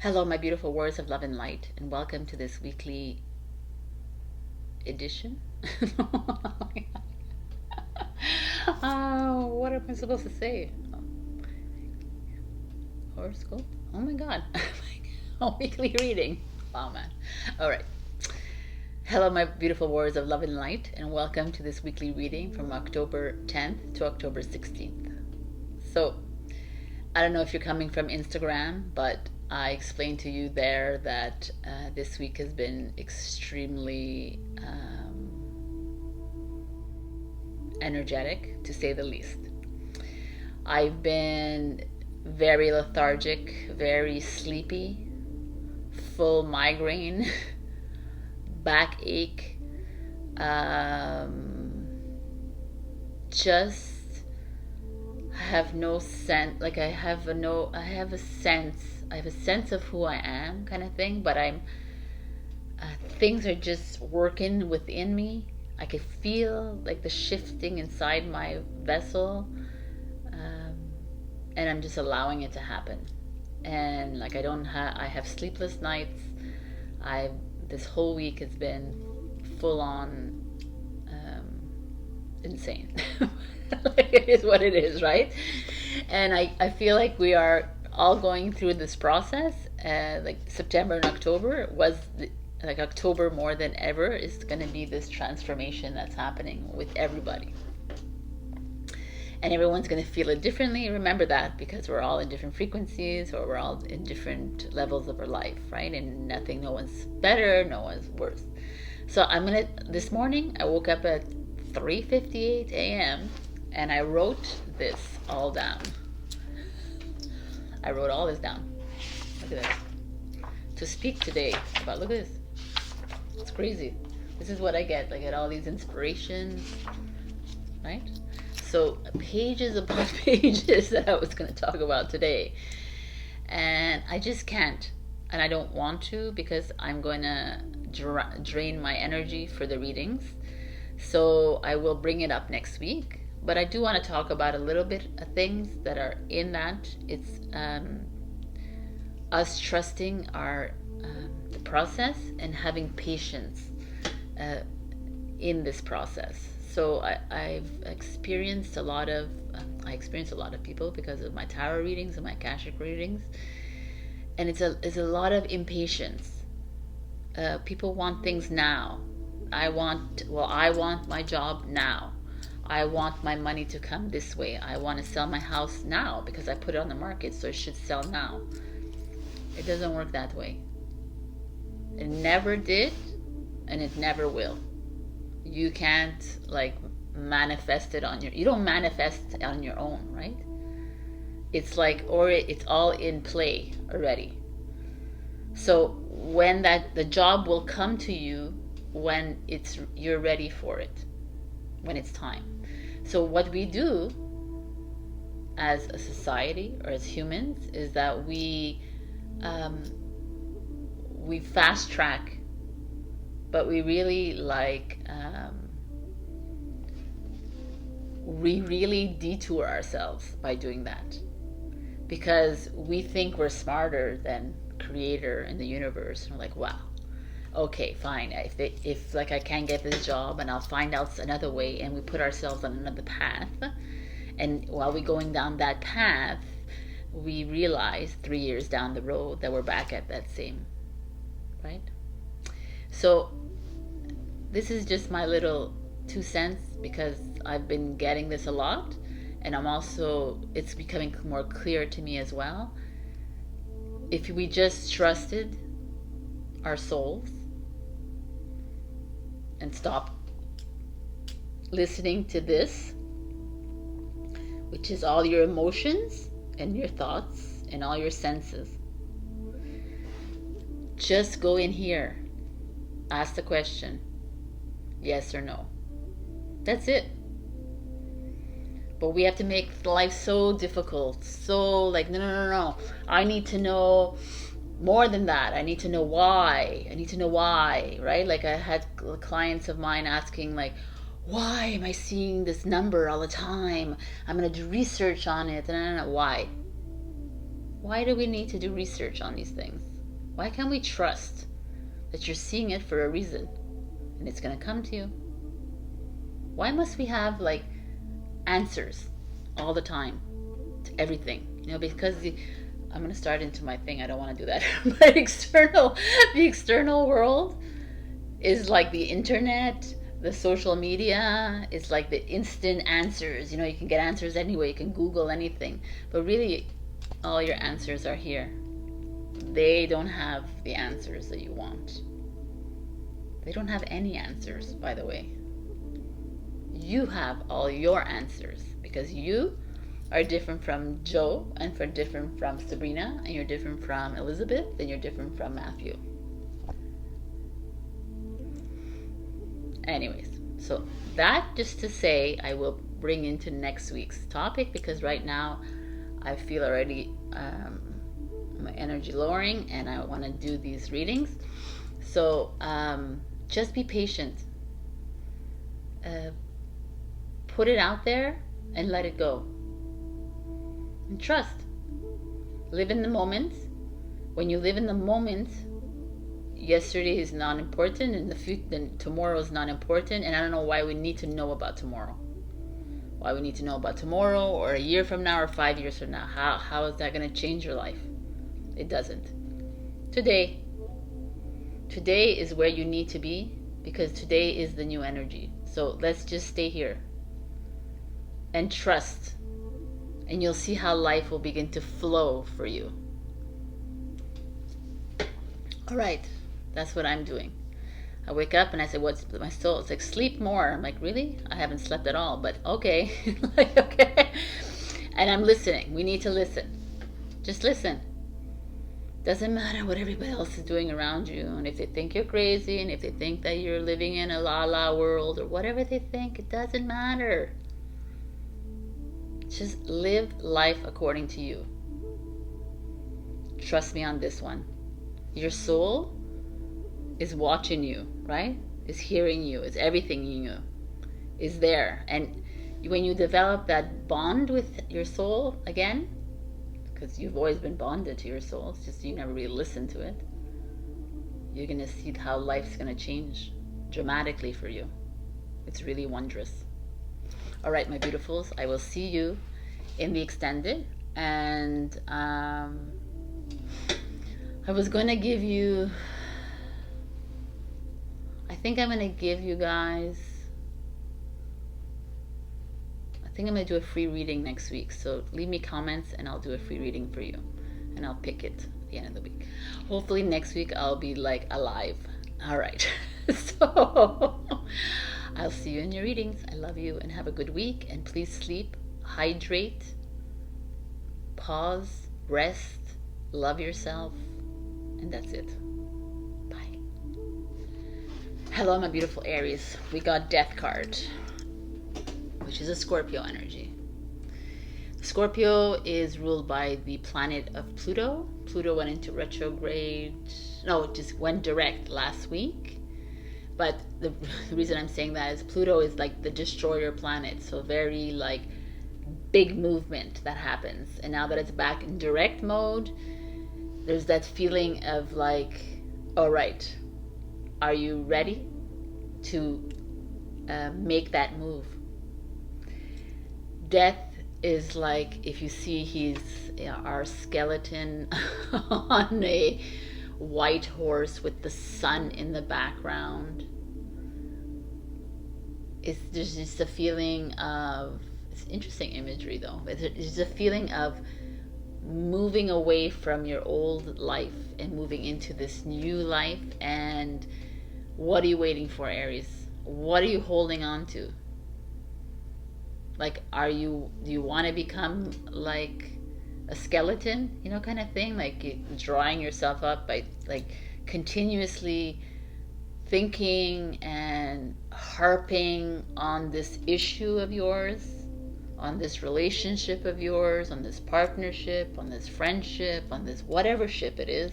Hello, my beautiful warriors of love and light, and welcome to this weekly edition. Oh, what am I supposed to say? Horoscope? Oh my god. A weekly reading. Wow, man. All right. Hello, my beautiful warriors of love and light, and welcome to this weekly reading from October 10th to October 16th. So, I don't know if you're coming from Instagram, but I explained to you there that this week has been extremely energetic, to say the least. I've been very lethargic, very sleepy, full migraine, backache, just have no sense, like I have a sense of who I am, kind of thing, but things are just working within me. I can feel like the shifting inside my vessel, and I'm just allowing it to happen. And like I have sleepless nights. This whole week has been full on insane. Like, it is what it is, right? And I feel like we are all going through this process. Like September and October like October more than ever is going to be this transformation that's happening with everybody. And everyone's going to feel it differently. Remember that, because we're all in different frequencies, or we're all in different levels of our life, right? And no one's better, no one's worse. So this morning I woke up at 3:58 a.m. and I wrote this all down. I wrote all this down. Look at this. To speak today about, look at this. It's crazy. This is what I get. I get all these inspirations, right? So pages upon pages that I was going to talk about today. And I just can't. And I don't want to, because I'm going to drain my energy for the readings. So I will bring it up next week. But I do want to talk about a little bit of things that are in that. It's us trusting the process and having patience in this process. So I experienced a lot of people because of my tarot readings and my Akashic readings, and it's a lot of impatience. People want things now. I want my job now. I want my money to come this way. I want to sell my house now because I put it on the market, so it should sell now. It doesn't work that way. It never did, and it never will. You can't manifest it you don't manifest on your own, right? It's it's all in play already. So when the job will come to you when you're ready for it, when it's time. So what we do as a society or as humans is that we fast track, but we really we really detour ourselves by doing that, because we think we're smarter than Creator and the universe. And we're like, wow, okay, fine. If I can't get this job, and I'll find out another way, and we put ourselves on another path. And while we're going down that path, we realize 3 years down the road that we're back at that same, right? So this is just my little 2 cents, because I've been getting this a lot, and it's becoming more clear to me as well. If we just trusted our souls and stop listening to this, which is all your emotions and your thoughts and all your senses, just go in here, ask the question, yes or no. That's it. But we have to make life so difficult, so no, I need to know more than that. I need to know why. Right? Like, I had clients of mine asking, why am I seeing this number all the time? I'm going to do research on it. And I don't know why. Why do we need to do research on these things? Why can't we trust that you're seeing it for a reason and it's going to come to you? Why must we have like answers all the time to everything? You know, because I'm going to start into my thing. I don't want to do that. But the external world is like the internet, the social media, is like the instant answers. You know, you can get answers anyway. You can Google anything. But really, all your answers are here. They don't have the answers that you want. They don't have any answers, by the way. You have all your answers, because you are different from Joe, and different from Sabrina, and you're different from Elizabeth, and you're different from Matthew. Anyways, so that just to say, I will bring into next week's topic, because right now I feel already my energy lowering and I want to do these readings. So just be patient. Put it out there and let it go. And trust. Live in the moment. When you live in the moment, yesterday is not important, and then tomorrow is not important. And I don't know why we need to know about tomorrow. Why we need to know about tomorrow, or a year from now, or 5 years from now. How is that going to change your life? It doesn't. Today is where you need to be, because today is the new energy. So let's just stay here and trust, and you'll see how life will begin to flow for you. All right, that's what I'm doing. I wake up and I say, what's my soul? It's like, sleep more. I'm like, really? I haven't slept at all, but okay. Like, okay. And I'm listening. We need to listen. Just listen. Doesn't matter what everybody else is doing around you, and if they think you're crazy, and if they think that you're living in a la-la world, or whatever they think, it doesn't matter. Just live life according to you. Trust me on this one. Your soul is watching you, right? Is hearing you, is everything in you, is there. And when you develop that bond with your soul again, because you've always been bonded to your soul, it's just you never really listened to it, you're going to see how life's going to change dramatically for you. It's really wondrous. All right, my beautifuls, I will see you in the extended. And I was going to give you, I think I'm going to give you guys, I think I'm going to do a free reading next week. So leave me comments and I'll do a free reading for you. And I'll pick it at the end of the week. Hopefully next week I'll be like alive. All right. So I'll see you in your readings. I love you and have a good week. And please sleep, hydrate, pause, rest, love yourself. And that's it. Bye. Hello, my beautiful Aries. We got Death card, which is a Scorpio energy. Scorpio is ruled by the planet of Pluto. Pluto went into retrograde. No, it just went direct last week. But the reason I'm saying that is Pluto is like the destroyer planet. So very like big movement that happens. And now that it's back in direct mode, there's that feeling of like, all right, are you ready to make that move? Death is like, if you see he's our skeleton on a white horse with the sun in the background. There's just a feeling of, it's interesting imagery though, but there's a feeling of moving away from your old life and moving into this new life. And what are you waiting for, Aries? What are you holding on to? Like, do you want to become like a skeleton, you know, kind of thing? Like drawing yourself up by like continuously thinking and harping on this issue of yours, on this relationship of yours, on this partnership, on this friendship, on this whatever ship it is,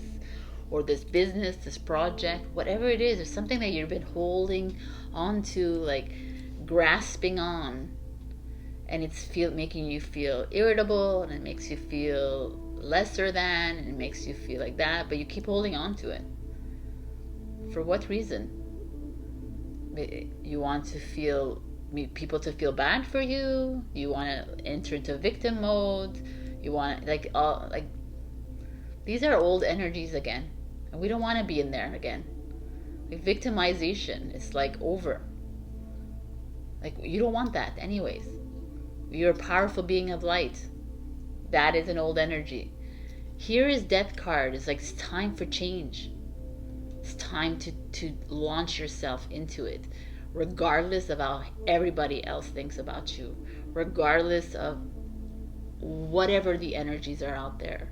or this business, this project, whatever it is, there's something that you've been holding on to, like grasping on, and it's making you feel irritable, and it makes you feel lesser than, and it makes you feel like that, but you keep holding on to it. For what reason? You want to feel people to feel bad for you? You want to enter into victim mode? You want these are old energies again, and we don't want to be in there again. Like victimization, it's like over. Like you don't want that anyways. You're a powerful being of light. That is an old energy. Here is Death card. It's like it's time for change. It's time to launch yourself into it, regardless of how everybody else thinks about you, regardless of whatever the energies are out there.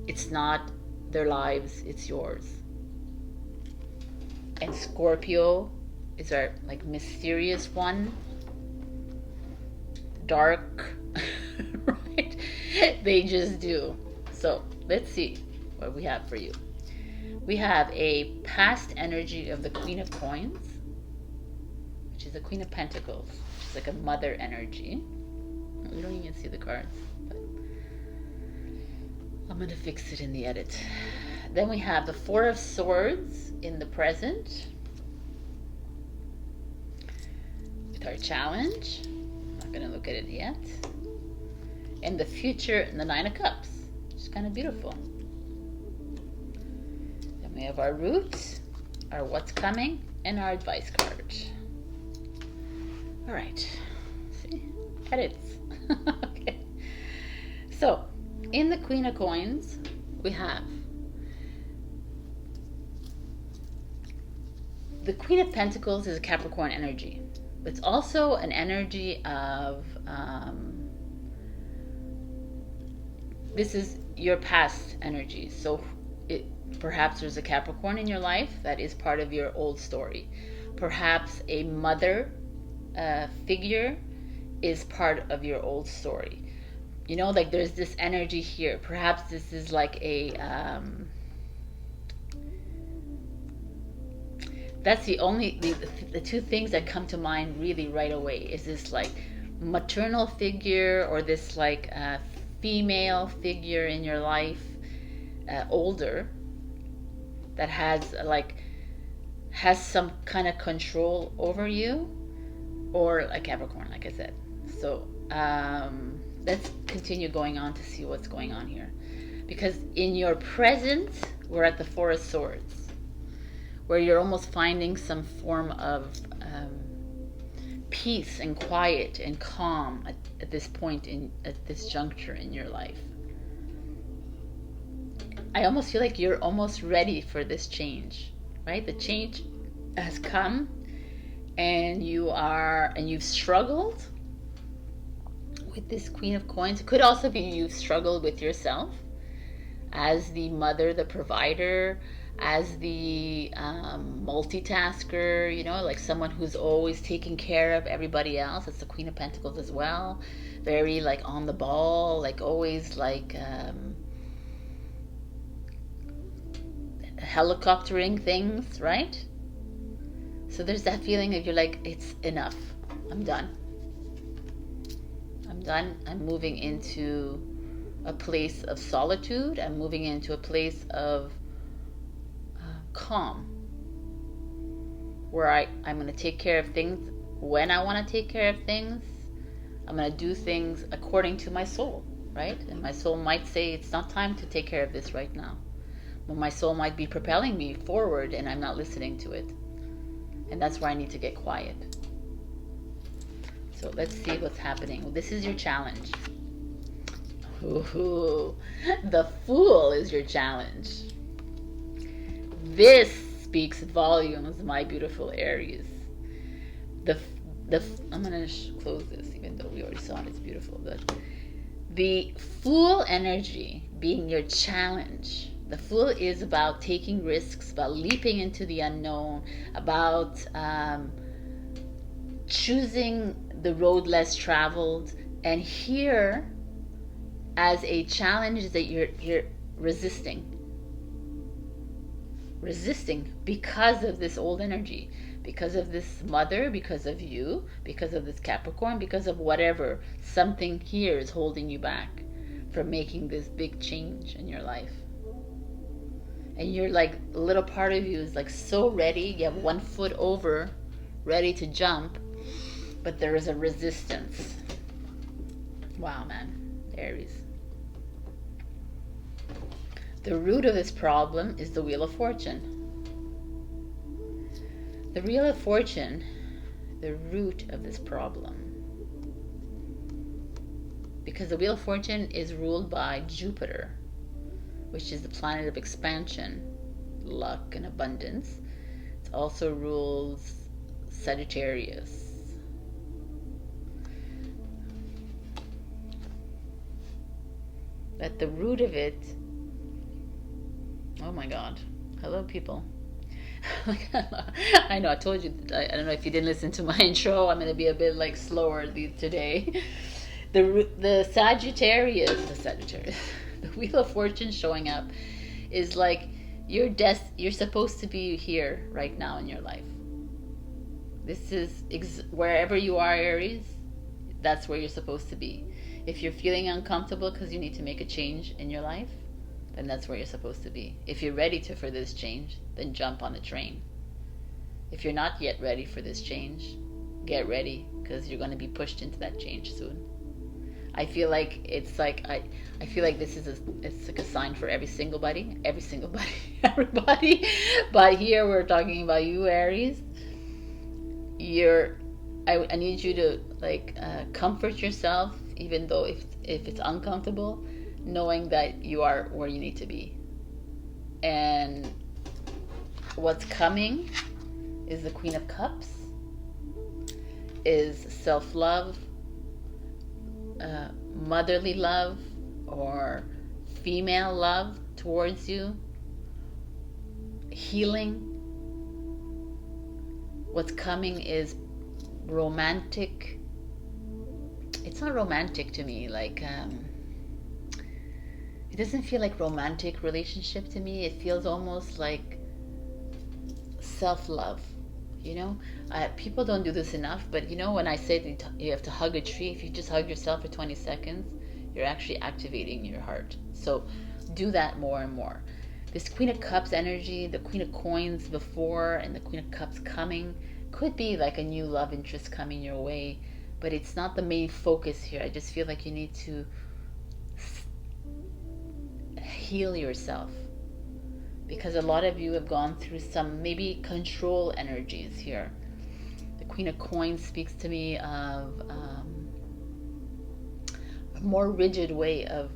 It's not their lives, it's yours. And Scorpio is our like mysterious one, dark, right? They just do. So let's see what we have for you. We have a past energy of the Queen of Coins, which is the Queen of Pentacles, which is like a mother energy. We don't even see the cards, but I'm going to fix it in the edit. Then we have the Four of Swords in the present with our challenge. I'm not going to look at it yet. And the future and the Nine of Cups, which is kind of beautiful. Then we have our roots, our what's coming, and our advice card. All right. See? Edits. Okay. So, in the Queen of Coins, we have the Queen of Pentacles is a Capricorn energy. It's also an energy of this is your past energy. So perhaps there's a Capricorn in your life that is part of your old story. Perhaps a mother figure is part of your old story. You know, like there's this energy here. Perhaps this is like a that's the only the two things that come to mind really right away is this like maternal figure or this like female figure in your life, older, that has some kind of control over you, or a Capricorn, like I said. So let's continue going on to see what's going on here, because in your present we're at the Four of Swords, where you're almost finding some form of peace and quiet and calm at this point at this juncture in your life. I almost feel like you're almost ready for this change, right? The change has come, and you've struggled with this Queen of Coins. It could also be you've struggled with yourself as the mother, the provider, as the multitasker, you know, like someone who's always taking care of everybody else. It's the Queen of Pentacles as well. Very like on the ball, like always like helicoptering things, right? So there's that feeling of you're like, it's enough. I'm done. I'm moving into a place of solitude. I'm moving into a place of calm, where I'm going to take care of things when I want to take care of things. I'm going to do things according to my soul, right? And my soul might say it's not time to take care of this right now. But my soul might be propelling me forward and I'm not listening to it. And that's where I need to get quiet. So let's see what's happening. This is your challenge. Ooh, the Fool is your challenge. This speaks volumes, my beautiful Aries. I'm gonna close this, even though we already saw it. It's beautiful. But the Fool energy being your challenge. The Fool is about taking risks, about leaping into the unknown, about choosing the road less traveled. And here, as a challenge, that you're resisting because of this old energy, because of this mother, because of you, because of this Capricorn, because of whatever. Something here is holding you back for making this big change in your life. And you're like, a little part of you is like so ready. You have one foot over, ready to jump, but there is a resistance. Wow, man. Aries. The root of this problem is the Wheel of Fortune. The Wheel of Fortune, the root of this problem. Because the Wheel of Fortune is ruled by Jupiter, which is the planet of expansion, luck, and abundance. It also rules Sagittarius. At the root of it, oh my God, hello people. I know I told you, I don't know if you didn't listen to my intro, I'm going to be a bit like slower today. The Sagittarius, the Wheel of Fortune showing up is like you're supposed to be here right now in your life. This is wherever you are, Aries, that's where you're supposed to be. If you're feeling uncomfortable because you need to make a change in your life, then that's where you're supposed to be. If you're ready for this change, then jump on the train. If you're not yet ready for this change, get ready, because you're going to be pushed into that change soon. I feel like it's like I feel like this is it's like a sign for everybody. But here we're talking about you, Aries. I need you to like comfort yourself, even though if it's uncomfortable, knowing that you are where you need to be. And what's coming is the Queen of Cups, is self-love, motherly love, or female love towards you, healing. What's coming is romantic. It's not romantic to me, like it doesn't feel like romantic relationship to me. It feels almost like self-love, you know. People don't do this enough, but you know, when I say you have to hug a tree, if you just hug yourself for 20 seconds, you're actually activating your heart. So do that more and more. This Queen of Cups energy, the Queen of Coins before and the Queen of Cups coming, could be like a new love interest coming your way, but it's not the main focus here. I just feel like you need to heal yourself, because a lot of you have gone through some maybe control energies here. The Queen of Coins speaks to me of a more rigid way of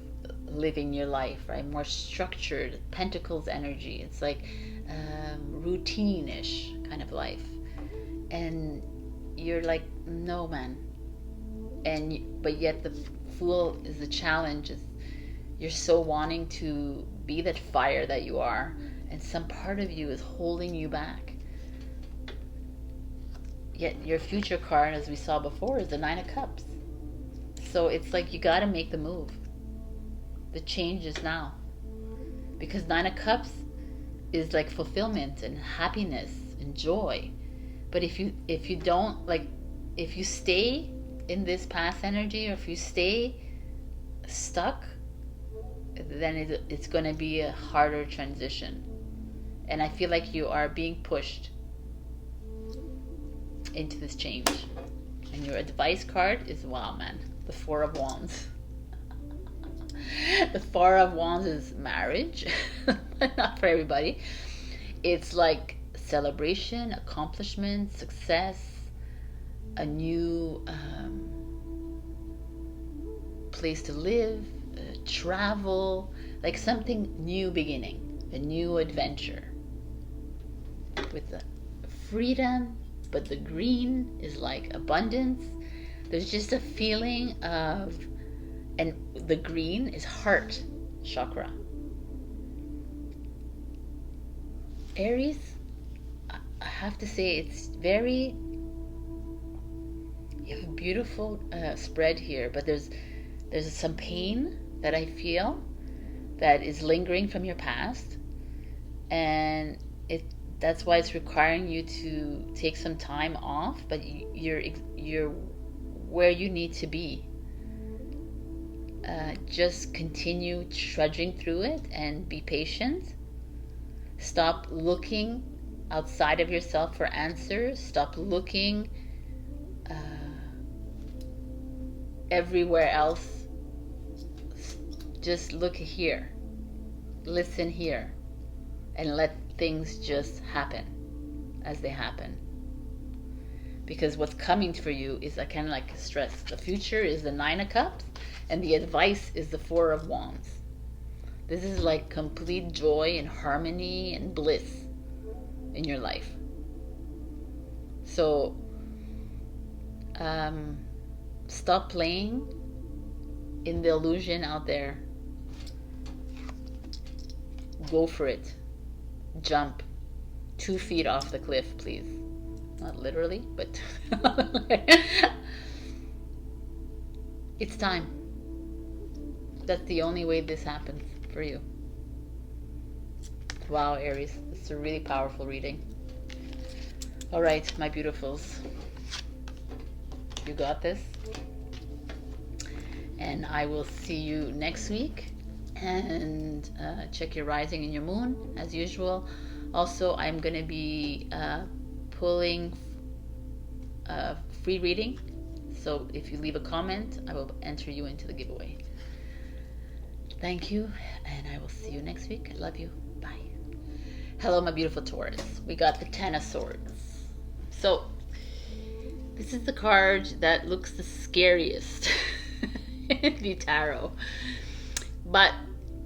living your life, right? More structured. Pentacles energy. It's like routine-ish kind of life. And you're like, no, man. But yet the Fool is the challenge. You're so wanting to be that fire that you are, and some part of you is holding you back. Yet your future card, as we saw before, is the Nine of Cups. So it's like you got to make the move. The change is now, because Nine of Cups is like fulfillment and happiness and joy. But if you don't, like, if you stay in this past energy, or if you stay stuck, then it's going to be a harder transition. And I feel like you are being pushed into this change. And your advice card is, wow, man, the Four of Wands. The Four of Wands is marriage, but not for everybody. It's like celebration, accomplishment, success, a new place to live, travel, like something new beginning, a new adventure with the freedom. But the green is like abundance. There's just a feeling of, and the green is heart chakra. Aries, I have to say, it's very, you have a beautiful spread here, but there's some pain that I feel that is lingering from your past, and that's why it's requiring you to take some time off, but you're where you need to be. just continue trudging through it and be patient. Stop looking outside of yourself for answers. Stop looking everywhere else. Just look here, listen here, and let things just happen as they happen. Because what's coming for you is kind of like stress. The future is the 9 of Cups, and the advice is the 4 of Wands. This is like complete joy and harmony and bliss in your life. So stop playing in the illusion out there. Go for it. Jump 2 feet off the cliff, please. Not literally, but it's time. That's the only way this happens for you. Wow, Aries, it's a really powerful reading. All right, my beautifuls, you got this. And I will see you next week. And check your rising and your moon as usual. Also, I'm going to be pulling free reading. So if you leave a comment, I will enter you into the giveaway. Thank you, and I will see you next week. I love you. Bye. Hello, my beautiful Taurus. We got the 10 of Swords. So this is the card that looks the scariest in the tarot, but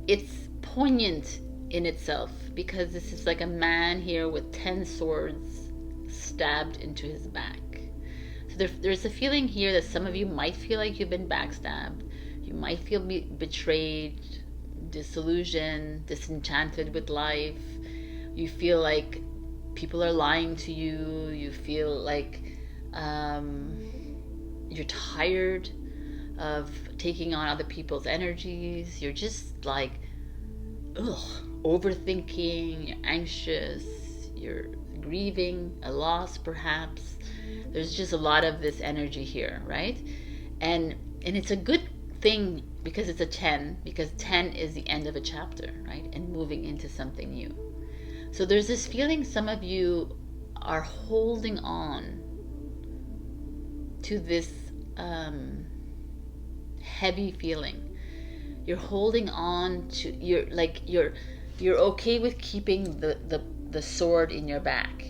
it's poignant in itself because this is like a man here with 10 swords stabbed into his back. So there's a feeling here that some of you might feel like you've been backstabbed. You might feel betrayed, disillusioned, disenchanted with life. You feel like people are lying to you. You feel like you're tired of taking on other people's energies. You're just like, overthinking, you're anxious, you're grieving a loss perhaps. There's just a lot of this energy here, right? And it's a good thing because it's a 10, because 10 is the end of a chapter, right? And moving into something new. So there's this feeling some of you are holding on to this heavy feeling. You're holding on to, you're okay with keeping the sword in your back.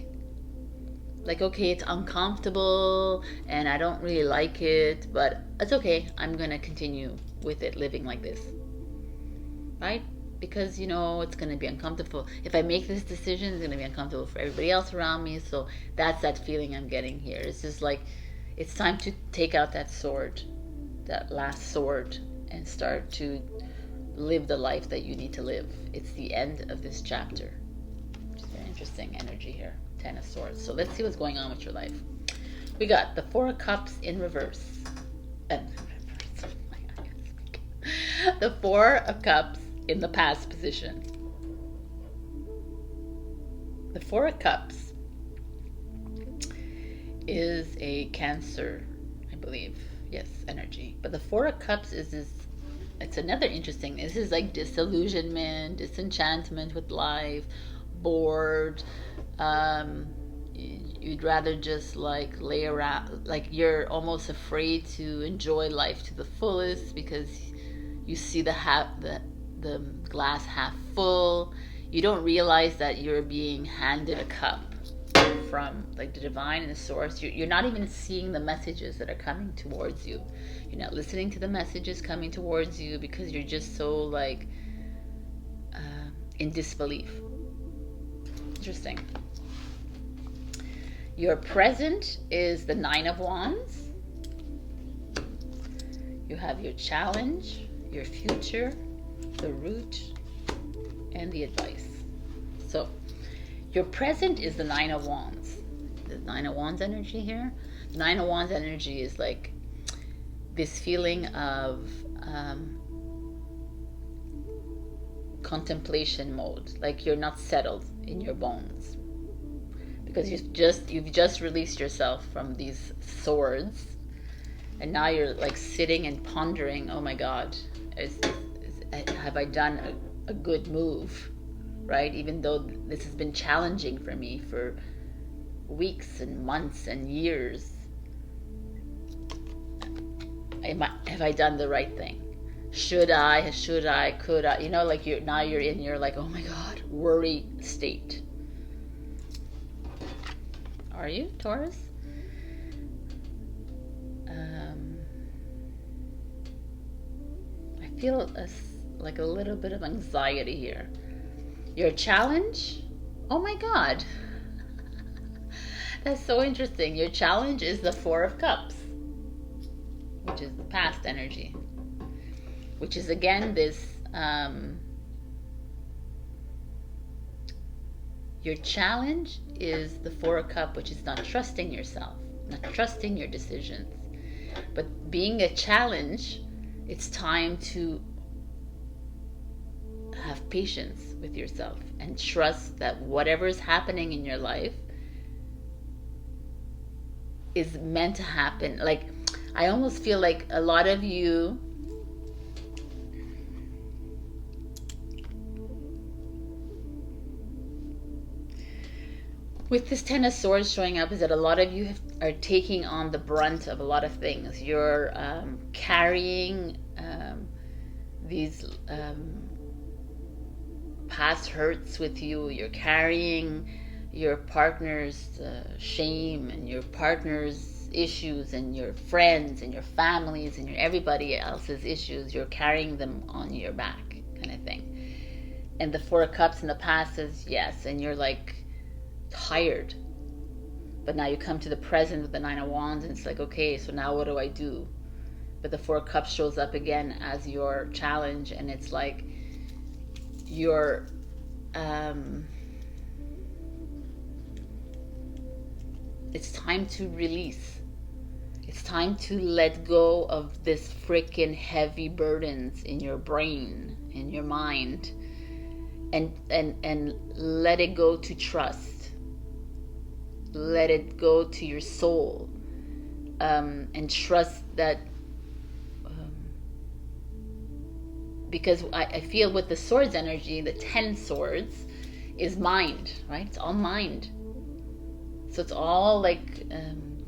Like, okay, it's uncomfortable and I don't really like it, but it's okay. I'm going to continue with it, living like this. Right? Because, you know, it's going to be uncomfortable. If I make this decision, it's going to be uncomfortable for everybody else around me. So that's that feeling I'm getting here. It's just like, it's time to take out that sword, that last sword, and start to live the life that you need to live. It's the end of this chapter. It's very interesting energy here. 10 of Swords. So let's see what's going on with your life. We got the 4 of Cups in reverse. The 4 of Cups in the past position. The 4 of Cups is a Cancer, I believe. Yes, energy. But the 4 of Cups is this, it's another interesting, this is like disillusionment, disenchantment with life, bored. You'd rather just like lay around, like you're almost afraid to enjoy life to the fullest because you see the glass half full. You don't realize that you're being handed a cup from like the divine and the source. You're not even seeing the messages that are coming towards you. You're not listening to the messages coming towards you because you're just so like in disbelief. Interesting. Your present is the 9 of Wands. You have your challenge, your future, the root, and the advice. So your present is the 9 of Wands. The 9 of Wands energy here. The 9 of Wands energy is like this feeling of contemplation mode. Like you're not settled in your bones because you've just released yourself from these swords, And now you're like sitting and pondering, oh my God, have I done a good move, right? Even though this has been challenging for me for weeks and months and years. Have I done the right thing? Should I, could I? You know, like now you're in your like, oh my God, worry state. Are you, Taurus? I feel like a little bit of anxiety here. Your challenge? Oh my God. That's so interesting. Your challenge is the Four of Cups, which is the past energy, which is again this, your challenge is the Four of Cups, which is not trusting yourself, not trusting your decisions. But being a challenge, it's time to have patience with yourself and trust that whatever is happening in your life is meant to happen. Like, I almost feel like a lot of you with this Ten of Swords showing up is that a lot of you are taking on the brunt of a lot of things. You're carrying these past hurts with you. You're carrying your partner's shame and your partner's issues and your friends and your families and your everybody else's issues. You're carrying them on your back, kind of thing. And the Four of Cups in the past is yes, and you're like tired. But now you come to the present with the Nine of Wands and it's like, okay, so now what do I do? But the Four of Cups shows up again as your challenge, and it's like you're it's time to release. It's time to let go of this freaking heavy burdens in your brain, in your mind, and let it go to trust. Let it go to your soul, and trust that, because I feel with the Swords energy, the 10 Swords is mind, right? It's all mind. So it's all like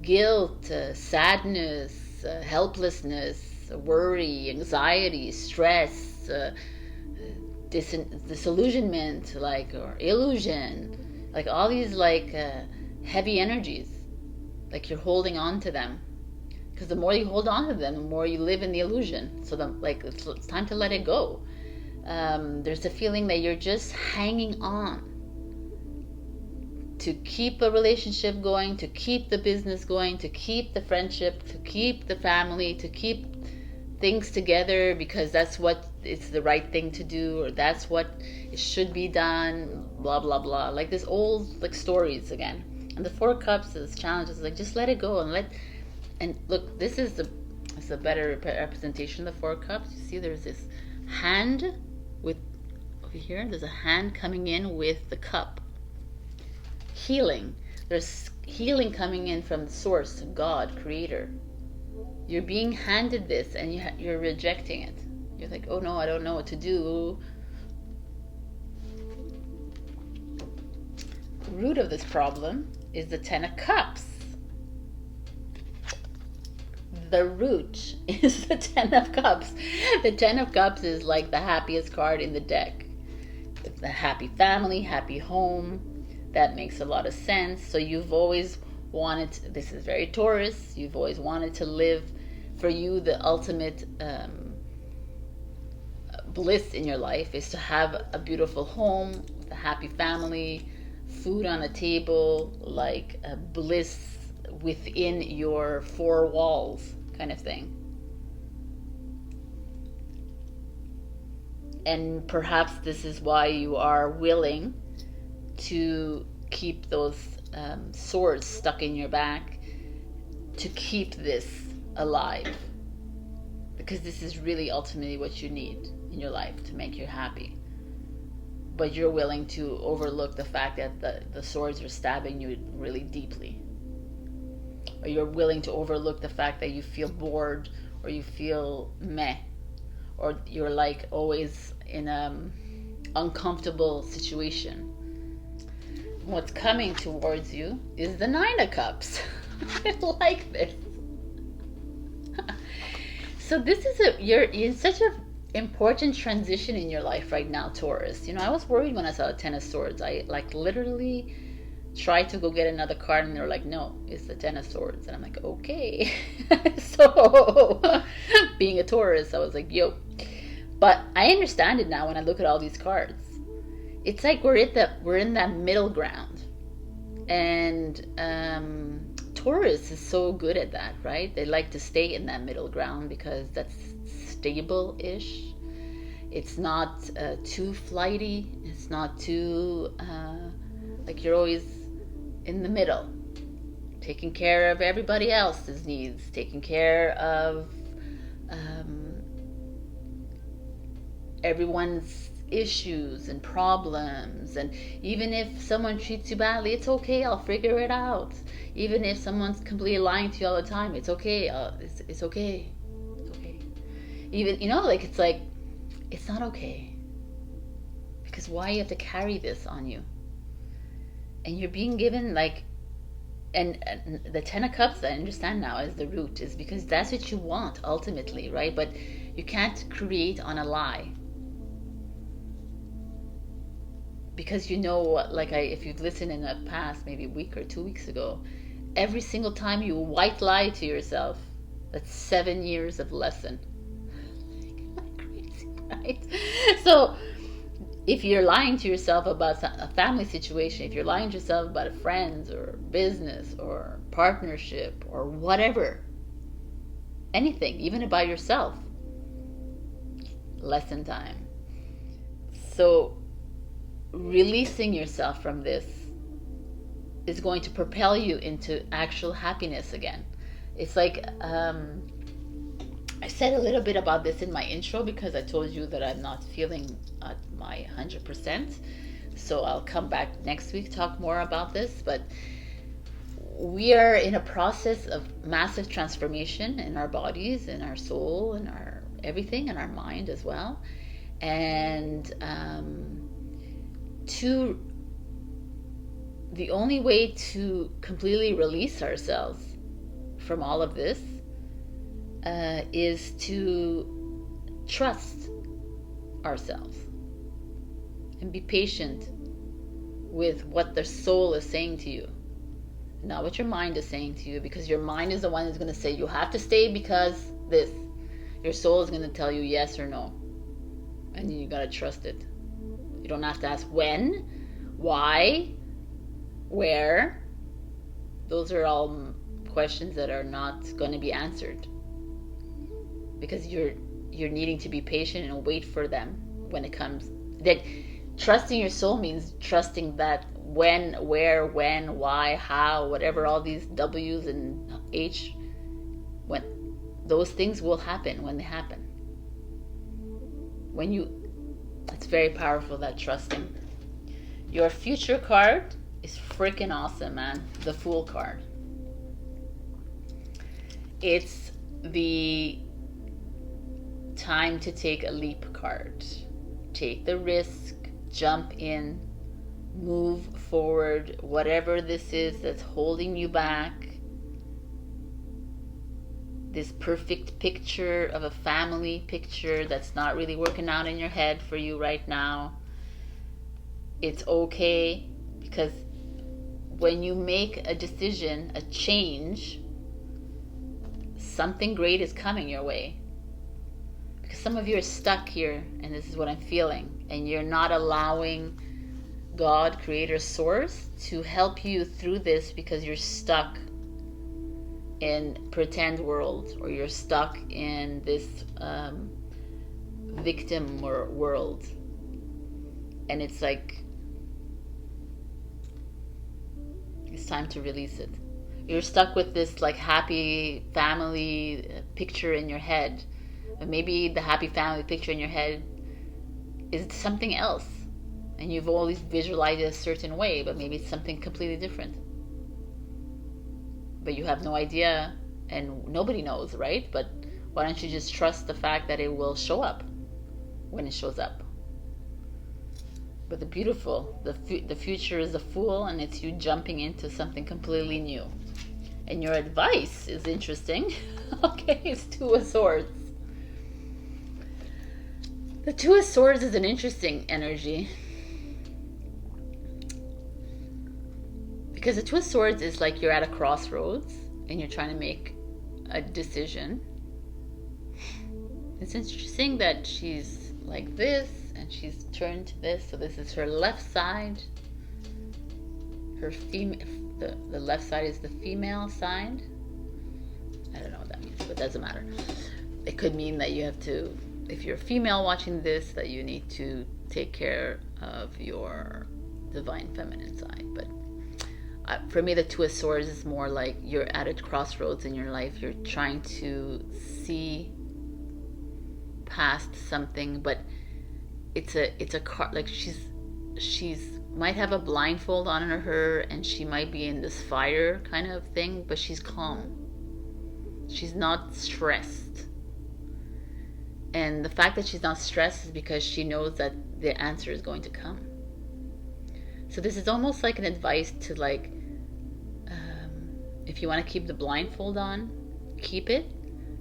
guilt, sadness, helplessness, worry, anxiety, stress, disillusionment, like, or illusion, like all these like heavy energies, like you're holding on to them. Because the more you hold on to them, the more you live in the illusion. So it's time to let it go. There's a feeling that you're just hanging on to keep a relationship going, to keep the business going, to keep the friendship, to keep the family, to keep things together because that's what it's the right thing to do, or that's what it should be done, blah, blah, blah. Like this old like stories again. And the Four of Cups is challenges, like just let it go and look, this is a better representation of the Four of Cups. You see there's this hand with, over here, there's a hand coming in with the cup. Healing. There's healing coming in from the source, God, creator. You're being handed this and you're rejecting it. You're like, oh no, I don't know what to do. The root of this problem is the Ten of Cups. The root is the Ten of Cups. The Ten of Cups is like the happiest card in the deck. It's the happy family, happy home. That makes a lot of sense. So you've always wanted, this is very Taurus, you've always wanted to live, for you the ultimate bliss in your life is to have a beautiful home with a happy family, food on a table, like a bliss within your four walls kind of thing. And perhaps this is why you are willing to keep those swords stuck in your back, to keep this alive, because this is really ultimately what you need in your life to make you happy. But you're willing to overlook the fact that the swords are stabbing you really deeply. or you're willing to overlook the fact that you feel bored, or you feel meh, or you're like always in a uncomfortable situation. What's coming towards you is the Nine of Cups. I like this. So this is you're in such an important transition in your life right now, Taurus. I was worried when I saw the Ten of Swords. I like literally tried to go get another card, and they're like, no, it's the Ten of Swords. And I'm like, okay. So being a Taurus, I was like, yo. But I understand it now when I look at all these cards. It's like we're in that middle ground. And Taurus is so good at that, right? They like to stay in that middle ground because that's stable-ish. It's not too flighty. It's not too like you're always in the middle, taking care of everybody else's needs, taking care of everyone's issues and problems. And even if someone treats you badly, it's okay, I'll figure it out. Even if someone's completely lying to you all the time, it's okay. It's okay. It's okay. Even it's not okay, because why you have to carry this on you? And you're being given and the Ten of Cups, I understand now, as the root, is because that's what you want ultimately, right? But you can't create on a lie. Because if you've listened in the past, maybe a week or 2 weeks ago, every single time you white lie to yourself, that's 7 years of lesson. Crazy, right? So if you're lying to yourself about a family situation, if you're lying to yourself about a friends or business or partnership or whatever, anything, even about yourself, lesson time. So releasing yourself from this is going to propel you into actual happiness again. It's like I said a little bit about this in my intro, because I told you that I'm not feeling at my 100%. So I'll come back next week, talk more about this. But we are in a process of massive transformation in our bodies, in our soul, in our everything, in our mind as well. And the only way to completely release ourselves from all of this is to trust ourselves and be patient with what the soul is saying to you, not what your mind is saying to you, because your mind is the one who's going to say you have to stay because this. Your soul is going to tell you yes or no, and you got to trust it. You don't have to ask when, why, where. Those are all questions that are not going to be answered, because you're needing to be patient and wait for them when it comes. That trusting your soul means trusting that when, where, when, why, how, whatever, all these W's and H, when those things will happen when they happen. It's very powerful, that trusting. Your future card is freaking awesome, man. The Fool card. It's the time to take a leap card. Take the risk, jump in, move forward, whatever this is that's holding you back. This perfect picture of a family picture that's not really working out in your head for you right now. It's okay, because when you make a decision, a change, something great is coming your way. Because some of you are stuck here, and this is what I'm feeling, and you're not allowing God, Creator, Source, to help you through this, because you're stuck in pretend world, or you're stuck in this victim world. And it's like, it's time to release it. You're stuck with this like happy family picture in your head, and maybe the happy family picture in your head is something else, and you've always visualized it a certain way, but maybe it's something completely different. but you have no idea, and nobody knows, right? But why don't you just trust the fact that it will show up when it shows up? But the beautiful, the future is a fool, and it's you jumping into something completely new. And your advice is interesting. Okay, it's Two of Swords. The Two of Swords is an interesting energy. Because the Two of Swords is like you're at a crossroads and you're trying to make a decision. It's interesting that she's like this and she's turned to this. So this is her left side. Her the left side is the female side. I don't know what that means, but it doesn't matter. It could mean that you have to, if you're a female watching this, that you need to take care of your divine feminine side. But for me, the Two of Swords is more like you're at a crossroads in your life. You're trying to see past something, but it's a card, like she's might have a blindfold on her and she might be in this fire kind of thing, but she's calm. She's not stressed. And the fact that she's not stressed is because she knows that the answer is going to come. So this is almost like an advice to, like, if you want to keep the blindfold on, keep it.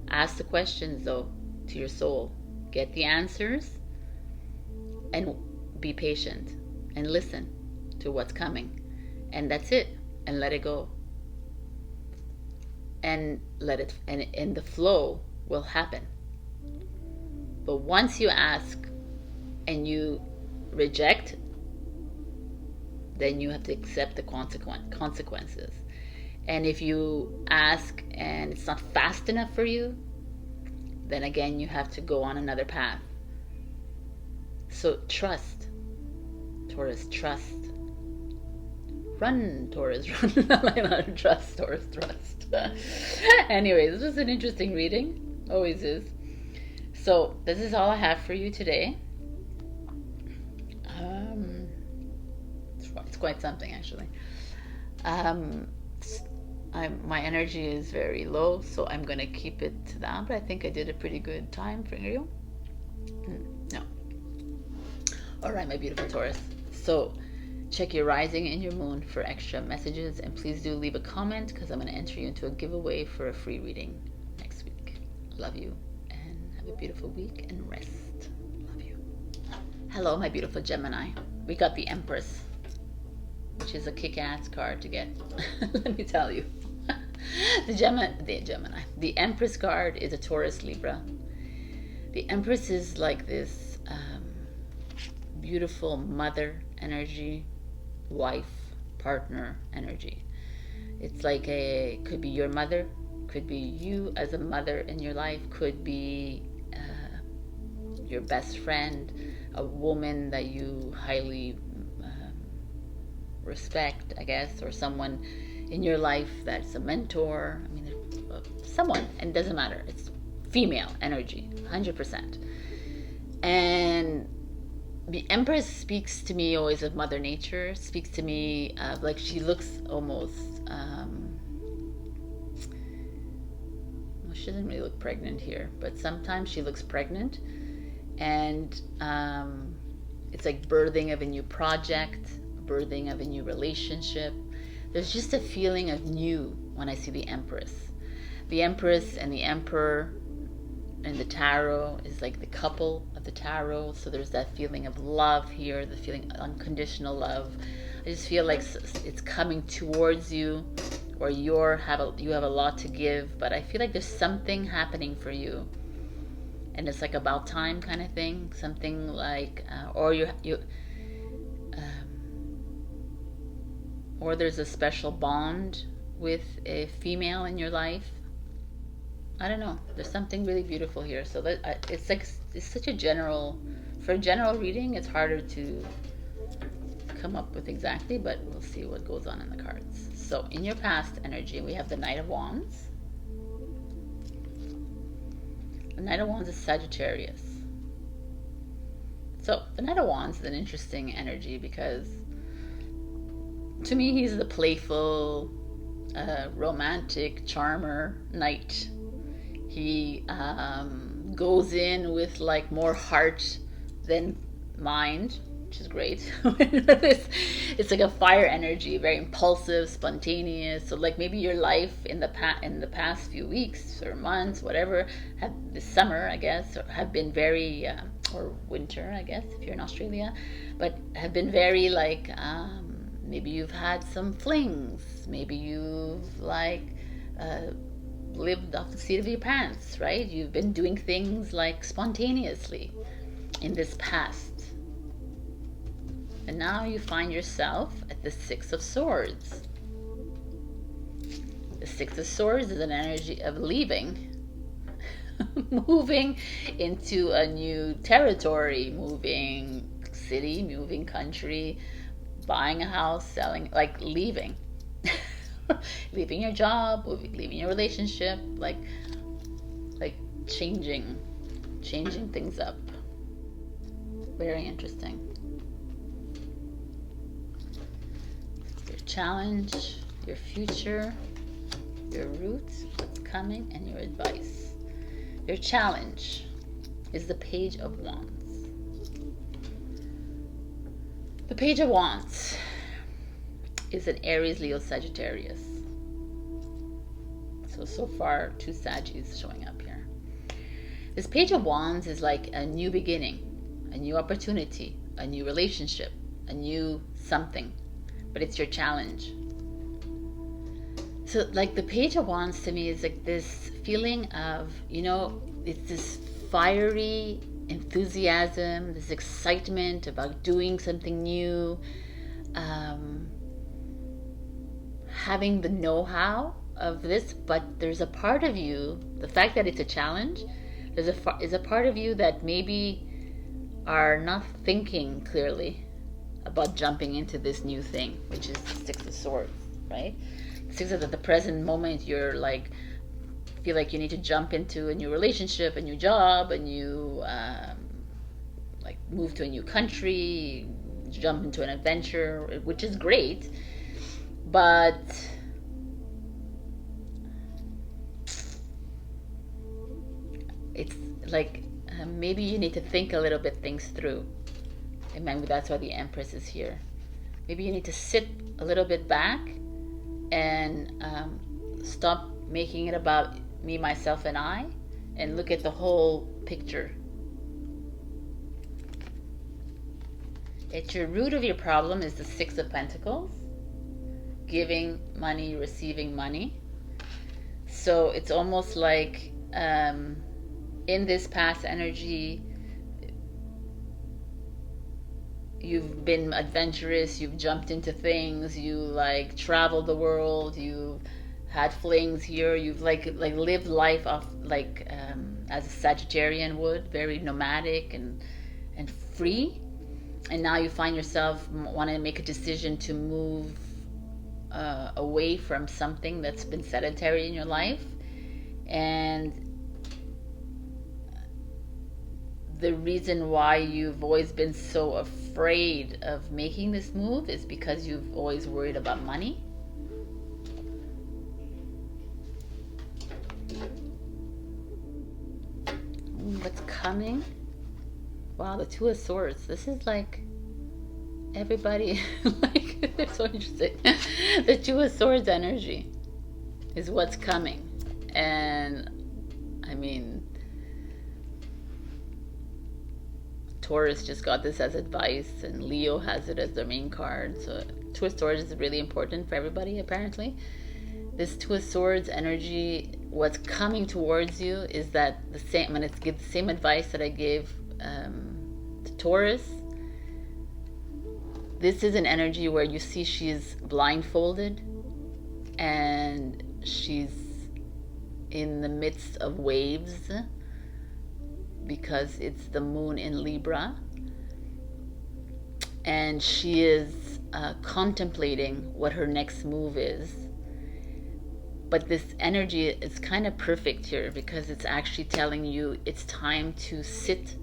Ask the questions though to your soul. Get the answers and be patient and listen to what's coming. And that's it. And let it go. And let it, and the flow will happen. But once you ask and you reject, then you have to accept the consequences. And if you ask and it's not fast enough for you, then again you have to go on another path. So trust, Taurus, trust. Run, Taurus, run. Trust, Taurus, trust. Anyways, this was an interesting reading. Always is. So this is all I have for you today. It's quite something, actually. My energy is very low, so I'm going to keep it to that. But I think I did a pretty good time for you. No. All right, my beautiful Taurus. So check your rising and your moon for extra messages. And please do leave a comment because I'm going to enter you into a giveaway for a free reading next week. Love you. Have a beautiful week and rest. Love you. Hello, my beautiful Gemini. We got the Empress, which is a kick-ass card to get. Let me tell you. The Empress card is a Taurus Libra. The Empress is like this beautiful mother energy, wife, partner energy. It's like could be your mother, could be you as a mother in your life, could be your best friend, a woman that you highly respect, I guess, or someone in your life that's a mentor. I mean, someone, and it doesn't matter. It's female energy, 100%. And the Empress speaks to me always of Mother Nature, speaks to me of, like, she looks almost, she doesn't really look pregnant here, but sometimes she looks pregnant. And it's like birthing of a new project, birthing of a new relationship. There's just a feeling of new when I see the Empress. The Empress and the Emperor in the tarot is like the couple of the tarot. So there's that feeling of love here, the feeling of unconditional love. I just feel like it's coming towards you, or you have a lot to give, but I feel like there's something happening for you. And it's like about time kind of thing, something like, or there's a special bond with a female in your life. I don't know. There's something really beautiful here. So that it's like, it's such a general, for a general reading, it's harder to come up with exactly, but we'll see what goes on in the cards. So in your past energy, we have the Knight of Wands. The Knight of Wands is Sagittarius. So the Knight of Wands is an interesting energy because to me he's the playful, a romantic charmer knight. He goes in with like more heart than mind, which is great. It's like a fire energy, very impulsive, spontaneous. So like maybe your life in the past few weeks or months, whatever, this summer, I guess, have been very or winter, I guess, if you're in Australia, but have been very like maybe you've had some flings, maybe you've like lived off the seat of your pants, right? You've been doing things like spontaneously in this past. And now you find yourself at the Six of Swords. The Six of Swords is an energy of leaving, moving into a new territory, moving city, moving country, buying a house, selling, like leaving. Leaving your job, leaving your relationship, like changing things up. Very interesting. Your challenge, your future, your roots, what's coming, and your advice. Your challenge is the Page of Wands. The Page of Wands is an Aries, Leo, Sagittarius. So far, 2 Saggies showing up here. This Page of Wands is like a new beginning, a new opportunity, a new relationship, a new something, but it's your challenge. So like the Page of Wands to me is like this feeling of, you know, it's this fiery enthusiasm, this excitement about doing something new, having the know-how of this, but there's a part of you, the fact that it's a challenge, is a part of you that maybe are not thinking clearly about jumping into this new thing, which is the Six of Swords, right? Six of at the present moment, you're like, feel like you need to jump into a new relationship, a new job, a new, like move to a new country, jump into an adventure, which is great, but it's like maybe you need to think a little bit things through, and maybe that's why the Empress is here. Maybe you need to sit a little bit back and stop making it about me, myself, and I, and look at the whole picture. At your root of your problem is the Six of Pentacles, giving money, receiving money. So it's almost like in this past energy, you've been adventurous, you've jumped into things, you like traveled the world, you had flings here, you've like lived life off like as a Sagittarian would, very nomadic and free. And now you find yourself wanting to make a decision to move away from something that's been sedentary in your life. And the reason why you've always been so afraid of making this move is because you've always worried about money. What's coming? Wow, the Two of Swords. This is like everybody, like, it's so interesting. The Two of Swords energy is what's coming. And I mean, Taurus just got this as advice, and Leo has it as the main card. So Two of Swords is really important for everybody, apparently. This Two of Swords energy, what's coming towards you is that the same, I'm going to give the same advice that I gave to Taurus. This is an energy where you see she's blindfolded and she's in the midst of waves because it's the moon in Libra, and she is contemplating what her next move is. But this energy is kind of perfect here because it's actually telling you it's time to sit,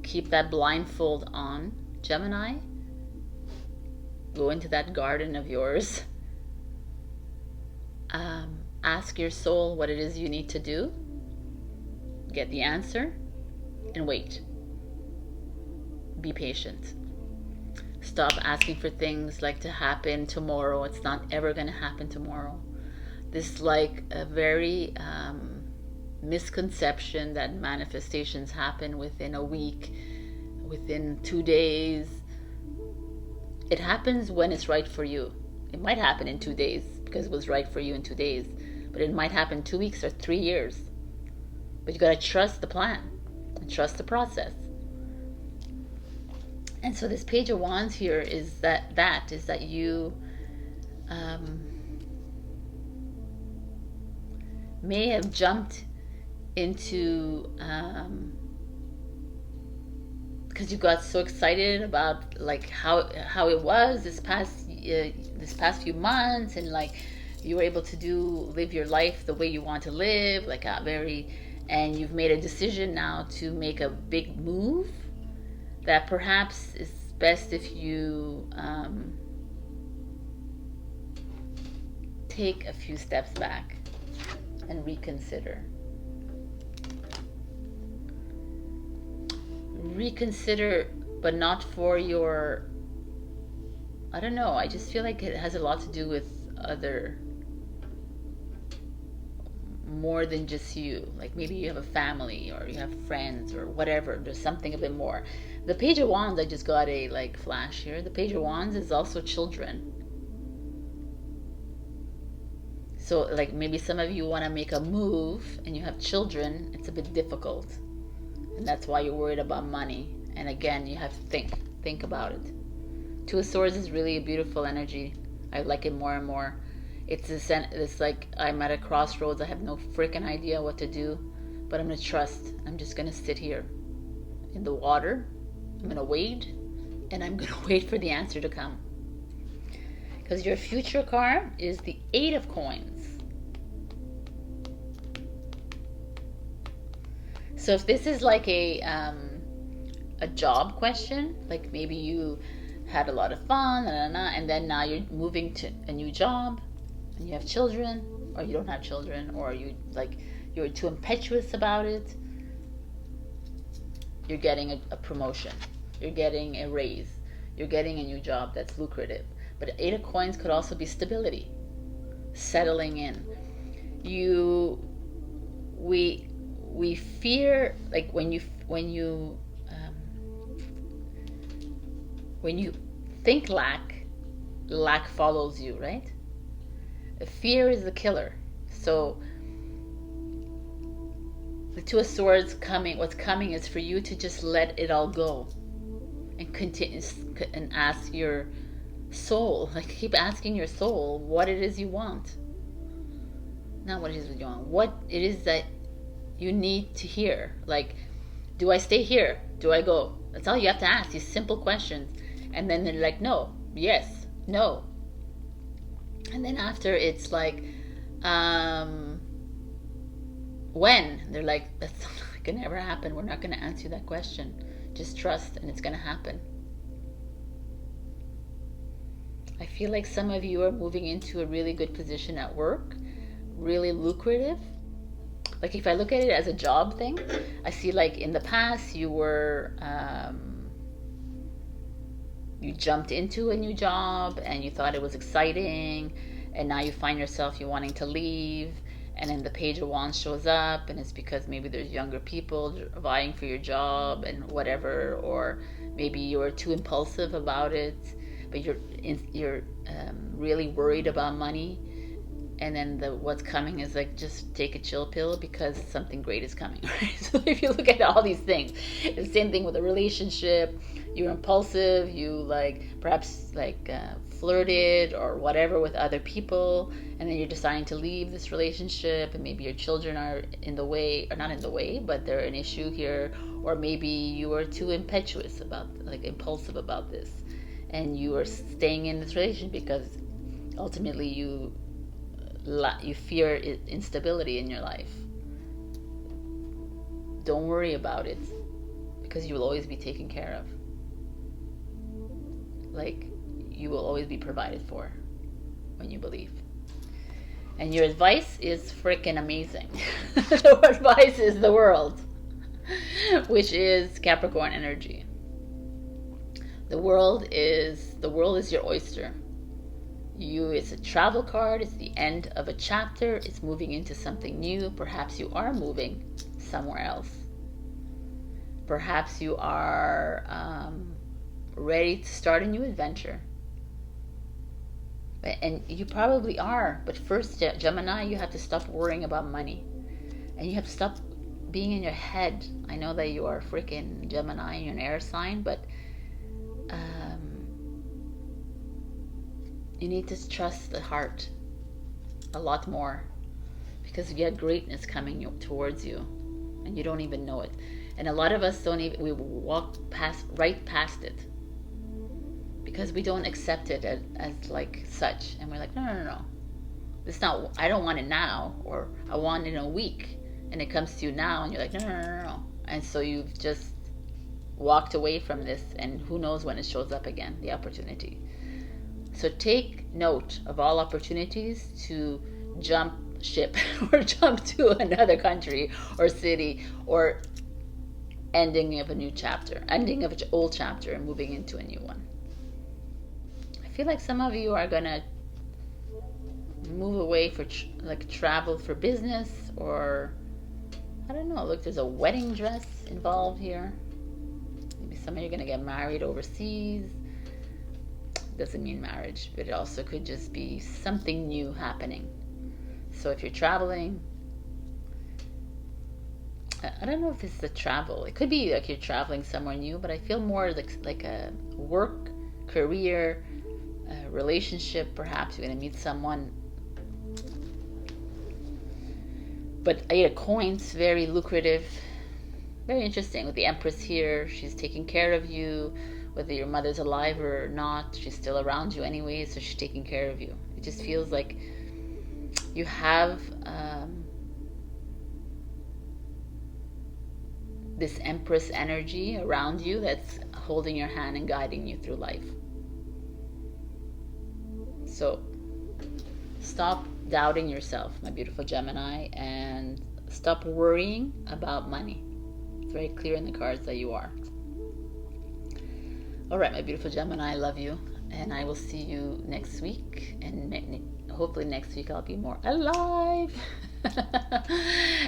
keep that blindfold on, Gemini. Go into that garden of yours Ask your soul what it is you need to do, get the answer, and wait. Be patient. Stop asking for things like to happen tomorrow. It's not ever going to happen tomorrow. This is like a very misconception that manifestations happen within a week, within 2 days. It happens when it's right for you. It might happen in 2 days because it was right for you in 2 days, but it might happen 2 weeks or 3 years. But you got to trust the plan and trust the process. And so this Page of Wands here is that you may have jumped into because you got so excited about like how it was this past few months, and like you were able to live your life the way you want to live, like and you've made a decision now to make a big move that perhaps is best if you take a few steps back and reconsider. Reconsider, but not for your, I don't know, I just feel like it has a lot to do with more than just you. Like maybe you have a family or you have friends or whatever. There's something a bit more. The Page of Wands, I just got a like flash here. The Page of Wands is also children. So like maybe some of you want to make a move and you have children. It's a bit difficult. And that's why you're worried about money. And again, you have to think about it. Two of Swords is really a beautiful energy. I like it more and more. It's like I'm at a crossroads. I have no freaking idea what to do, but I'm going to trust. I'm just going to sit here in the water. I'm going to wait, and I'm going to wait for the answer to come. Because your future card is the Eight of Coins. So if this is like a job question, like maybe you had a lot of fun, and then now you're moving to a new job, and you have children, or you don't have children, or you're too impetuous about it, you're getting a promotion, you're getting a raise, you're getting a new job that's lucrative. But Eight of Coins could also be stability, settling in. We fear, like when you think lack follows you, right? Fear is the killer. So the Two of Swords what's coming is for you to just let it all go and continue and ask your soul, like keep asking your soul what it is you want. Not what it is you want, what it is that you need to hear. Like, do I stay here? Do I go? That's all you have to ask, these simple questions. And then they're like, no, yes, no. And then after it's like, when? They're like, that's not gonna ever happen. We're not gonna answer that question. Just trust and it's gonna happen. I feel like some of you are moving into a really good position at work, really lucrative. Like if I look at it as a job thing, I see like in the past you were, you jumped into a new job and you thought it was exciting, and now you find yourself you wanting to leave, and then the Page of Wands shows up, and it's because maybe there's younger people vying for your job and whatever, or maybe you were too impulsive about it, but you're really worried about money. And then what's coming is like, just take a chill pill because something great is coming, right? So if you look at all these things, it's the same thing with a relationship. You're impulsive, you perhaps flirted or whatever with other people, and then you're deciding to leave this relationship, and maybe your children are in the way, or not in the way, but they're an issue here, or maybe you are too impetuous impulsive about this, and you are staying in this relationship because ultimately you fear instability in your life. Don't worry about it because you will always be taken care of. Like, you will always be provided for when you believe. And your advice is freaking amazing. Your advice is the world, which is Capricorn energy. The world is your oyster. It's a travel card. It's the end of a chapter. It's moving into something new. Perhaps you are moving somewhere else. Perhaps you are ready to start a new adventure. And you probably are. But first, Gemini, you have to stop worrying about money. And you have to stop being in your head. I know that you are freaking Gemini, you're an air sign, but you need to trust the heart a lot more, because you have greatness coming towards you and you don't even know it. And a lot of us we walk right past it because we don't accept it as like such, and we're like, no, it's not, I don't want it now, or I want it in a week, and it comes to you now and you're like, no. And so you've just walked away from this, and who knows when it shows up again, the opportunity. So take note of all opportunities to jump ship or jump to another country or city, or ending of a new chapter, ending of an old chapter and moving into a new one. I feel like some of you are gonna move away for travel for business, or I don't know, look, there's a wedding dress involved here. Maybe some of you are gonna get married overseas. Doesn't mean marriage, but it also could just be something new happening. So if you're traveling, I don't know if it's the travel. It could be like you're traveling somewhere new, but I feel more like a work, career, relationship. Perhaps you're going to meet someone. But Eight of Coins, very lucrative, very interesting. With the Empress here, she's taking care of you. Whether your mother's alive or not, she's still around you anyway, so she's taking care of you. It just feels like you have this Empress energy around you that's holding your hand and guiding you through life. So stop doubting yourself, my beautiful Gemini, and stop worrying about money. It's very clear in the cards that you are. All right, my beautiful Gemini, I love you, and I will see you next week, and hopefully next week I'll be more alive.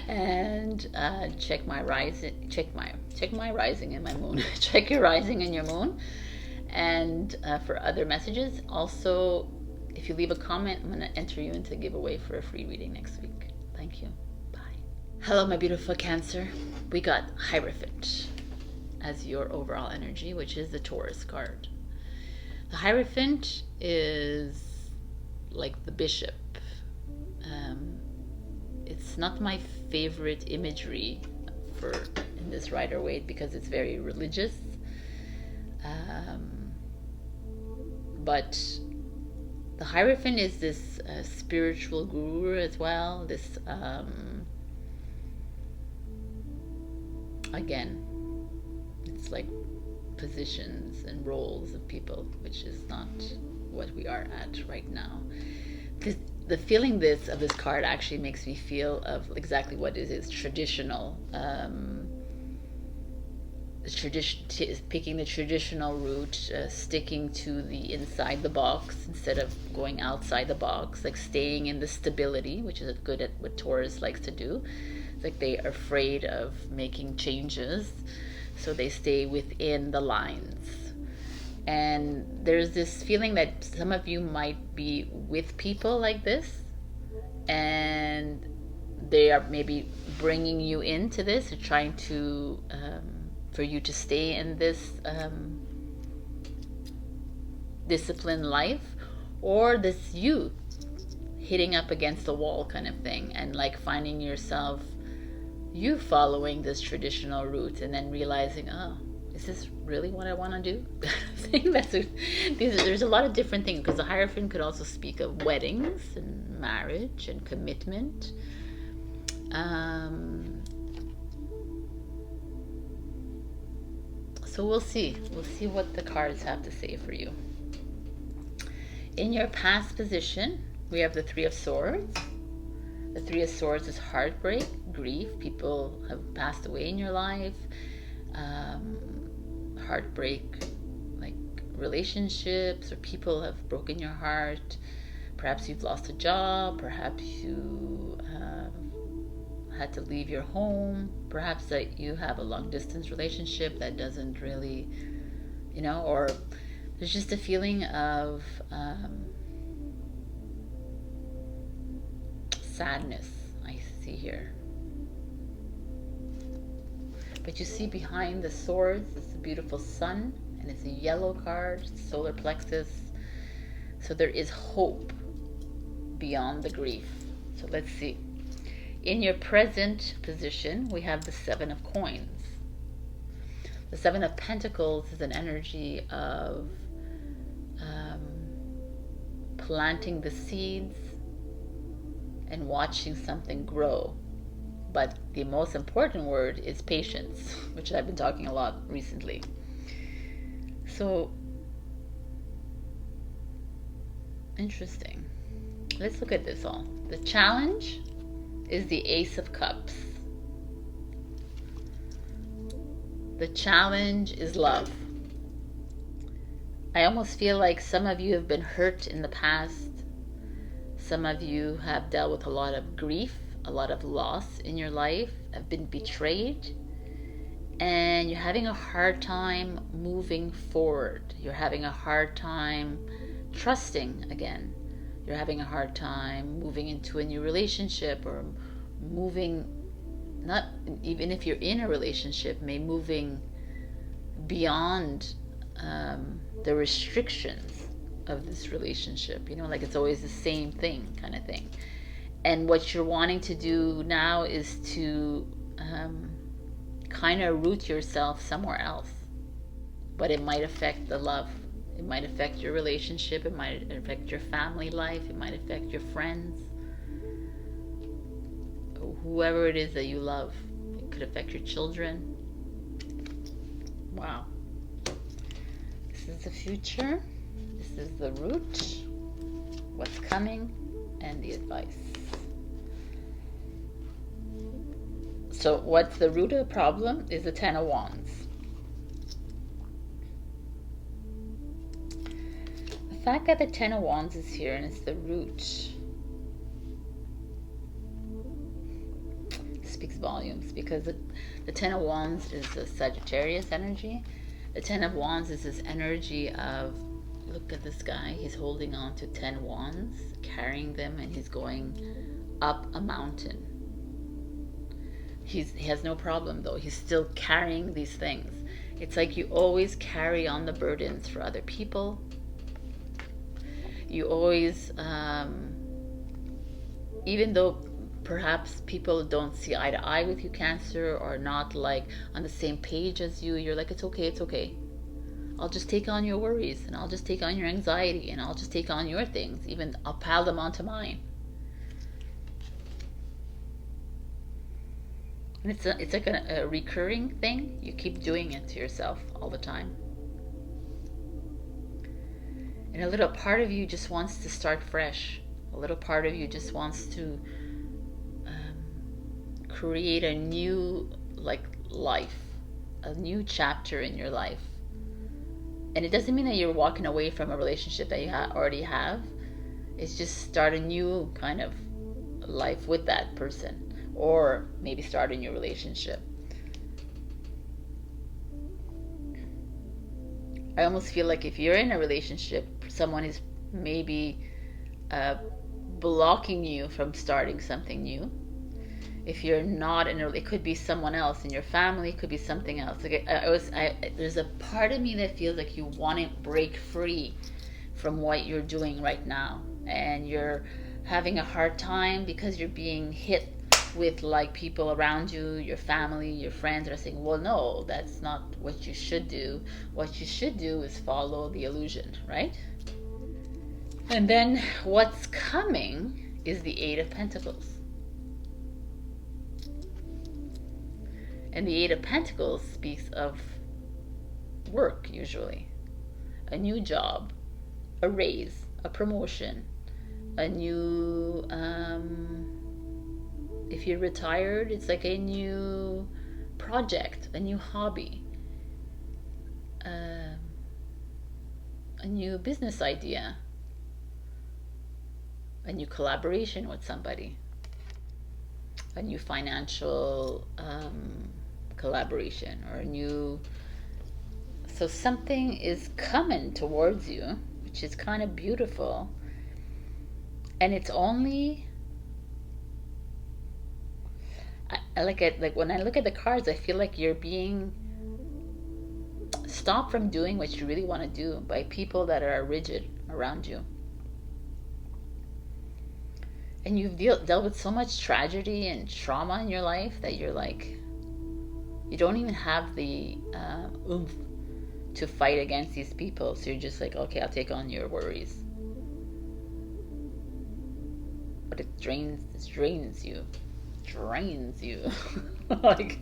And check my rising and my moon. Check your rising and your moon. And for other messages, also, if you leave a comment, I'm going to enter you into a giveaway for a free reading next week. Thank you. Bye. Hello, my beautiful Cancer. We got Hierophant as your overall energy, which is the Taurus card. The Hierophant is like the bishop. It's not my favorite imagery in this Rider-Waite because it's very religious. But the Hierophant is this spiritual guru as well. This again, it's like positions and roles of people, which is not what we are at right now. The feeling of this card actually makes me feel of exactly what it is, traditional. Picking the traditional route, sticking to the inside the box instead of going outside the box, like staying in the stability, which is good at what Taurus likes to do. It's like they are afraid of making changes, so they stay within the lines. And there's this feeling that some of you might be with people like this, and they are maybe bringing you into this, or trying to for you to stay in this disciplined life, or this you hitting up against the wall kind of thing, and like finding yourself you following this traditional route and then realizing, oh, is this really what I want to do? I think there's a lot of different things, because the Hierophant could also speak of weddings and marriage and commitment. So we'll see what the cards have to say for you. In your past position, we have the Three of Swords, The Three of Swords is heartbreak, grief. People have passed away in your life. Heartbreak, like relationships, or people have broken your heart. Perhaps you've lost a job. Perhaps you had to leave your home. Perhaps that you have a long distance relationship that doesn't really, or there's just a feeling of sadness I see here. But you see behind the swords, it's a beautiful sun, and it's a yellow card, solar plexus. So there is hope beyond the grief. So let's see. In your present position, we have the Seven of Coins. The Seven of Pentacles is an energy of planting the seeds and watching something grow. But the most important word is patience, which I've been talking a lot recently. So, interesting. Let's look at this all. The challenge is the Ace of Cups. The challenge is love. I almost feel like some of you have been hurt in the past. Some of you have dealt with a lot of grief, a lot of loss in your life, have been betrayed, and you're having a hard time moving forward. You're having a hard time trusting again. You're having a hard time moving into a new relationship, or moving, not even if you're in a relationship, maybe moving beyond the restrictions of this relationship, like it's always the same thing kind of thing. And what you're wanting to do now is to kind of root yourself somewhere else. But it might affect the love. It might affect your relationship. It might affect your family life. It might affect your friends. Whoever it is that you love. It could affect your children. Wow. This is the future. This is the root. What's coming and the advice. So what's the root of the problem is the Ten of Wands. The fact that the Ten of Wands is here and it's the root speaks volumes, because the Ten of Wands is a Sagittarius energy. The Ten of Wands is this energy of, look at this guy, he's holding on to 10 wands, carrying them, and he's going up a mountain. He has no problem though. He's still carrying these things. It's like you always carry on the burdens for other people. You always, even though perhaps people don't see eye to eye with you, Cancer, or not like on the same page as you, you're like, it's okay, it's okay. I'll just take on your worries, and I'll just take on your anxiety, and I'll just take on your things. Even I'll pile them onto mine. And it's like a recurring thing. You keep doing it to yourself all the time. And a little part of you just wants to start fresh. A little part of you just wants to create a new life, a new chapter in your life. And it doesn't mean that you're walking away from a relationship that you already have. It's just start a new kind of life with that person, or maybe start a new relationship. I almost feel like if you're in a relationship, someone is maybe blocking you from starting something new. If you're not in it could be someone else in your family, it could be something else. Like there's a part of me that feels like you want to break free from what you're doing right now, and you're having a hard time because you're being hit with people around you, your family, your friends are saying, well, no, that's not what you should do. What you should do is follow the illusion, right? And then what's coming is the Eight of Pentacles. And the Eight of Pentacles speaks of work, usually. A new job, a raise, a promotion, a new If you're retired, it's like a new project, a new hobby, a new business idea, a new collaboration with somebody, a new financial collaboration, or a new... So something is coming towards you, which is kind of beautiful. And it's only... I like it, like when I look at the cards, I feel like you're being stopped from doing what you really want to do by people that are rigid around you. And you've dealt with so much tragedy and trauma in your life that you're like, you don't even have the oomph to fight against these people. So you're just like, okay, I'll take on your worries. But it drains you. Like,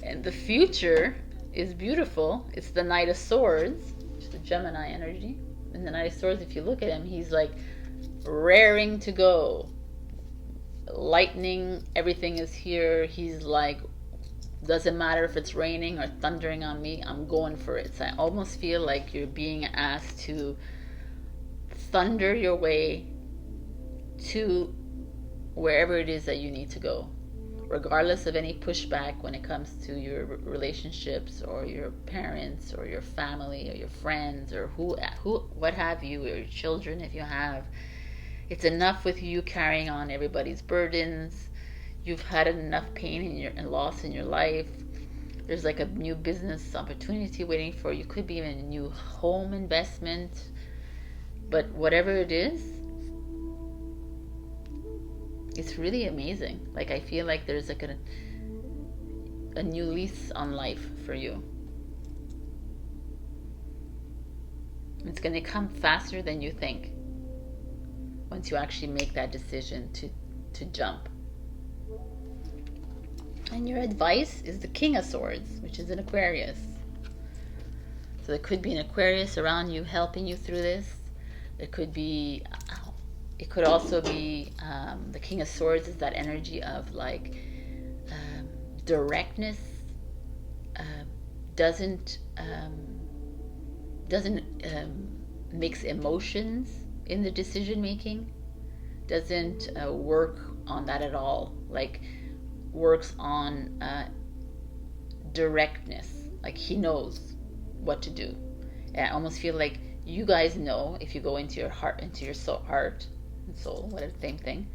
and the future is beautiful. It's the Knight of Swords, which is the Gemini energy. And the Knight of Swords, if you look at him, he's like raring to go. Lightning, everything is here. He's like, doesn't matter if it's raining or thundering on me, I'm going for it. So I almost feel like you're being asked to thunder your way to wherever it is that you need to go, regardless of any pushback when it comes to your relationships or your parents or your family or your friends or who what have you, or your children if you have. It's enough with you carrying on everybody's burdens. You've had enough pain and loss in your life. There's like a new business opportunity waiting for you. Could be even a new home investment. But whatever it is, it's really amazing. Like, I feel like there's like a new lease on life for you. It's going to come faster than you think once you actually make that decision to jump. And your advice is the King of Swords, which is an Aquarius. So there could be an Aquarius around you helping you through this. There could be... It could also be the King of Swords is that energy of like directness, doesn't mix emotions in the decision making, doesn't work on that at all. Like, works on directness. Like, he knows what to do. And I almost feel like you guys know, if you go into your heart, into your heart and soul, whatever, same thing,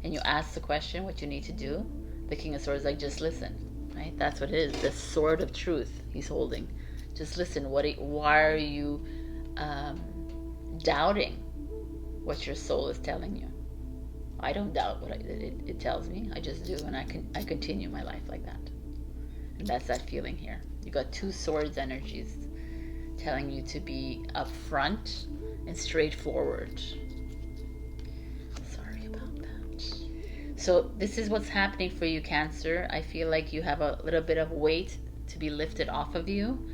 and you ask the question what you need to do, the King of Swords is like, just listen, right? That's what it is. The sword of truth he's holding. Just listen. Why are you doubting what your soul is telling you? I don't doubt what it tells me. I just do, and I continue my life like that. And that's that feeling here. You got two swords energies telling you to be upfront and straightforward. Sorry about that. So this is what's happening for you, Cancer. I feel like you have a little bit of weight to be lifted off of you,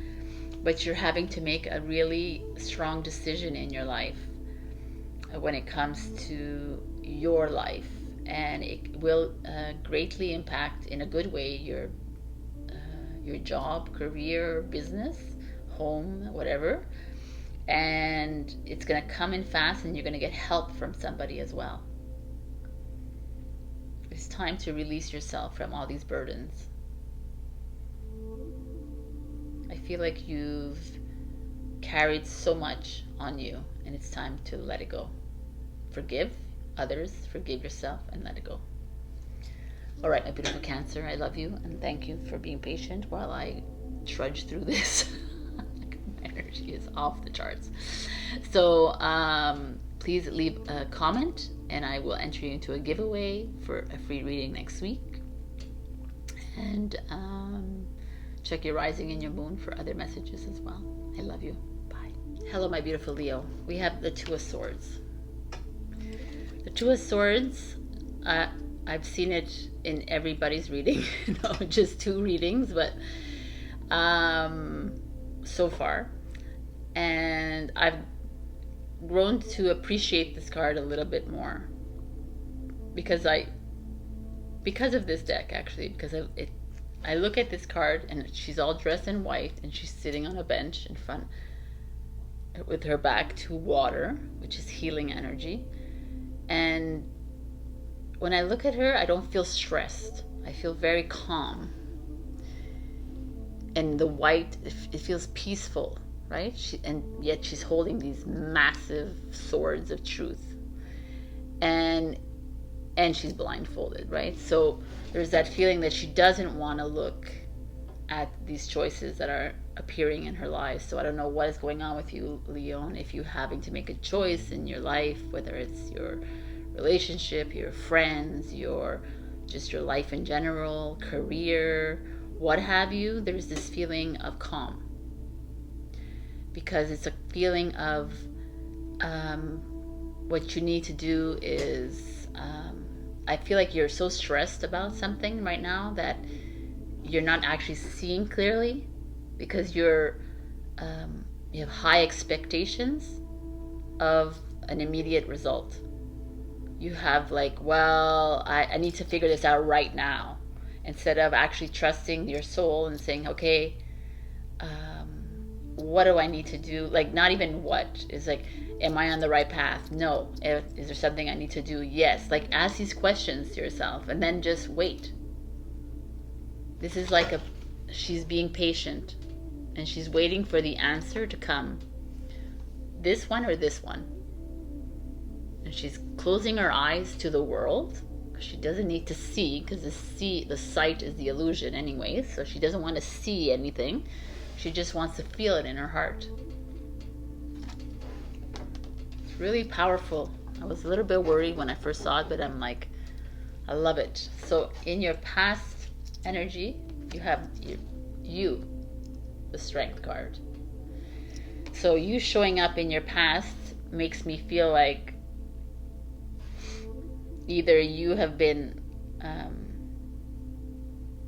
but you're having to make a really strong decision in your life when it comes to your life, and it will greatly impact in a good way your job, career, business, home, whatever. And it's going to come in fast, and you're going to get help from somebody as well. It's time to release yourself from all these burdens. I feel like you've carried so much on you, and it's time to let it go. Forgive others, forgive yourself, and let it go. All right, my beautiful Cancer, I love you, and thank you for being patient while I trudge through this. My energy is off the charts. So please leave a comment, and I will enter you into a giveaway for a free reading next week. And check your rising and your moon for other messages as well. I love you. Bye. Hello, my beautiful Leo. We have the Two of Swords. The Two of Swords, I've seen it in everybody's reading, not just two readings, but so far. And I've grown to appreciate this card a little bit more, because because of this deck, actually, because of it. I look at this card, and she's all dressed in white, and she's sitting on a bench in front with her back to water, which is healing energy. And when I look at her, I don't feel stressed. I feel very calm. And the white, it feels peaceful, right? And yet she's holding these massive swords of truth. And she's blindfolded, right? So there's that feeling that she doesn't want to look at these choices that are appearing in her life. So I don't know what is going on with you, Leon, if you're having to make a choice in your life, whether it's your relationship, your friends, your life in general, career, what have you. There's this feeling of calm, because it's a feeling of what you need to do is I feel like you're so stressed about something right now that you're not actually seeing clearly, because you have high expectations of an immediate result. You have like, well, I need to figure this out right now, instead of actually trusting your soul and saying, okay, what do I need to do? Like, not even what is like, am I on the right path? No. Is there something I need to do? Yes. Like, ask these questions to yourself and then just wait. This is like she's being patient, and she's waiting for the answer to come. This one or this one? And she's closing her eyes to the world. She doesn't need to see, because the sight is the illusion anyways. So she doesn't want to see anything. She just wants to feel it in her heart. It's really powerful. I was a little bit worried when I first saw it, but I'm like, I love it. So in your past energy, you have you, the Strength card. So you showing up in your past makes me feel like either you have been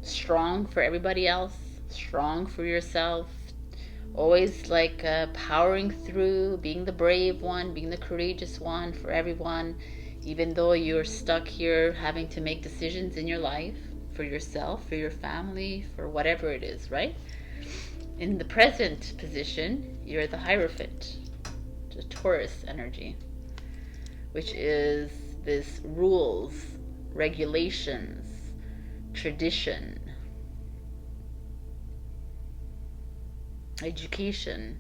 strong for everybody else, strong for yourself, always like powering through, being the brave one, being the courageous one for everyone, even though you're stuck here having to make decisions in your life for yourself, for your family, for whatever it is, right? In the present position, you're the Hierophant, the Taurus energy, which is this rules, regulations, tradition, education.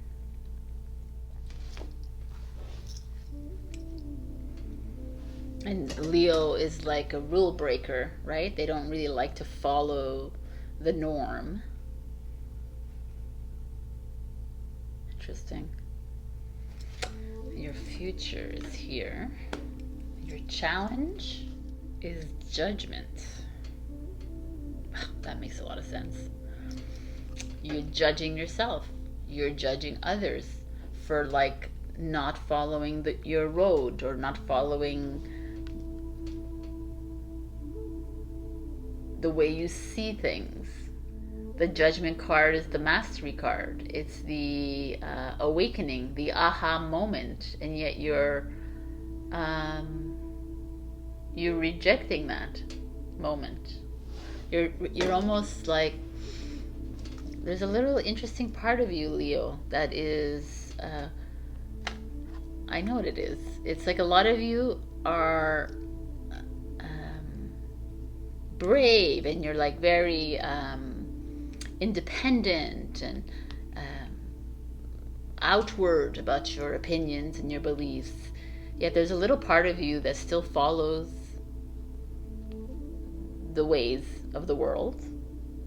And Leo is like a rule breaker, right? They don't really like to follow the norm. Interesting. Your future is here. Your challenge is judgment. That makes a lot of sense. You're judging yourself. You're judging others for like not following your road, or not following the way you see things. The Judgment card is the Mastery card. It's the awakening, the aha moment, and yet you're rejecting that moment. You're almost like, there's a little interesting part of you, Leo, that is I know what it is. It's like a lot of you are brave, and you're like very independent and outward about your opinions and your beliefs. Yet there's a little part of you that still follows the ways of the world,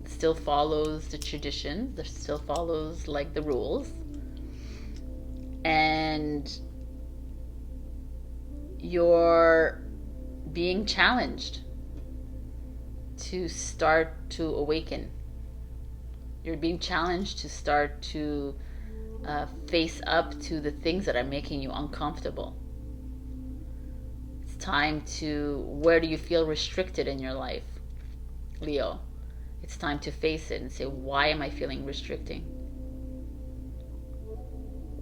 still follows the traditions, that still follows like the rules, and you're being challenged to start to awaken. You're being challenged to start to face up to the things that are making you uncomfortable. It's time to, where do you feel restricted in your life, Leo? It's time to face it and say, why am I feeling restricting?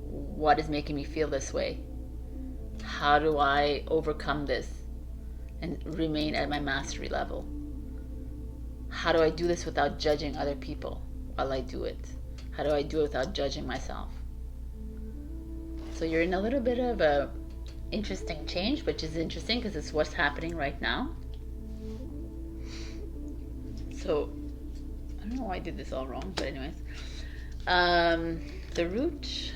What is making me feel this way? How do I overcome this and remain at my mastery level? how do I do this without judging other people while I do it? How do I do it without judging myself? So you're in a little bit of a interesting change, which is interesting because it's what's happening right now. So I don't know why I did this all wrong, but anyways, the root,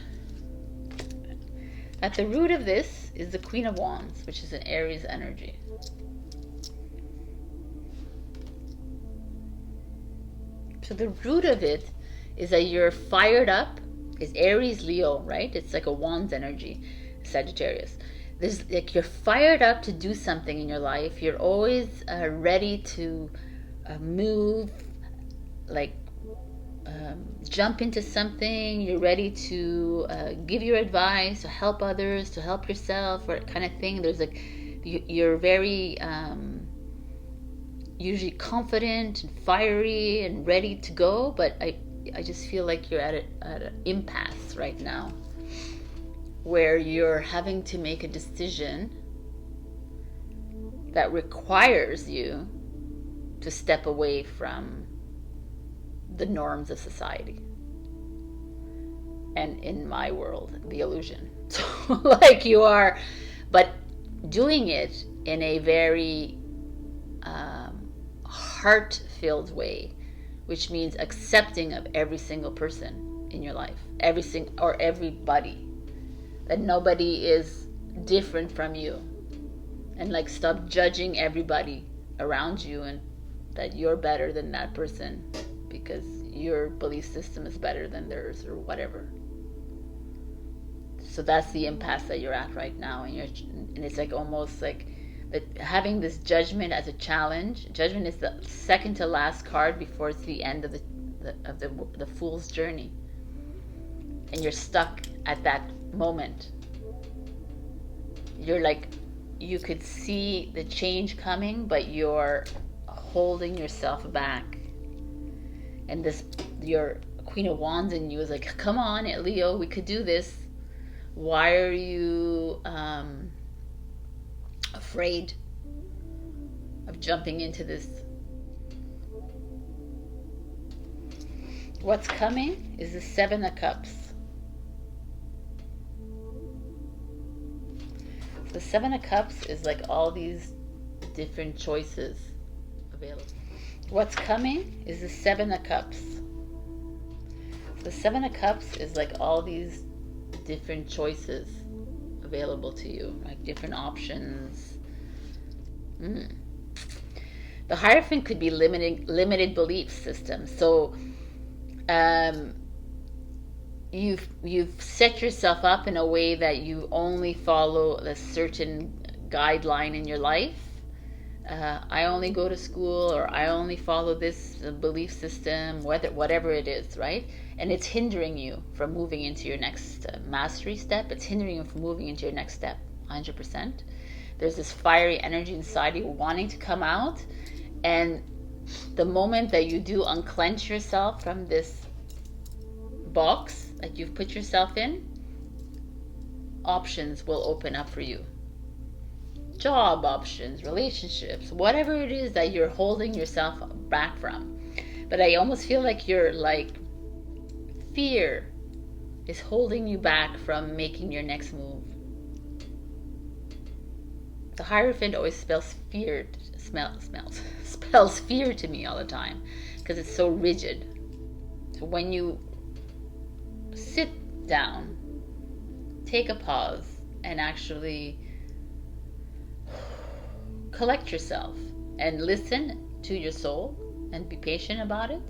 at the root of this is the Queen of Wands, which is an Aries energy. So the root of it is that you're fired up. It's Aries, Leo, right? It's like a Wands energy, Sagittarius. There's like you're fired up to do something in your life. You're always ready to move, like jump into something. You're ready to give your advice, to help others, to help yourself, or kind of thing. There's like you're very usually confident and fiery and ready to go, but I just feel like you're at an impasse right now, where you're having to make a decision that requires you to step away from the norms of society. And in my world, the illusion. So like you are, but doing it in a very heart-filled way, which means accepting of every single person in your life, everybody, that nobody is different from you, and like stop judging everybody around you and that you're better than that person because your belief system is better than theirs or whatever. So that's the impasse that you're at right now, and it's like almost like having this judgment as a challenge. Judgment is the second to last card before it's the end of the fool's journey, and you're stuck at that moment. You're like, you could see the change coming, but you're holding yourself back. And this, your Queen of Wands in you is like, come on, Leo, we could do this. Why are you afraid of jumping into this? What's coming is the Seven of Cups. The Seven of Cups is like all these different choices available. What's coming is the Seven of Cups. The Seven of Cups is like all these different choices available to you, like different options. The Hierophant could be limited belief system. So you've set yourself up in a way that you only follow a certain guideline in your life. I only go to school, or I only follow this belief system, whatever it is, right? And it's hindering you from moving into your next mastery step. It's hindering you from moving into your next step, 100%. There's this fiery energy inside you wanting to come out, and the moment that you do unclench yourself from this box that you've put yourself in, options will open up for you. Job options, relationships, whatever it is that you're holding yourself back from. But I almost feel like you're like, fear is holding you back from making your next move. The Hierophant always spells fear to me all the time, because it's so rigid. So when you sit down, take a pause, and actually collect yourself and listen to your soul and be patient about it,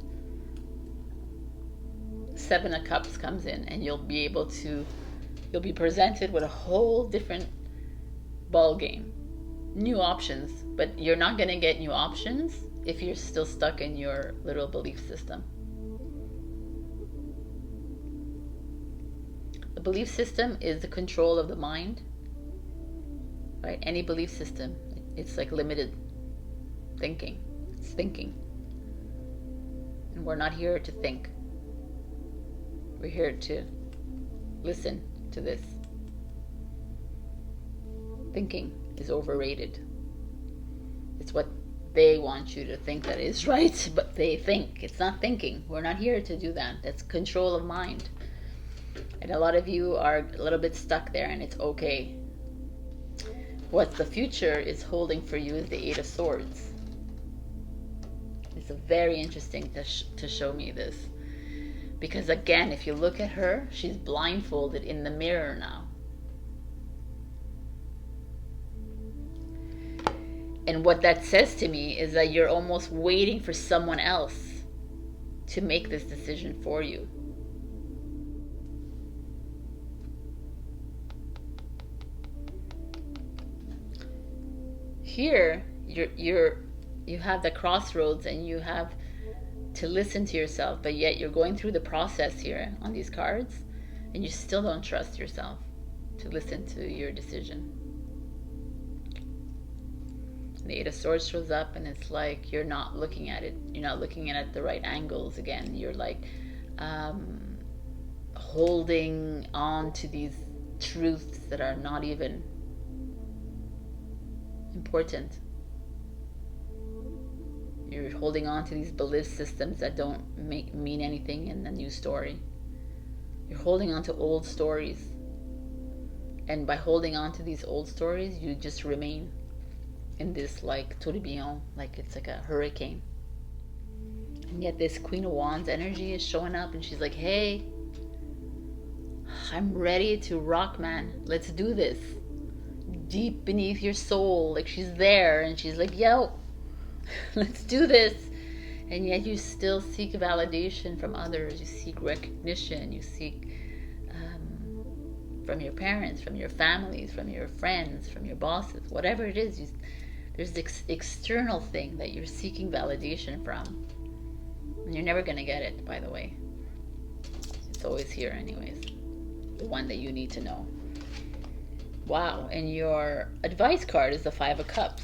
Seven of Cups comes in, and you'll be presented with a whole different ball game, new options. But you're not going to get new options if you're still stuck in your little belief system. The belief system is the control of the mind, right? Any belief system, it's like limited thinking. It's thinking. And we're not here to think. We're here to listen to this. Thinking is overrated. It's what they want you to think that is right, but they think. It's not thinking. We're not here to do that. That's control of mind. And a lot of you are a little bit stuck there, and it's okay. What the future is holding for you is the Eight of Swords. It's very interesting to show me this. Because again, if you look at her, she's blindfolded in the mirror now. And what that says to me is that you're almost waiting for someone else to make this decision for you. Here, you have the crossroads, and you have to listen to yourself, but yet you're going through the process here on these cards, and you still don't trust yourself to listen to your decision. The Eight of Swords shows up, and it's like you're not looking at it. You're not looking at it at the right angles again. You're like holding on to these truths that are not even important. You're holding on to these belief systems that don't mean anything in the new story. You're holding on to old stories. And by holding on to these old stories, you just remain in this like tourbillon, like it's like a hurricane. And yet this Queen of Wands energy is showing up, and she's like, hey, I'm ready to rock, man. Let's do this. Deep beneath your soul, like she's there, and she's like, yo, let's do this. And yet you still seek validation from others. You seek recognition. You seek from your parents, from your families, from your friends, from your bosses, whatever it is. There's this external thing that you're seeking validation from, and you're never going to get it, by the way. It's always here anyways, the one that you need to know. Wow. And your advice card is the Five of Cups.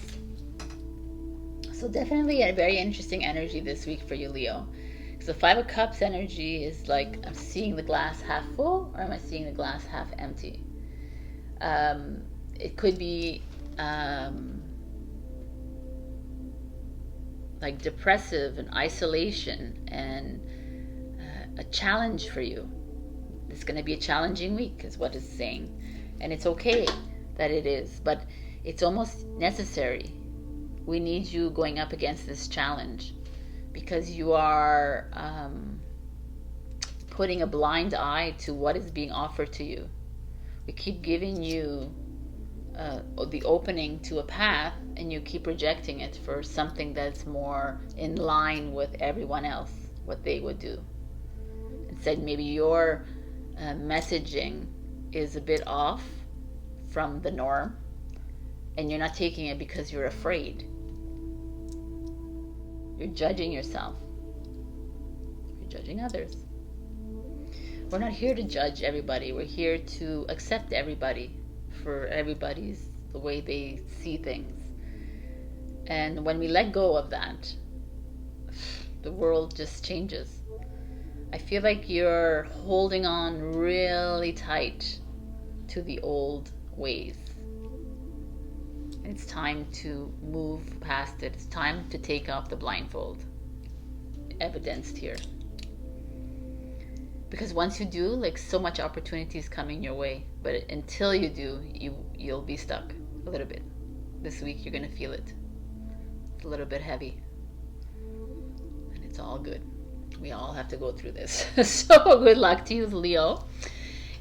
So definitely a very interesting energy this week for you, Leo. Because the Five of Cups energy is like, I'm seeing the glass half full, or am I seeing the glass half empty? It could be like depressive and isolation and a challenge for you. It's going to be a challenging week is what it's saying. And it's okay that it is, but it's almost necessary. We need you going up against this challenge, because you are putting a blind eye to what is being offered to you. We keep giving you the opening to a path, and you keep rejecting it for something that's more in line with everyone else, what they would do. Instead, maybe your messaging is a bit off from the norm, and you're not taking it because you're afraid. You're judging yourself. You're judging others. We're not here to judge everybody. We're here to accept everybody for everybody's the way they see things. And when we let go of that, the world just changes. I feel like you're holding on really tight to the old ways. It's time to move past it. It's time to take off the blindfold, evidenced here. Because once you do, like, so much opportunity is coming your way. But until you do, you'll be stuck a little bit. This week you're gonna feel it. It's a little bit heavy, and it's all good. We all have to go through this. So good luck to you, Leo.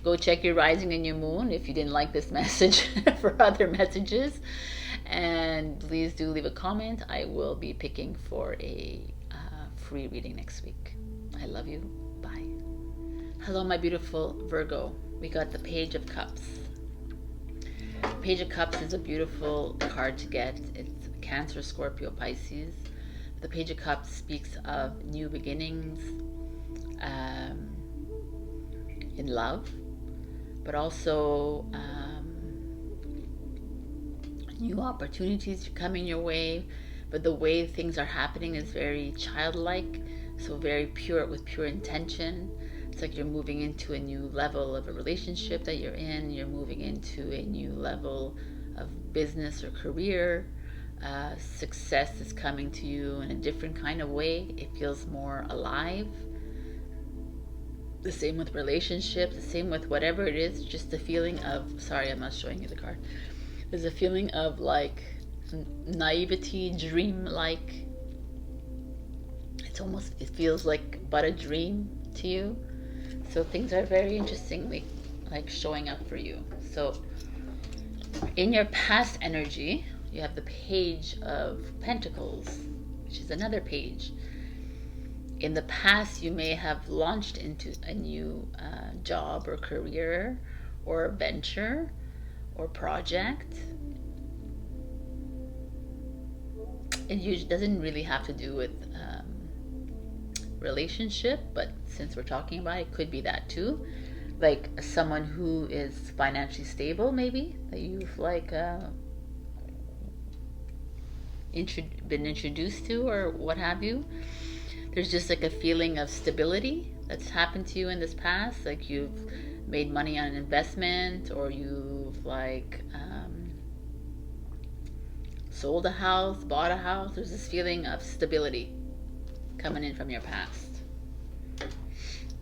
Go check your rising and your moon if you didn't like this message for other messages. And please do leave a comment. I will be picking for a free reading next week. I love you. Bye. Hello, my beautiful Virgo. We got the Page of Cups. Page of Cups is a beautiful card to get. It's Cancer, Scorpio, Pisces. The Page of Cups speaks of new beginnings in love, but also new opportunities coming your way. But the way things are happening is very childlike, so very pure, with pure intention. It's like you're moving into a new level of a relationship that you're in. You're moving into a new level of business or career. Success is coming to you in a different kind of way. It feels more alive. The same with relationships, the same with whatever it is, just the feeling of, sorry, I'm not showing you the card. There's a feeling of like naivety, dream-like. It's almost, it feels like but a dream to you. So things are very interestingly like showing up for you. So in your past energy, you have the Page of Pentacles, which is another page. In the past, you may have launched into a new job or career or venture or project. It doesn't really have to do with relationship, but since we're talking about it, it could be that too. Like someone who is financially stable, maybe, that you've like been introduced to or what have you. There's just like a feeling of stability that's happened to you in this past. Like you've made money on an investment, or you've like sold a house, bought a house. There's this feeling of stability coming in from your past.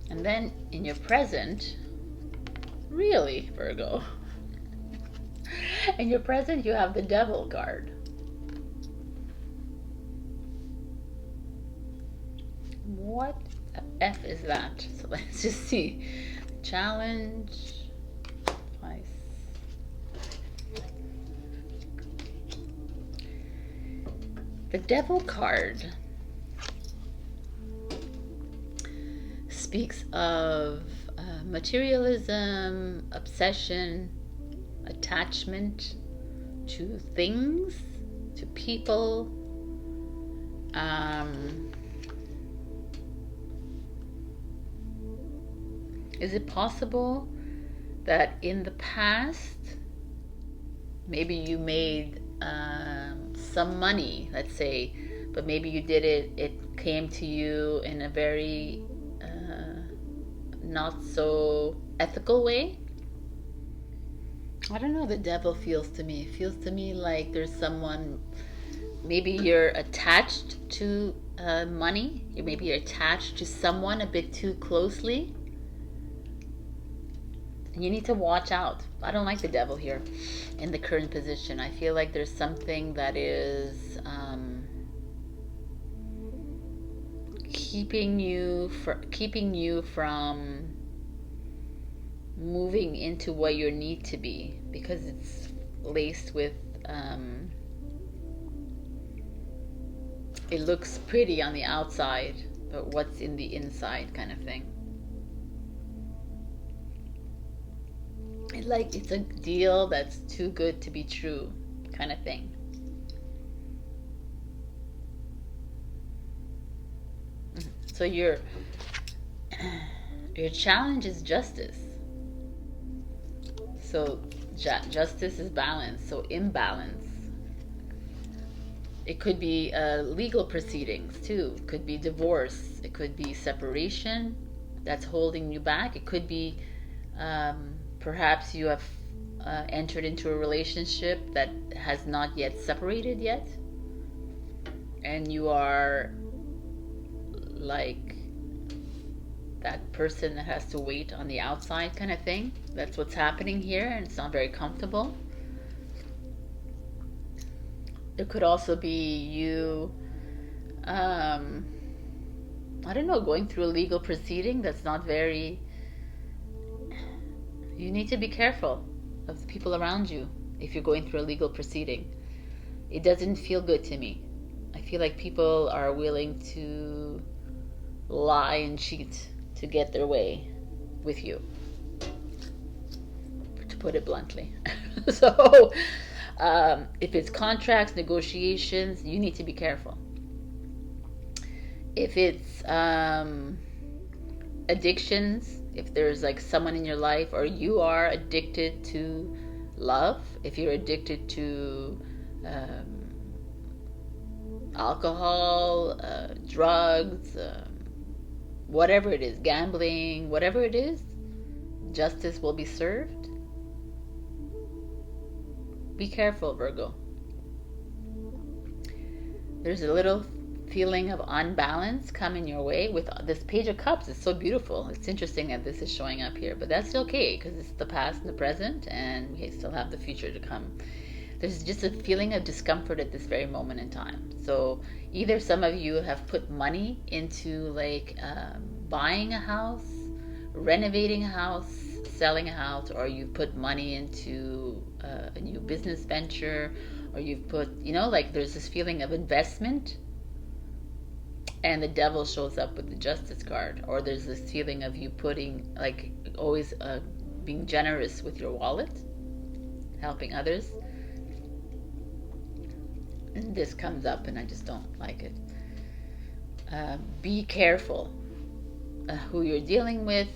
And then in your present, really, Virgo, in your present you have the Devil card. What the F is that? So let's just see. Challenge. Twice. The Devil card speaks of materialism, obsession, attachment to things, to people. Is it possible that in the past, maybe you made some money, let's say, but maybe you did it came to you in a very not so ethical way? I don't know, the Devil feels to me. It feels to me like there's someone, maybe you're attached to money, maybe you're attached to someone a bit too closely. You need to watch out. I don't like the Devil here in the current position. I feel like there's something that is keeping you from moving into what you need to be, because it's laced with it looks pretty on the outside, but what's in the inside kind of thing. Like it's a deal that's too good to be true kind of thing. So your challenge is justice. So justice is balance. So imbalance. It could be legal proceedings too. It could be divorce. It could be separation that's holding you back. It could be perhaps you have entered into a relationship that has not yet separated yet, and you are like that person that has to wait on the outside kind of thing. That's what's happening here, and it's not very comfortable. It could also be you I don't know, going through a legal proceeding that's not very. You need to be careful of the people around you if you're going through a legal proceeding. It doesn't feel good to me. I feel like people are willing to lie and cheat to get their way with you, to put it bluntly. So if it's contracts, negotiations, you need to be careful. If it's addictions, if there's like someone in your life, or you are addicted to love, if you're addicted to alcohol, drugs, whatever it is, gambling, whatever it is, justice will be served. Be careful, Virgo. there's a little feeling of unbalance coming your way with this Page of Cups. It's so beautiful. It's interesting that this is showing up here, but that's okay because it's the past and the present, and we still have the future to come. There's just a feeling of discomfort at this very moment in time. So either some of you have put money into like buying a house, renovating a house, selling a house, or you've put money into a new business venture, or you've put, you know, like there's this feeling of investment, and the devil shows up with the Justice card. Or there's this feeling of you putting, like, always being generous with your wallet, helping others. And this comes up and I just don't like it. Be careful who you're dealing with.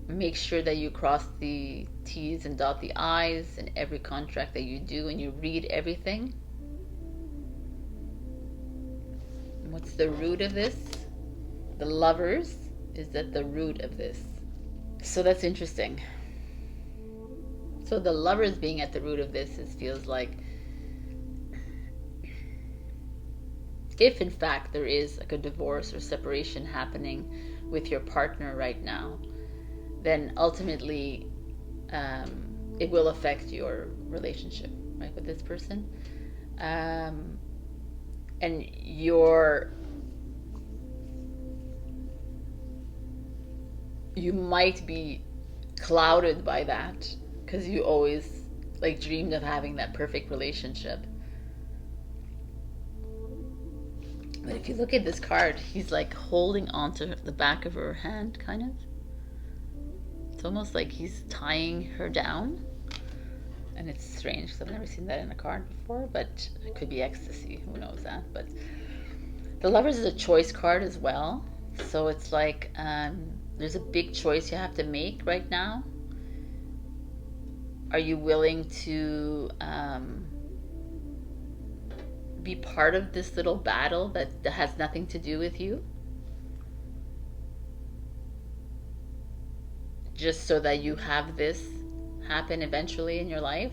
Make sure that you cross the T's and dot the I's in every contract that you do, and you read everything. What's the root of this? The Lovers is at the root of this. So that's interesting. So the Lovers being at the root of this feels like, if in fact there is like a divorce or separation happening with your partner right now, then ultimately it will affect your relationship, right, with this person. And you might be clouded by that because you always like dreamed of having that perfect relationship. But if you look at this card, he's like holding onto the back of her hand, kind of. It's almost like he's tying her down. And it's strange because I've never seen that in a card before, but it could be ecstasy, who knows that. But the Lovers is a choice card as well. So it's like there's a big choice you have to make right now. Are you willing to be part of this little battle that has nothing to do with you? Just so that you have this happen eventually in your life?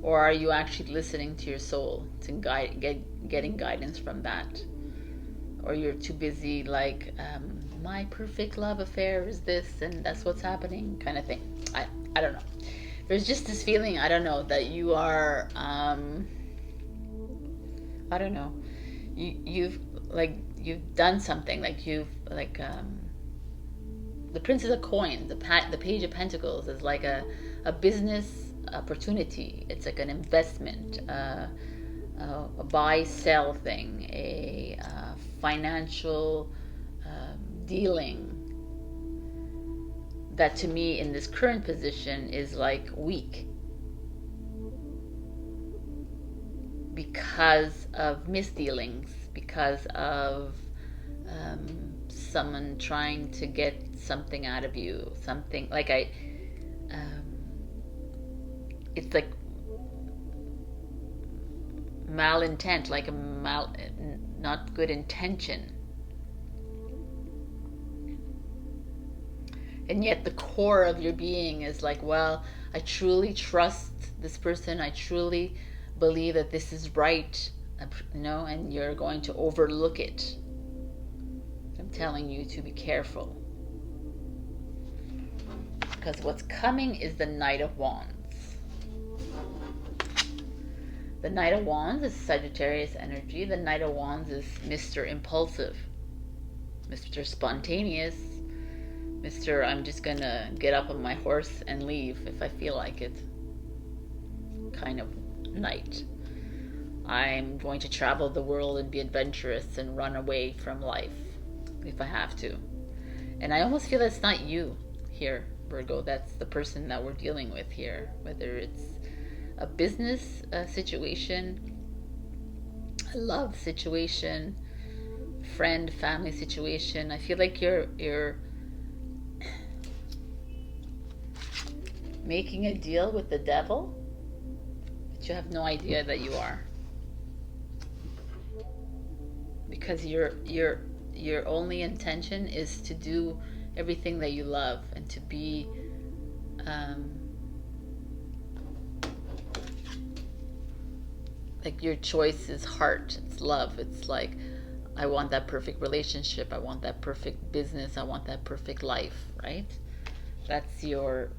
Or are you actually listening to your soul to getting guidance from that? Or you're too busy like, my perfect love affair is this and that's what's happening kind of thing. I don't know. There's just this feeling, I don't know, that you are, I don't know, you've done something, like you've, like, the Princess of Coins, the Page of Pentacles is like a business opportunity. It's like an investment, a buy-sell thing, a financial dealing that to me in this current position is like weak because of misdealings, because of someone trying to get something out of you, something like it's like malintent, like not good intention. And yet the core of your being is like, well, I truly trust this person. I truly believe that this is right, you know, and you're going to overlook it. I'm telling you to be careful. Because what's coming is the Knight of Wands. The Knight of Wands is Sagittarius energy. The Knight of Wands is Mr. Impulsive, Mr. Spontaneous, Mr. I'm just gonna get up on my horse and leave if I feel like it kind of knight. I'm going to travel the world and be adventurous and run away from life if I have to. And I almost feel that's not you here, Virgo. That's the person that we're dealing with here. Whether it's a business situation, a love situation, friend, family situation. I feel like you're making a deal with the devil, but you have no idea that you are, because your only intention is to do everything that you love and to be like your choice is heart, it's love. It's like, I want that perfect relationship, I want that perfect business, I want that perfect life, right? That's your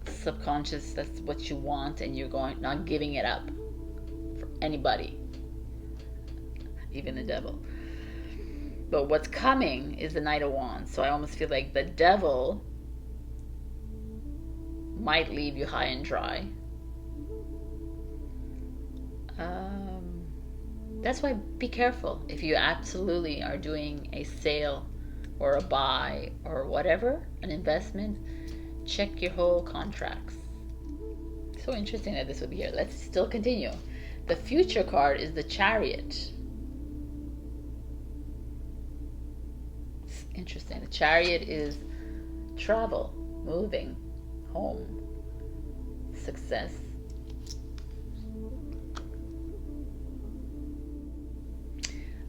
subconscious, that's what you want, and you're going, not giving it up for anybody, even the devil. But what's coming is the Knight of Wands. So I almost feel like the devil might leave you high and dry. That's why be careful. If you absolutely are doing a sale or a buy or whatever, an investment, check your whole contracts. So interesting that this would be here. Let's still continue. The future card is the Chariot. It's interesting. The Chariot is travel, moving, home, success.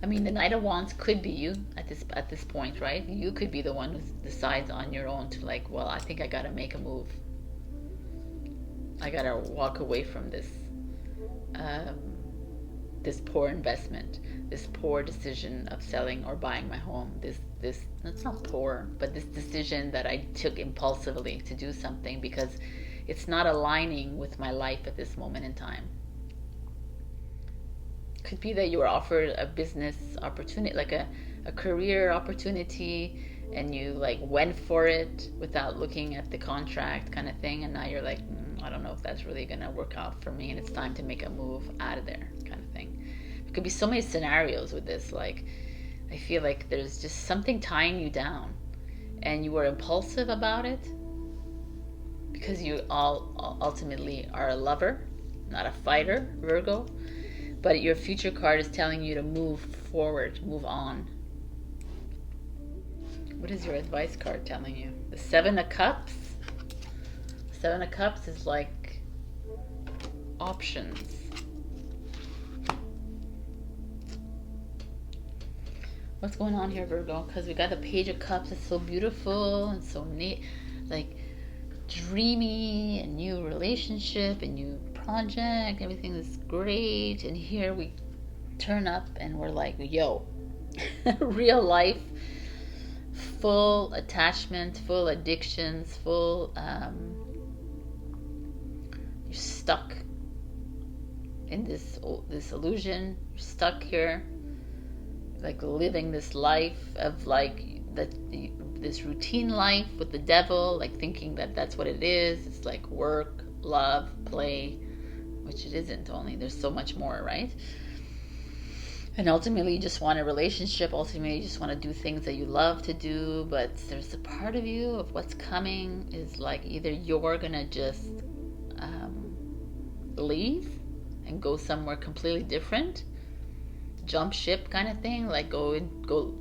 I mean, the Knight of Wands could be you at this point, right? You could be the one who decides on your own to, like, well, I think I gotta make a move. I gotta walk away from this, this poor investment, this poor decision of selling or buying my home. This it's not poor, but this decision that I took impulsively to do something because it's not aligning with my life at this moment in time. Could be that you were offered a business opportunity, like a career opportunity, and you like went for it without looking at the contract kind of thing, and now you're like, I don't know if that's really gonna work out for me, and it's time to make a move out of there kind of thing. There could be so many scenarios with this. Like, I feel like there's just something tying you down, and you were impulsive about it because you all ultimately are a lover, not a fighter, Virgo. But your future card is telling you to move forward, move on. What is your advice card telling you? The Seven of Cups. Seven of Cups is like options. What's going on here, Virgo? Because we got the Page of Cups. It's so beautiful and so neat, like dreamy, a new relationship, a new project, everything is great, and here we turn up and we're like, yo, real life, full attachment, full addictions, full you're stuck in this illusion, you're stuck here, like living this life of like this routine life with the devil, like thinking that that's what it is. It's like work, love, play, which it isn't. Only there's so much more, right? And ultimately you just want a relationship, ultimately you just want to do things that you love to do, but there's a part of you of what's coming is like either you're gonna just leave and go somewhere completely different, jump ship kind of thing, like go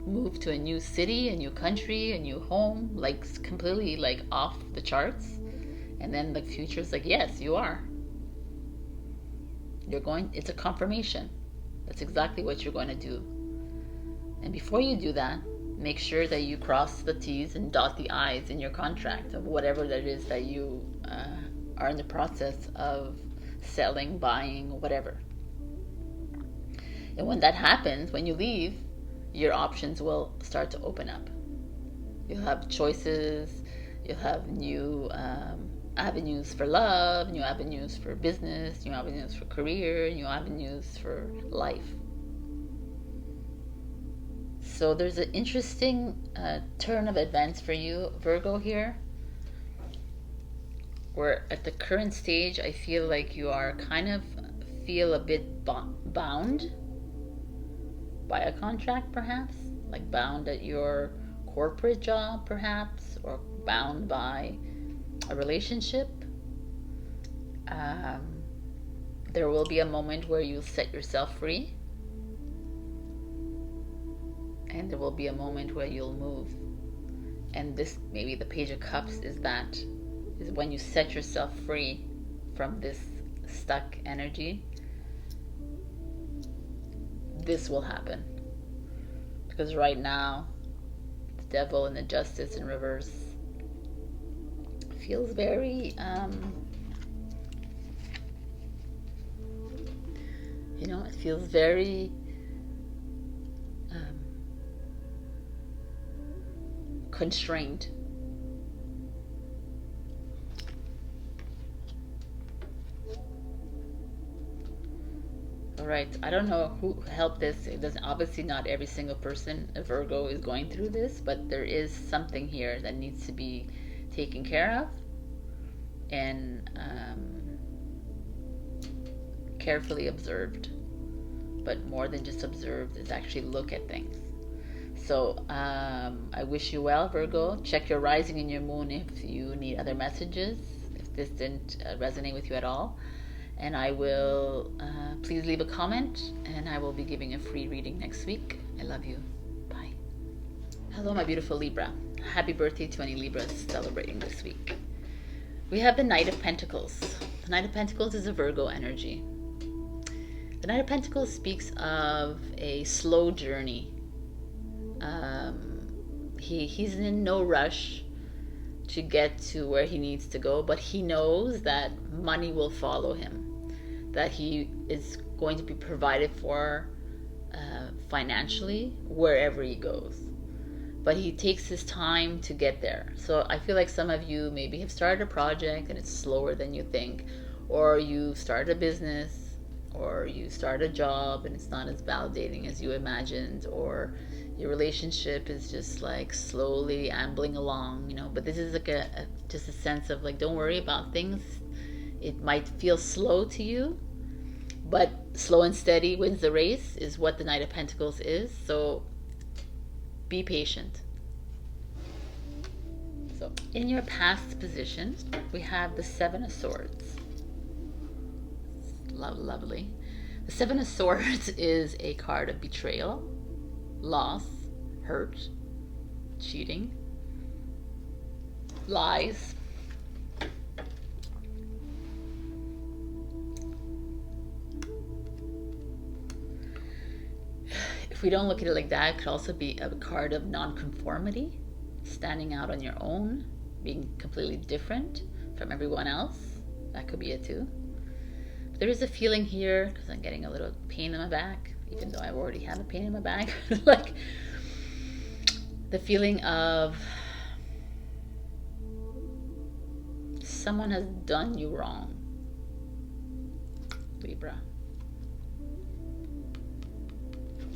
move to a new city, a new country, a new home, like completely like off the charts, and then the future's like, yes, you are. You're going, it's a confirmation. That's exactly what you're going to do. And before you do that, make sure that you cross the T's and dot the I's in your contract of whatever that is that you are in the process of selling, buying, whatever. And when that happens, when you leave, your options will start to open up. You'll have choices, you'll have new avenues for love, new avenues for business, new avenues for career, new avenues for life. So there's an interesting turn of events for you, Virgo, here, where at the current stage I feel like you are feel a bit bound by a contract, perhaps, like bound at your corporate job, perhaps, or bound by a relationship. There will be a moment where you'll set yourself free, and there will be a moment where you'll move. And this, maybe the Page of Cups is when you set yourself free from this stuck energy. This will happen, because right now the Devil and the Justice in reverse feels very You know, it feels very constrained. All right, I don't know who helped this. It doesn't, obviously not every single person, a Virgo, is going through this, but there is something here that needs to be taken care of and carefully observed. But more than just observed, is actually look at things. So I wish you well, Virgo. Check your rising and your moon if you need other messages, if this didn't resonate with you at all. And I will, please leave a comment, and I will be giving a free reading next week. I love you. Bye. Hello, my beautiful Libra. Happy birthday to any Libras celebrating this week. We have the Knight of Pentacles. The Knight of Pentacles is a Virgo energy. The Knight of Pentacles speaks of a slow journey. He's in no rush to get to where he needs to go, but he knows that money will follow him, that he is going to be provided for financially wherever he goes, but he takes his time to get there. So I feel like some of you maybe have started a project and it's slower than you think, or you start a business, or you start a job and it's not as validating as you imagined, or your relationship is just like slowly ambling along, you know. But this is like just a sense of like, don't worry about things. It might feel slow to you, but slow and steady wins the race is what the Knight of Pentacles is. So be patient. So in your past position, we have the Seven of Swords. Lovely. The Seven of Swords is a card of betrayal, loss, hurt, cheating, lies. If we don't look at it like that, it could also be a card of non-conformity, standing out on your own, being completely different from everyone else. That could be it too. But there is a feeling here, because I'm getting a little pain in my back, even though I already have a pain in my back, like the feeling of someone has done you wrong, Libra.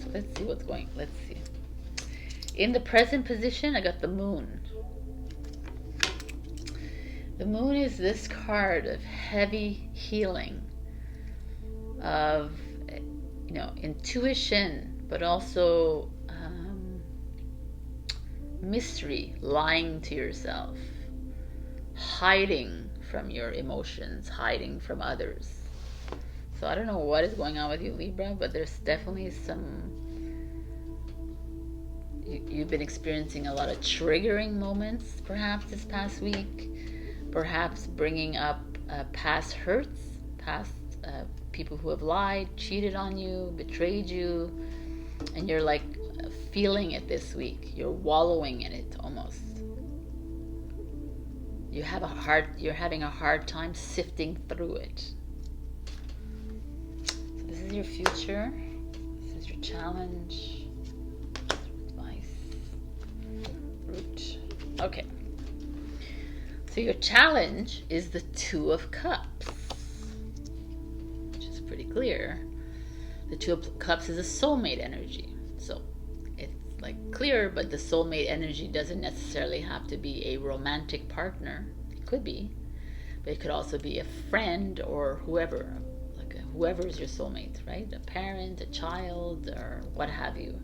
So let's see what's going, let's see. In the present position, I got the Moon. The Moon is this card of heavy healing, of, you know, intuition, but also mystery, lying to yourself, hiding from your emotions, hiding from others. So I don't know what is going on with you, Libra, but there's definitely some, you've been experiencing a lot of triggering moments perhaps this past week, perhaps bringing up past hurts, past people who have lied, cheated on you, betrayed you, and you're like feeling it this week. You're wallowing in it almost. You're having a hard time sifting through it. So this is your future. This is your challenge. Advice. Root. Okay. So your challenge is the Two of Cups, which is pretty clear. The Two of Cups is a soulmate energy. So it's like clear, but the soulmate energy doesn't necessarily have to be a romantic partner. It could be, but it could also be a friend or whoever, like whoever is your soulmate, right? A parent, a child, or what have you.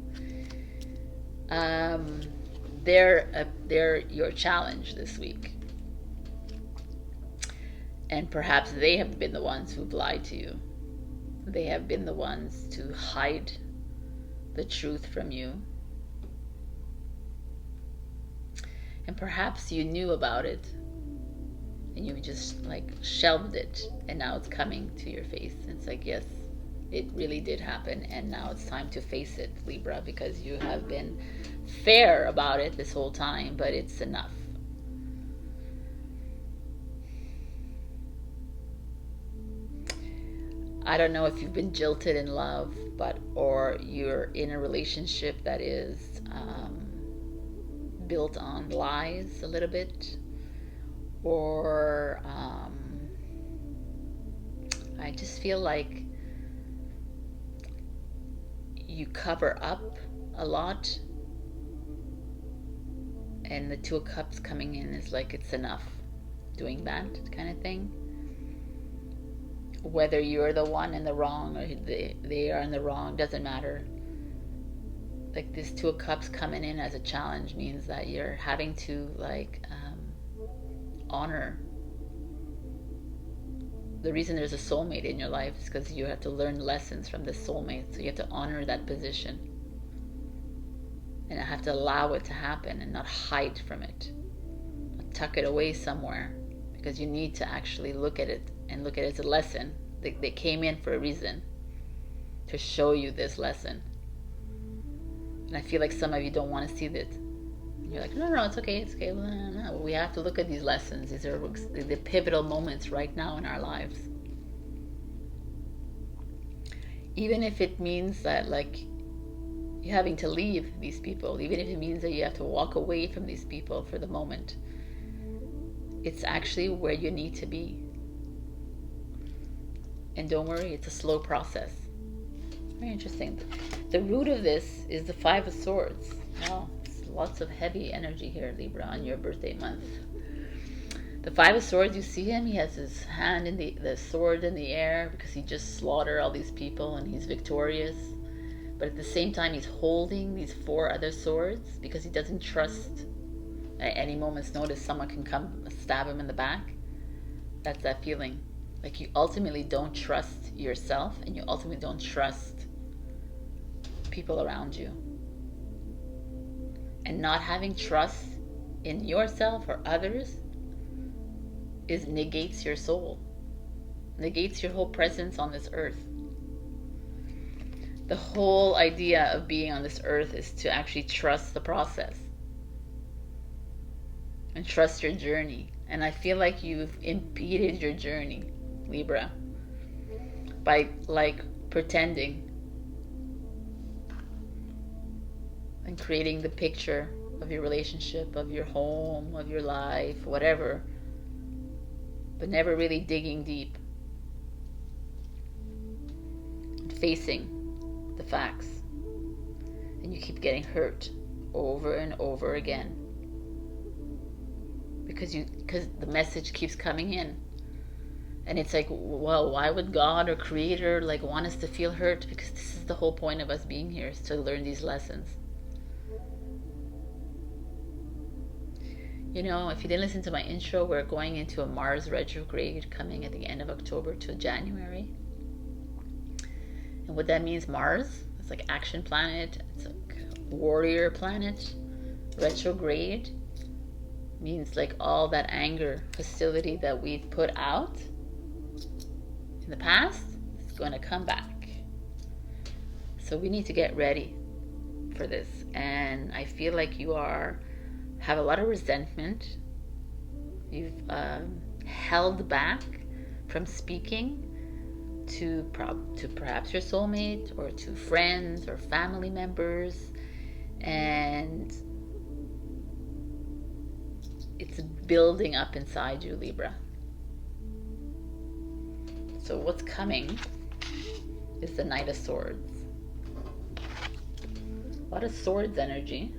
They're your challenge this week. And perhaps they have been the ones who've lied to you. They have been the ones to hide the truth from you. And perhaps you knew about it and you just like shelved it, and now it's coming to your face. It's like, yes, it really did happen, and now it's time to face it, Libra, because you have been fair about it this whole time, but it's enough. I don't know if you've been jilted in love, or you're in a relationship that is built on lies a little bit, or I just feel like you cover up a lot, and the Two of Cups coming in is like it's enough doing that kind of thing. Whether you're the one in the wrong or they are in the wrong, doesn't matter. Like this Two of Cups coming in as a challenge means that you're having to honor. The reason there's a soulmate in your life is because you have to learn lessons from this soulmate. So you have to honor that position. And have to allow it to happen and not hide from it. Not tuck it away somewhere. Because you need to actually look at it and look at it as a lesson. They came in for a reason. To show you this lesson. And I feel like some of you don't want to see that. You're like, no, it's okay, it's okay. Well, no. We have to look at these lessons. These are the pivotal moments right now in our lives. Even if it means that, like, you're having to leave these people, even if it means that you have to walk away from these people for the moment, it's actually where you need to be. And don't worry, it's a slow process. Very interesting. The root of this is the Five of Swords. Wow, lots of heavy energy here, Libra, on your birthday month. The Five of Swords, you see him, he has his hand in the sword in the air because he just slaughtered all these people and he's victorious. But at the same time, he's holding these 4 other swords because he doesn't trust at any moment's notice someone can come stab him in the back. That's that feeling. Like you ultimately don't trust yourself and you ultimately don't trust people around you. And not having trust in yourself or others negates your soul. Negates your whole presence on this earth. The whole idea of being on this earth is to actually trust the process. And trust your journey. And I feel like you've impeded your journey, Libra. By pretending. And creating the picture of your relationship, of your home, of your life, whatever. But never really digging deep. And facing the facts. And you keep getting hurt over and over again. Because the message keeps coming in. And it's like, well, why would God or Creator want us to feel hurt? Because this is the whole point of us being here, is to learn these lessons. You know, if you didn't listen to my intro, we're going into a Mars retrograde coming at the end of October to January. And what that means, Mars, it's like action planet, it's like warrior planet. Retrograde means like all that anger, hostility that we've put out in the past is going to come back. So we need to get ready for this. And I feel like you have a lot of resentment. You've held back from speaking to perhaps your soulmate or to friends or family members, and it's building up inside you, Libra. So what's coming is the Knight of Swords. A lot of swords energy.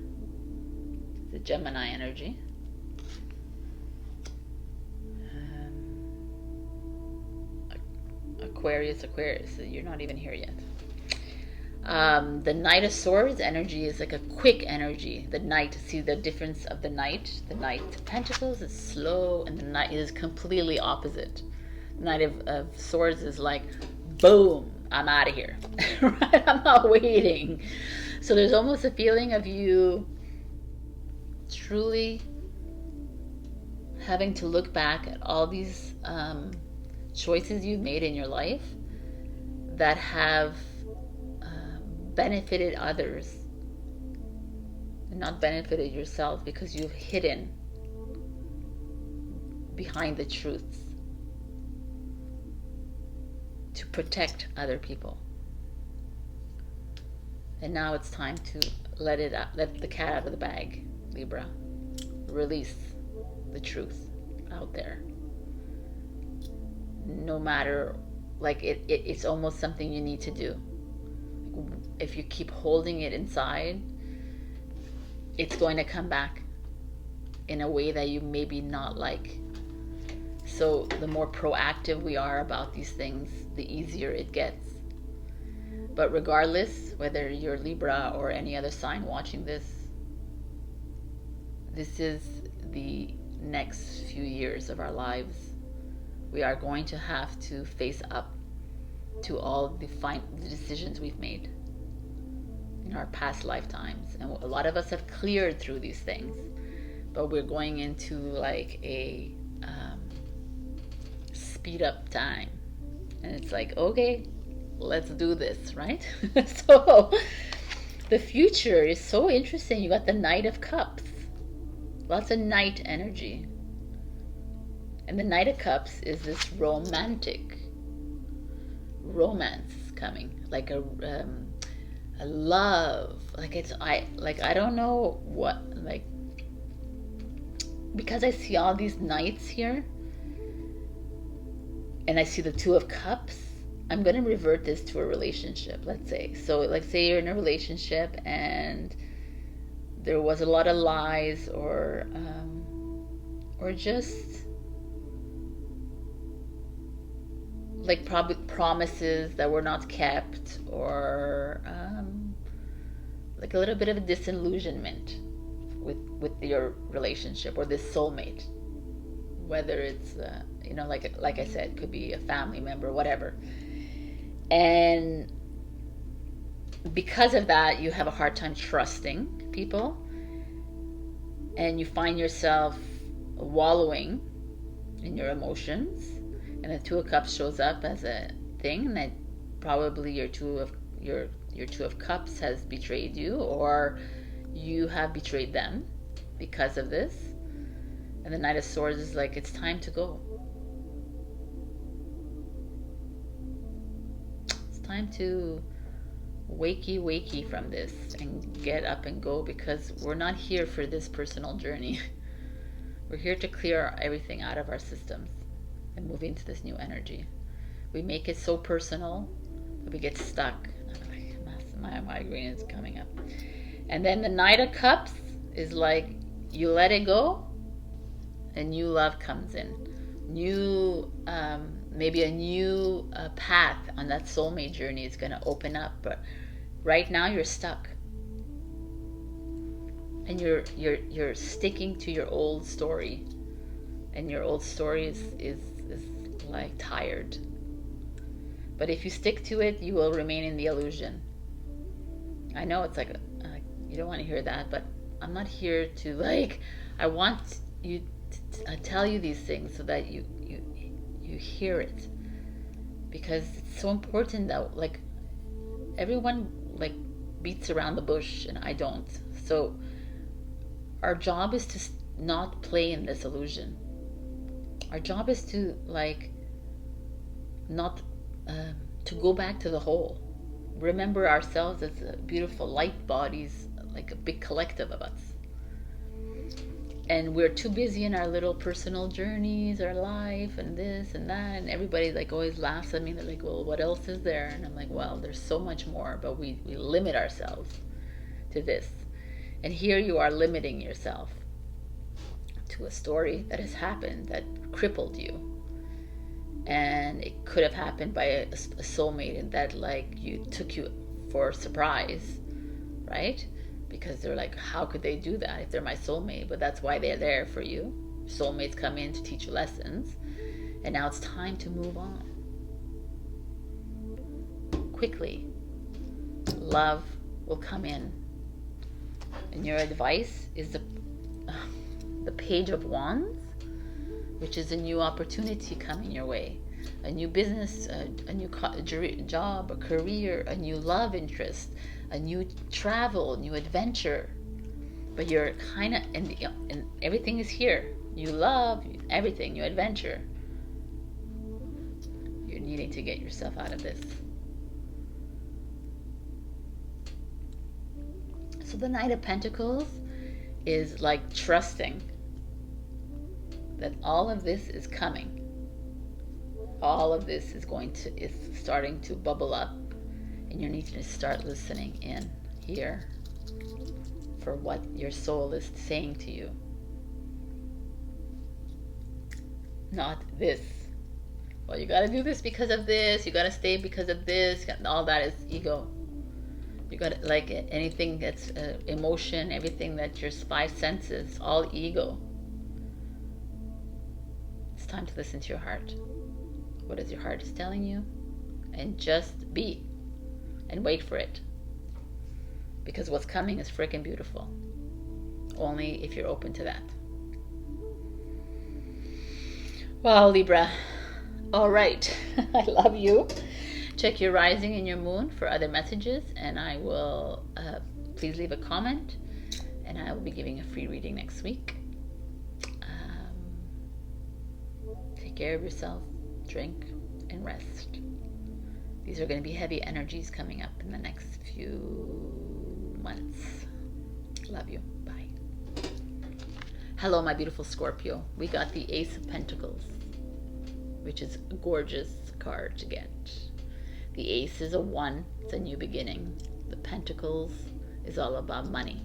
The Gemini energy. Aquarius, you're not even here yet. The Knight of Swords energy is like a quick energy. The Knight, see the difference of the Knight? The Knight of Pentacles is slow, and the Knight is completely opposite. The Knight of Swords is like, boom, I'm out of here. Right? I'm not waiting. So there's almost a feeling of you truly having to look back at all these choices you've made in your life that have benefited others and not benefited yourself because you've hidden behind the truths to protect other people. And now it's time to let it out, let the cat out of the bag, Libra. Release the truth out there. No matter, like it's almost something you need to do. If you keep holding it inside, it's going to come back in a way that you maybe not like. So the more proactive we are about these things, the easier it gets. But regardless, whether you're Libra or any other sign watching this, this is the next few years of our lives. We are going to have to face up to all the decisions we've made in our past lifetimes. And a lot of us have cleared through these things, but we're going into like a speed up time. And it's like, okay, let's do this, right? So the future is so interesting. You got the Knight of Cups, lots of Knight energy. And the Knight of Cups is this romantic romance coming, like a love, like I don't know what, like, because I see all these knights here and I see the Two of Cups, I'm going to revert this to a relationship, let's say. So like, say you're in a relationship and there was a lot of lies or just like probably promises that were not kept, or like a little bit of a disillusionment with your relationship or this soulmate, whether it's you know, like I said, could be a family member, whatever. And because of that, you have a hard time trusting people, and you find yourself wallowing in your emotions. And the Two of Cups shows up as a thing that probably your Two of Cups has betrayed you, or you have betrayed them because of this. And the Knight of Swords is like, it's time to go. It's time to wakey from this and get up and go, because we're not here for this personal journey. We're here to clear everything out of our systems and move into this new energy. We make it so personal that we get stuck. My migraine is coming up. And then the Knight of Cups is like, you let it go and new love comes in. New, maybe a new path on that soulmate journey is going to open up. But right now you're stuck. And you're sticking to your old story. And your old story is like tired. But if you stick to it, you will remain in the illusion. I know it's like, you don't want to hear that, but I'm not here to, like, I want you to tell you these things so that you hear it. Because it's so important that, like, everyone, like, beats around the bush and I don't. So our job is to not play in this illusion. Our job is to, like, not to go back to the whole. Remember ourselves as beautiful light bodies, like a big collective of us. And we're too busy in our little personal journeys, our life, and this and that. And everybody, like, always laughs at me. They're like, well, what else is there? And I'm like, well, there's so much more, but we limit ourselves to this. And here you are limiting yourself to a story that has happened that crippled you. And it could have happened by a soulmate, and that, like, took you for a surprise, right? Because they're like, how could they do that if they're my soulmate? But that's why they're there for you. Soulmates come in to teach you lessons. And now it's time to move on. Quickly. Love will come in. And your advice is the Page of Wands, which is a new opportunity coming your way. A new business, a new job, a career, a new love interest, a new travel, new adventure. But you're kind of, and everything is here. You love everything, new adventure. You're needing to get yourself out of this. So the Knight of Pentacles is like trusting that all of this is coming. All of this is starting to bubble up, and you need to start listening in here for what your soul is saying to you. Not this. Well, you got to do this because of this. You got to stay because of this. All that is ego. You got to, like anything that's emotion, everything that your five senses, all ego. It's time to listen to your heart. What is your heart is telling you? And just be. And wait for it. Because what's coming is freaking beautiful. Only if you're open to that. Wow, Libra. All right. I love you. Check your rising and your moon for other messages. And I will, please leave a comment. And I will be giving a free reading next week. Take care of yourself. Drink and rest. These are going to be heavy energies coming up in the next few months. Love you. Bye. Hello, my beautiful Scorpio. We got the Ace of Pentacles, which is a gorgeous card to get. The Ace is a 1. It's a new beginning. The Pentacles is all about money,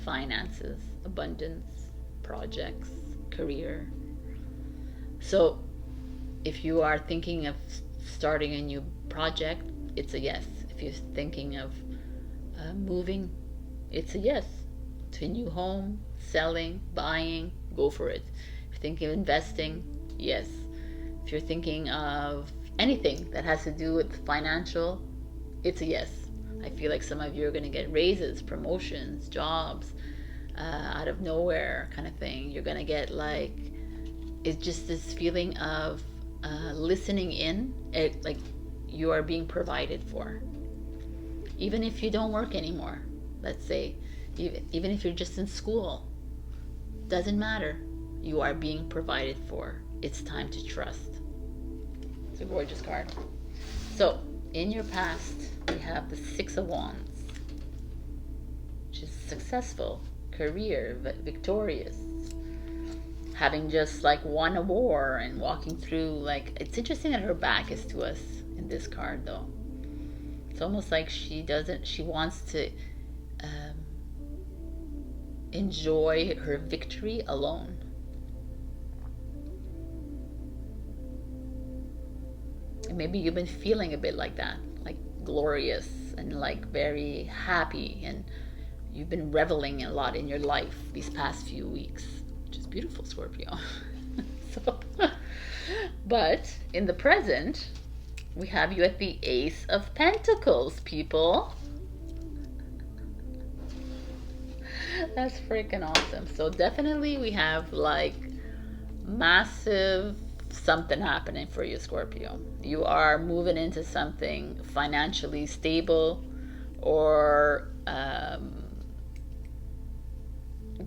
finances, abundance, projects, career. So if you are thinking of starting a new project, it's a yes. If you're thinking of moving, it's a yes. To a new home, selling, buying, go for it. If you're thinking of investing, yes. If you're thinking of anything that has to do with financial, it's a yes. I feel like some of you are going to get raises, promotions, jobs, out of nowhere kind of thing. You're going to get like, it's just this feeling of listening in, like you are being provided for. Even if you don't work anymore, let's say, even if you're just in school, doesn't matter. You are being provided for. It's time to trust. It's a gorgeous card. So, in your past, we have the Six of Wands, which is successful, career, victorious, having just like won a war and walking through, like, it's interesting that her back is to us in this card though. It's almost like she wants to enjoy her victory alone. And maybe you've been feeling a bit like that, like glorious and like very happy, and you've been reveling a lot in your life these past few weeks, which is beautiful, Scorpio. But in the present, we have you at the Ace of Pentacles, people. That's freaking awesome. So definitely we have like massive something happening for you, Scorpio. You are moving into something financially stable or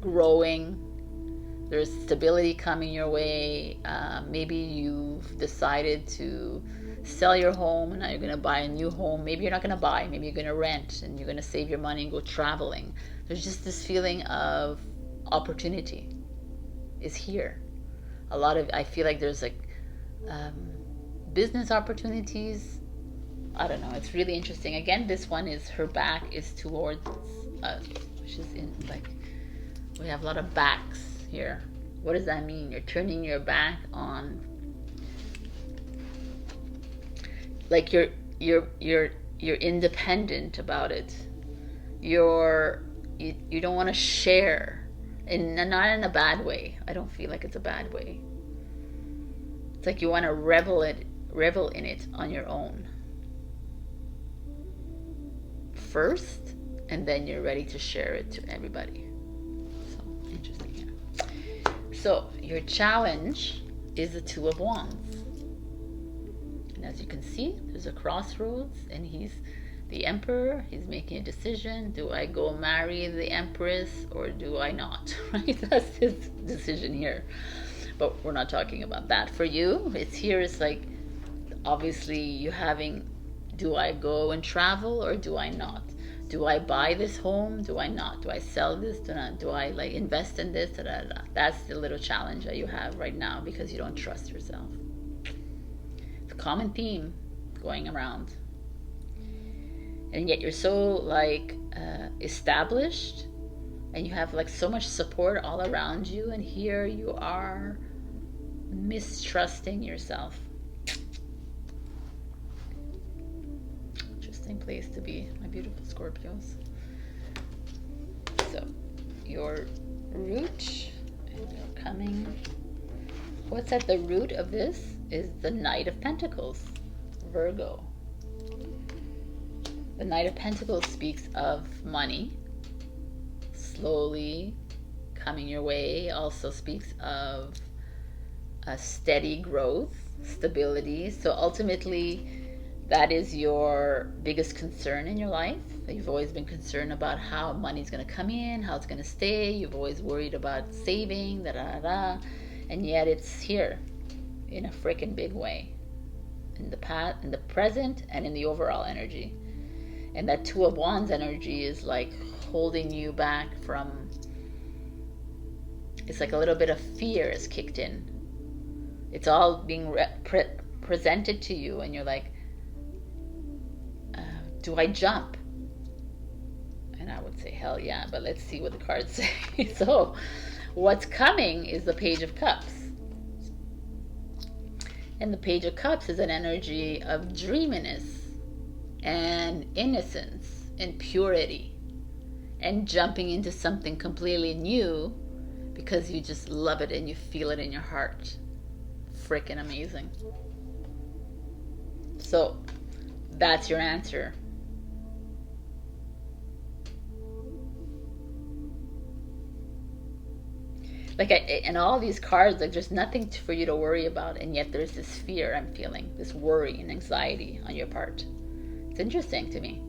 growing. There's stability coming your way. Maybe you've decided to sell your home and now you're going to buy a new home. Maybe you're not going to buy. Maybe you're going to rent and you're going to save your money and go traveling. There's just this feeling of opportunity is here. I feel like there's like business opportunities. I don't know. It's really interesting. Again, this one is her back is towards us, which is in like, we have a lot of backs here. What does that mean? You're turning your back on, like you're independent about it. You don't want to share, and not in a bad way. I don't feel like it's a bad way. It's like you want to revel in it on your own first, and then you're ready to share it to everybody. So interesting here. So your challenge is the Two of Wands, and as you can see, there's a crossroads, and he's the Emperor. He's making a decision. Do I go marry the Empress or do I not? Right? That's his decision here. But we're not talking about that. For you, it's here. It's like obviously you having, do I go and travel or do I not? Do I buy this home? Do I not? Do I sell this? Do I like invest in this? Da, da, da. That's the little challenge that you have right now because you don't trust yourself. It's a common theme going around. And yet you're so like established and you have like so much support all around you, and here you are mistrusting yourself. Interesting place to be, my beautiful Scorpios. So your root, and you're coming, what's at the root of this is the Knight of Pentacles, Virgo. The Knight of Pentacles speaks of money slowly coming your way, also speaks of a steady growth, stability. So ultimately, that is your biggest concern in your life. You've always been concerned about how money's going to come in, how it's going to stay. You've always worried about saving, da da da, and yet it's here in a freaking big way, in the past, in the present, and in the overall energy. And that Two of Wands energy is like holding you back from, it's like a little bit of fear is kicked in. It's all being presented to you and you're like, do I jump? And I would say, hell yeah, but let's see what the cards say. So what's coming is the Page of Cups. And the Page of Cups is an energy of dreaminess and innocence and purity and jumping into something completely new because you just love it and you feel it in your heart. Freaking amazing. So that's your answer. Like, and all these cards, like, there's nothing for you to worry about, and yet there's this fear I'm feeling, this worry and anxiety on your part. It's interesting to me.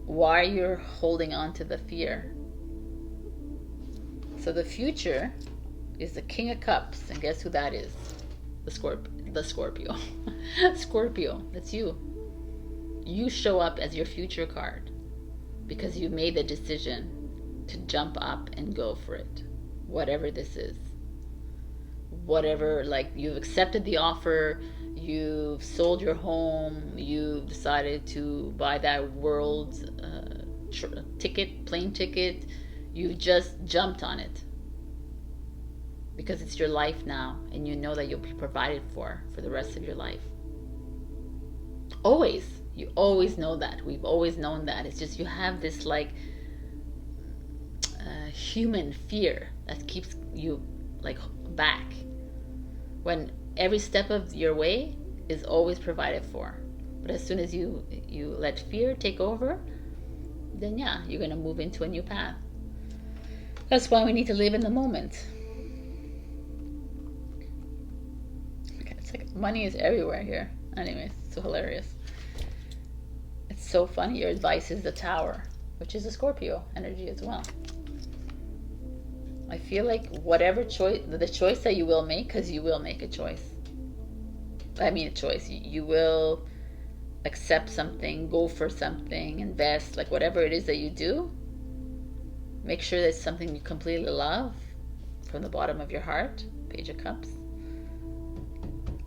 Why you're holding on to the fear. So the future is the King of Cups, and guess who that is? The Scorpio. Scorpio, that's you. You show up as your future card because you made the decision to jump up and go for it, whatever this is. Whatever, like, you've accepted the offer, you've sold your home, you've decided to buy that world plane ticket, you just jumped on it because it's your life now and you know that you'll be provided for the rest of your life. Always, you always know that. We've always known that. It's just you have this like human fear that keeps you like back when every step of your way is always provided for. But as soon as you let fear take over, then yeah, you're going to move into a new path. That's why we need to live in the moment. Okay, it's like money is everywhere here. Anyways, it's so hilarious. It's so funny. Your advice is the Tower, which is a Scorpio energy as well. I feel like whatever choice, the choice that you will make, because you will make a choice. I mean a choice. You will accept something, go for something, invest, like whatever it is that you do. Make sure that it's something you completely love from the bottom of your heart. Page of Cups.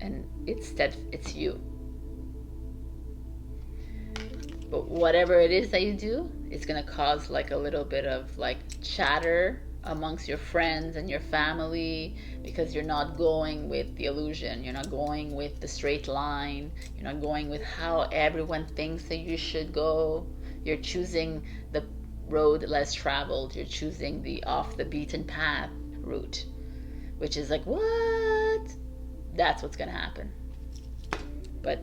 And it's you. But whatever it is that you do, it's going to cause like a little bit of like chatter amongst your friends and your family because you're not going with the illusion, you're not going with the straight line, you're not going with how everyone thinks that you should go. You're choosing the road less traveled, you're choosing the off the beaten path route, which is like, what? That's what's gonna happen. But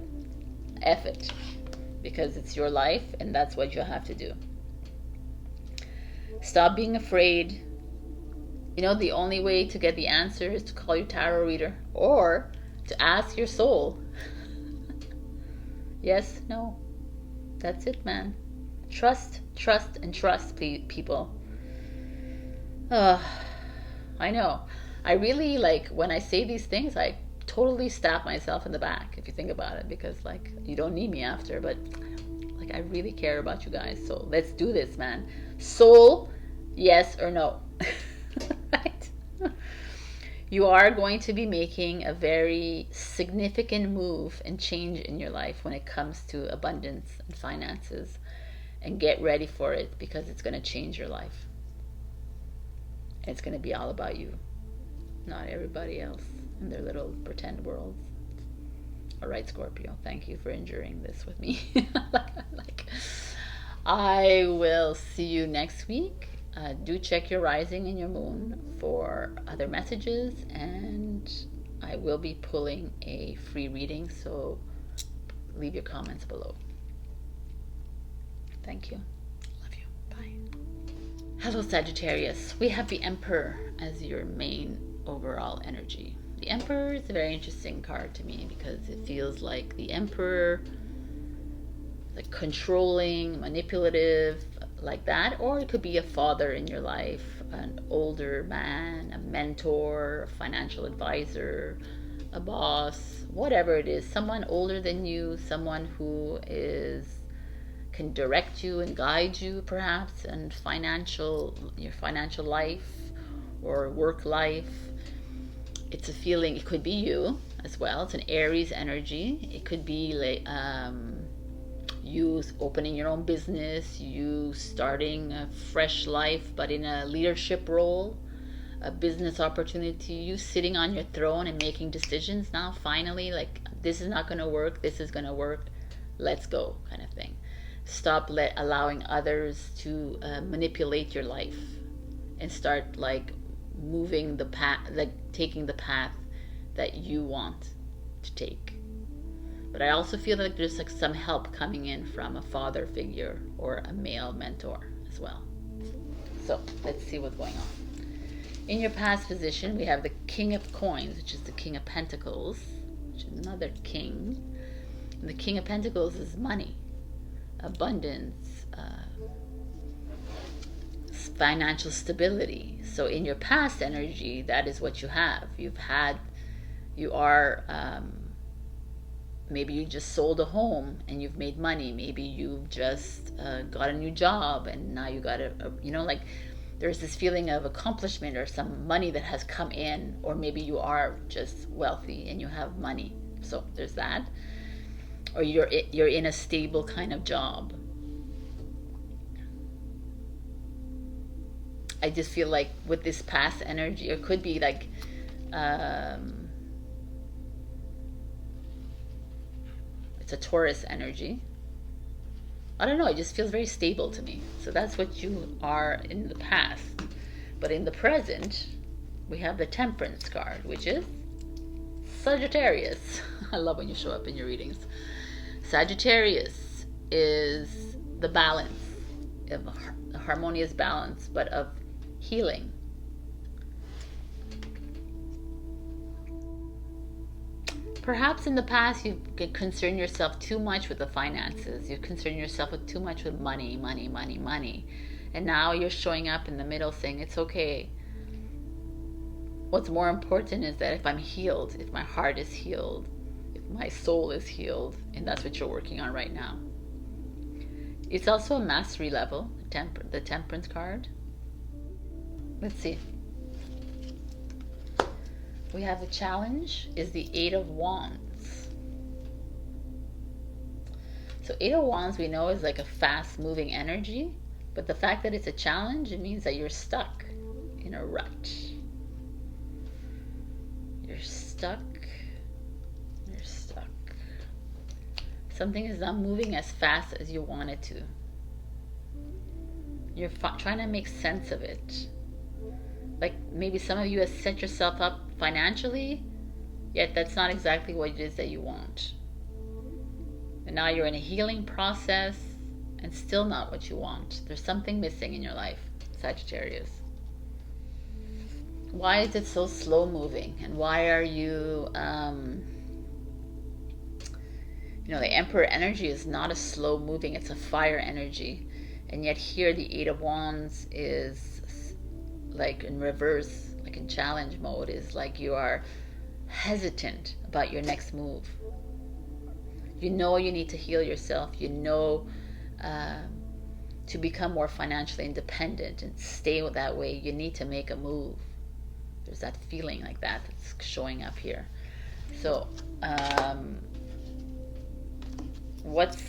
F it, because it's your life and that's what you have to do. Stop being afraid. You know, the only way to get the answer is to call your tarot reader or to ask your soul. Yes, no. That's it, man. Trust, and trust, people. I know. I really, like, when I say these things, I totally stab myself in the back if you think about it, because like you don't need me after, but like I really care about you guys, so let's do this, man. Soul, yes or no? Right? You are going to be making a very significant move and change in your life when it comes to abundance and finances, and get ready for it, because it's going to change your life. It's going to be all about you, not everybody else in their little pretend worlds. All right, Scorpio, thank you for enduring this with me. I will see you next week. Do check your rising and your moon for other messages, and I will be pulling a free reading, so leave your comments below. Thank you. Love you. Bye. Hello, Sagittarius. We have the Emperor as your main overall energy. The Emperor is a very interesting card to me, because it feels like the Emperor, like controlling, manipulative, like that, or it could be a father in your life, an older man, a mentor, a financial advisor, a boss, whatever it is, someone older than you, someone who can direct you and guide you perhaps, and your financial life or work life. It's a feeling, it could be you as well. It's an Aries energy. It could be like you opening your own business, you starting a fresh life but in a leadership role, a business opportunity, you sitting on your throne and making decisions now finally, like this is not going to work, this is going to work, let's go, kind of thing. Stop allowing others to manipulate your life, and start like moving the path, like taking the path that you want to take. But I also feel like there's like some help coming in from a father figure or a male mentor as well. So let's see what's going on. In your past position, we have the King of Coins, which is the King of Pentacles, which is another king. And the King of Pentacles is money, abundance, financial stability. So in your past energy, that is what you have. You are maybe you just sold a home and you've made money. Maybe you've just got a new job and now you got like there's this feeling of accomplishment or some money that has come in, or maybe you are just wealthy and you have money. So there's that. Or you're in a stable kind of job. I just feel like with this past energy, or it could be like it's a Taurus energy. I don't know, it just feels very stable to me. So that's what you are in the past. But in the present, we have the Temperance card, which is Sagittarius. I love when you show up in your readings. Sagittarius is the balance, of a harmonious balance, but of healing. Perhaps in the past you've concerned yourself too much with the finances. You've concerned yourself with too much with money. And now you're showing up in the middle saying, it's okay. What's more important is that if I'm healed, if my heart is healed, if my soul is healed, and that's what you're working on right now. It's also a mastery level, the Temperance card. Let's see. We have the challenge is the Eight of Wands. So Eight of Wands we know is like a fast moving energy, but the fact that it's a challenge, it means that you're stuck in a rut. You're stuck. Something is not moving as fast as you want it to. You're trying to make sense of it. Like maybe some of you have set yourself up financially, yet that's not exactly what it is that you want. And now you're in a healing process and still not what you want. There's something missing in your life, Sagittarius. Why is it so slow moving? And why are you, the Emperor energy is not a slow moving, it's a fire energy. And yet here the Eight of Wands is like in reverse, like in challenge mode, is like you are hesitant about your next move. You know you need to heal yourself. You know to become more financially independent and stay that way, you need to make a move. There's that feeling like that that's showing up here. So what's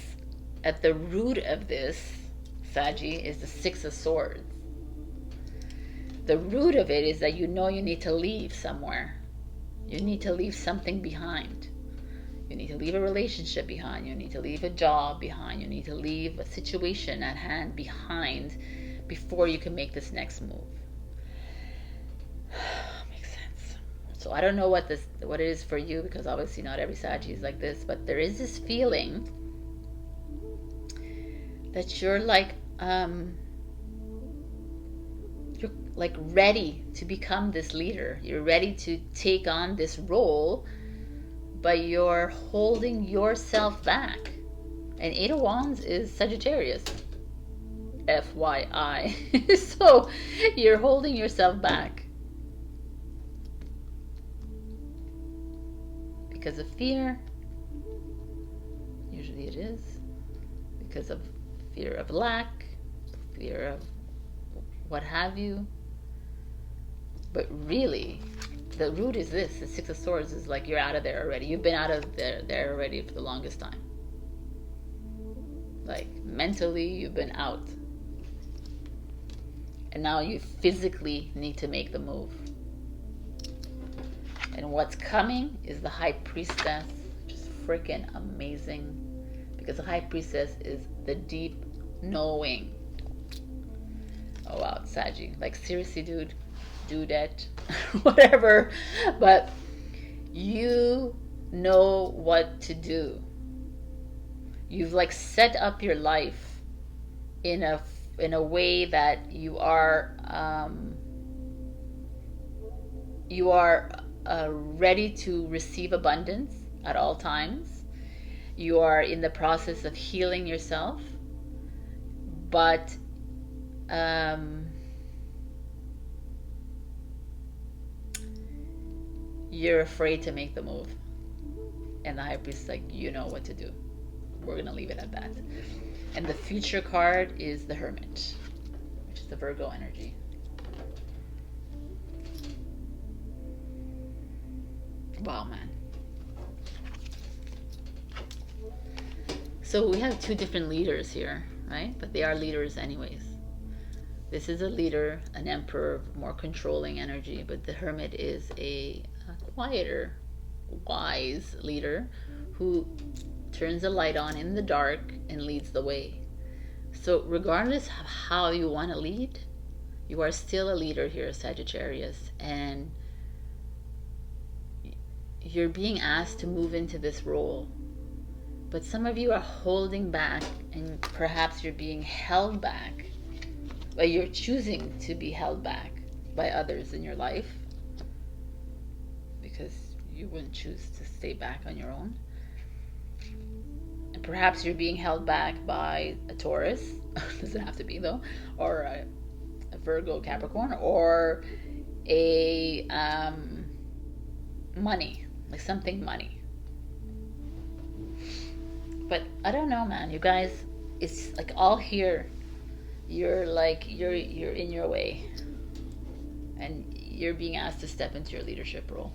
at the root of this, Saggy, is the Six of Swords. The root of it is that you know you need to leave somewhere. You need to leave something behind. You need to leave a relationship behind. You need to leave a job behind. You need to leave a situation at hand behind before you can make this next move. Makes sense. So I don't know what it is for you, because obviously not every Saggy is like this, but there is this feeling that you're like ready to become this leader. You're ready to take on this role, but you're holding yourself back. And Eight of Wands is Sagittarius, FYI. So you're holding yourself back because of fear. Usually it is because of fear of lack, fear of what have you. But really, the root is this. The Six of Swords is like you're out of there already. You've been out of there already for the longest time. Like mentally, you've been out. And now you physically need to make the move. And what's coming is the High Priestess, which is freaking amazing. Because the High Priestess is the deep knowing. Oh wow, it's Saggy. Like seriously, dude, do that. Whatever. But you know what to do. You've like set up your life in a way that you are ready to receive abundance at all times. You are in the process of healing yourself, but you're afraid to make the move. And the High Priest is like, you know what to do. We're gonna leave it at that. And the future card is the Hermit, which is the Virgo energy. Wow, man. So we have two different leaders here, right? But they are leaders anyways. This is a leader, an emperor, more controlling energy, but the Hermit is a quieter, wise leader who turns the light on in the dark and leads the way. So regardless of how you want to lead, you are still a leader here, Sagittarius, and you're being asked to move into this role. But some of you are holding back, and perhaps you're being held back, but you're choosing to be held back by others in your life because you wouldn't choose to stay back on your own. And perhaps you're being held back by a Taurus, doesn't have to be though, or a Virgo, Capricorn, or a money, like something money. But I don't know, man, you guys, it's like all here, you're in your way, and you're being asked to step into your leadership role.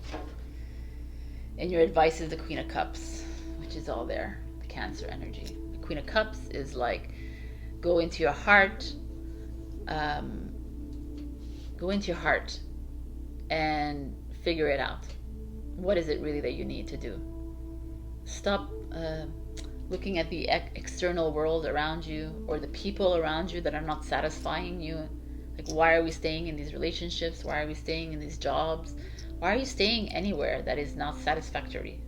And your advice is the Queen of Cups, which is all there, the Cancer energy. The Queen of Cups is like, go into your heart, and figure it out. What is it really that you need to do? Stop looking at the external world around you, or the people around you that are not satisfying you. Like, why are we staying in these relationships? Why are we staying in these jobs? Why are you staying anywhere that is not satisfactory?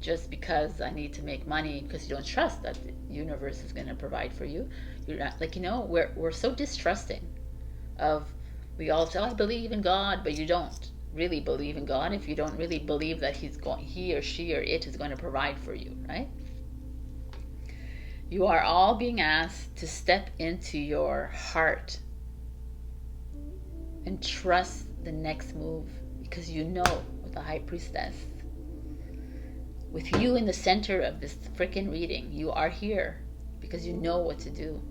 Just because I need to make money, because you don't trust that the universe is going to provide for you. You're not, like, you know, we're so distrusting of, we all say, oh, I believe in God, but you don't really believe in God if you don't really believe that he or she or it is going to provide for you, right? You are all being asked to step into your heart and trust the next move, because you know with the High Priestess. With you in the center of this freaking reading, you are here because you know what to do.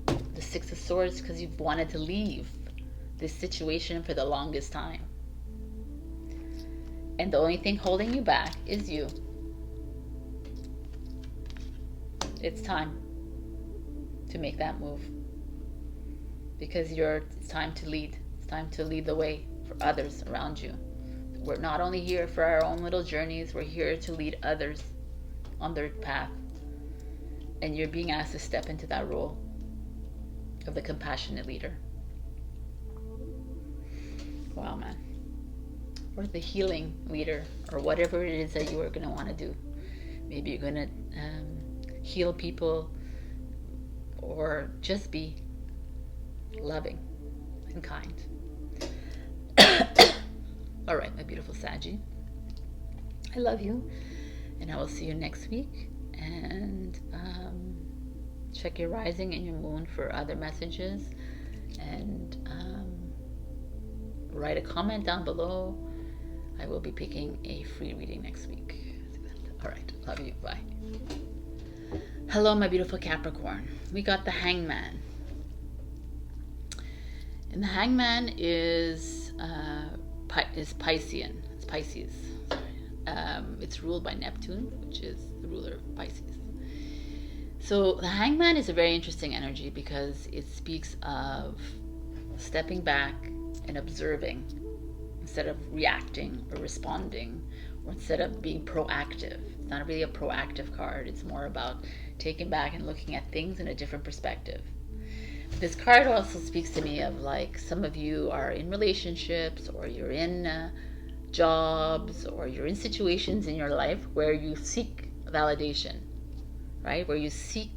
The Six of Swords, because you've wanted to leave this situation for the longest time. And the only thing holding you back is you. It's time to make that move. Because it's time to lead. It's time to lead the way for others around you. We're not only here for our own little journeys, we're here to lead others on their path. And you're being asked to step into that role of the compassionate leader. Wow, man. Or the healing leader, or whatever it is that you are going to want to do. Maybe you're going to heal people, or just be loving and kind. All right, my beautiful Saggy. I love you, and I will see you next week. And check your rising and your moon for other messages, and write a comment down below. I will be picking a free reading next week. All right, love you, bye. Hello, my beautiful Capricorn. We got the Hangman. And the Hangman is Piscean. It's Pisces. It's ruled by Neptune, which is the ruler of Pisces. So the Hangman is a very interesting energy because it speaks of stepping back and observing instead of reacting or responding, or instead of being proactive. It's not really a proactive card. It's more about taking back and looking at things in a different perspective. This card also speaks to me of, like, some of you are in relationships, or you're in jobs, or you're in situations in your life where you seek validation, right? Where you seek,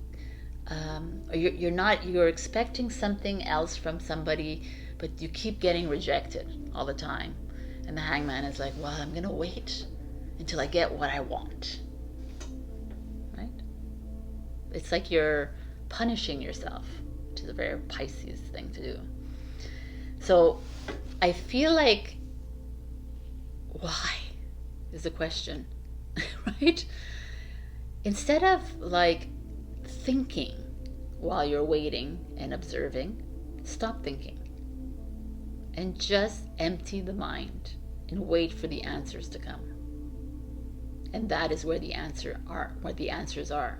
or you're expecting something else from somebody, but you keep getting rejected all the time. And the Hangman is like, well, I'm going to wait until I get what I want, right? It's like you're punishing yourself, which is a very Pisces thing to do. So I feel like, why is the question, right? Instead of like thinking while you're waiting and observing, stop thinking and just empty the mind and wait for the answers to come. And that is where the answers are.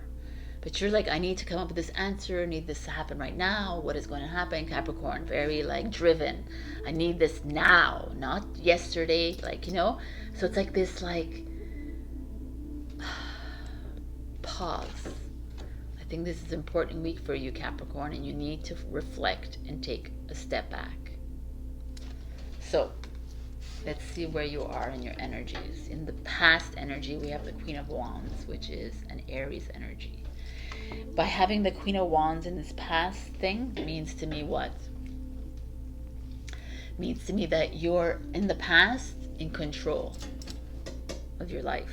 But you're like, I need to come up with this answer, I need this to happen right now. What is going to happen? Capricorn, very like driven. I need this now, not yesterday, like, you know? So it's like this, like, pause. I think this is an important week for you, Capricorn, and you need to reflect and take a step back. So let's see where you are in your energies. In the past energy, we have the Queen of Wands, which is an Aries energy. By having the Queen of Wands in this past thing means to me what? Means to me that you're in the past in control of your life.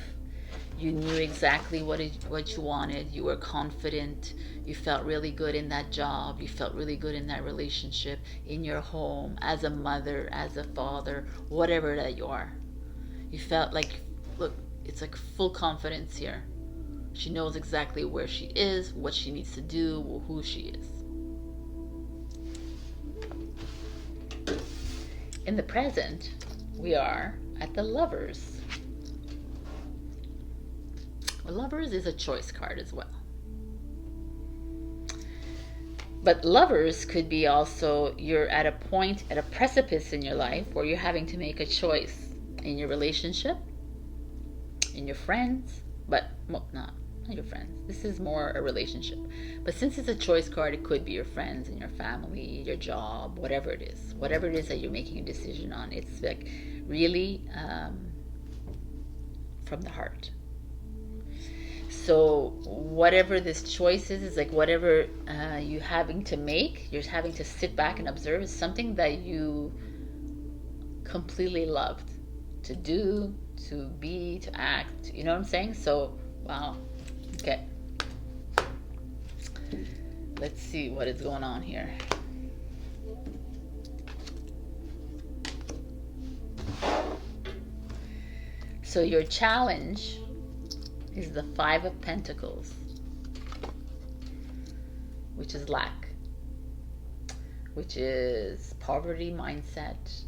You knew exactly what you wanted. You were confident. You felt really good in that job. You felt really good in that relationship, in your home, as a mother, as a father, whatever that you are. You felt like, look, it's like full confidence here. She knows exactly where she is, what she needs to do, who she is. In the present, we are at the Lovers. Lovers is a choice card as well. But Lovers could be also, you're at a point, at a precipice in your life where you're having to make a choice in your relationship, in your friends, but well, not your friends. This is more a relationship. But since it's a choice card, it could be your friends and your family, your job, whatever it is. Whatever it is that you're making a decision on. It's like really from the heart. So whatever this choice is like whatever you're having to make, you're having to sit back and observe, is something that you completely loved to do, to be, to act. You know what I'm saying? So, wow. Okay. Let's see what is going on here. So your challenge is the Five of Pentacles, which is lack, which is poverty mindset,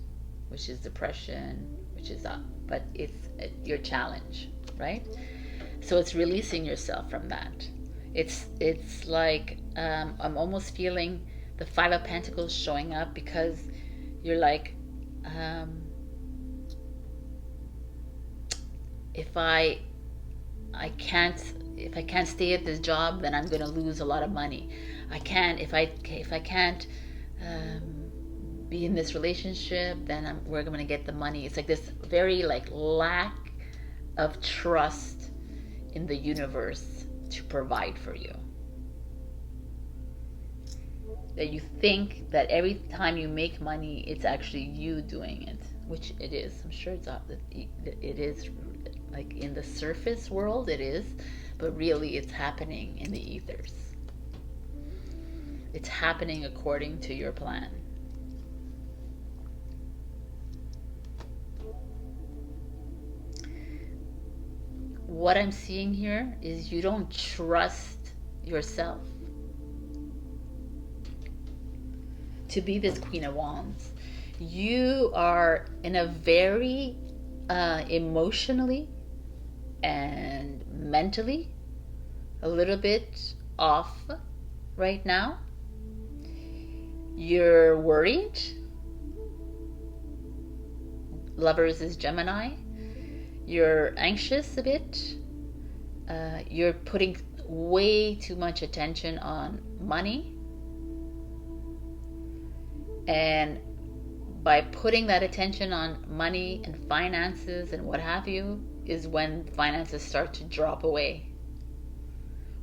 which is depression, which is up. But it's your challenge, right? So it's releasing yourself from that. It's like I'm almost feeling the Five of Pentacles showing up, because you're like, if I can't stay at this job, then I'm going to lose a lot of money. If I can't be in this relationship, then we're going to get the money. It's like this very like lack of trust in the universe to provide for you. That you think that every time you make money, it's actually you doing it, which it is. I'm sure it is, like in the surface world it is, but really it's happening in the ethers. It's happening according to your plan. What I'm seeing here is you don't trust yourself to be this Queen of Wands. You are in a very emotionally and mentally a little bit off right now. You're worried. Lovers is Gemini. You're anxious a bit. You're putting way too much attention on money. And by putting that attention on money and finances and what have you, is when finances start to drop away.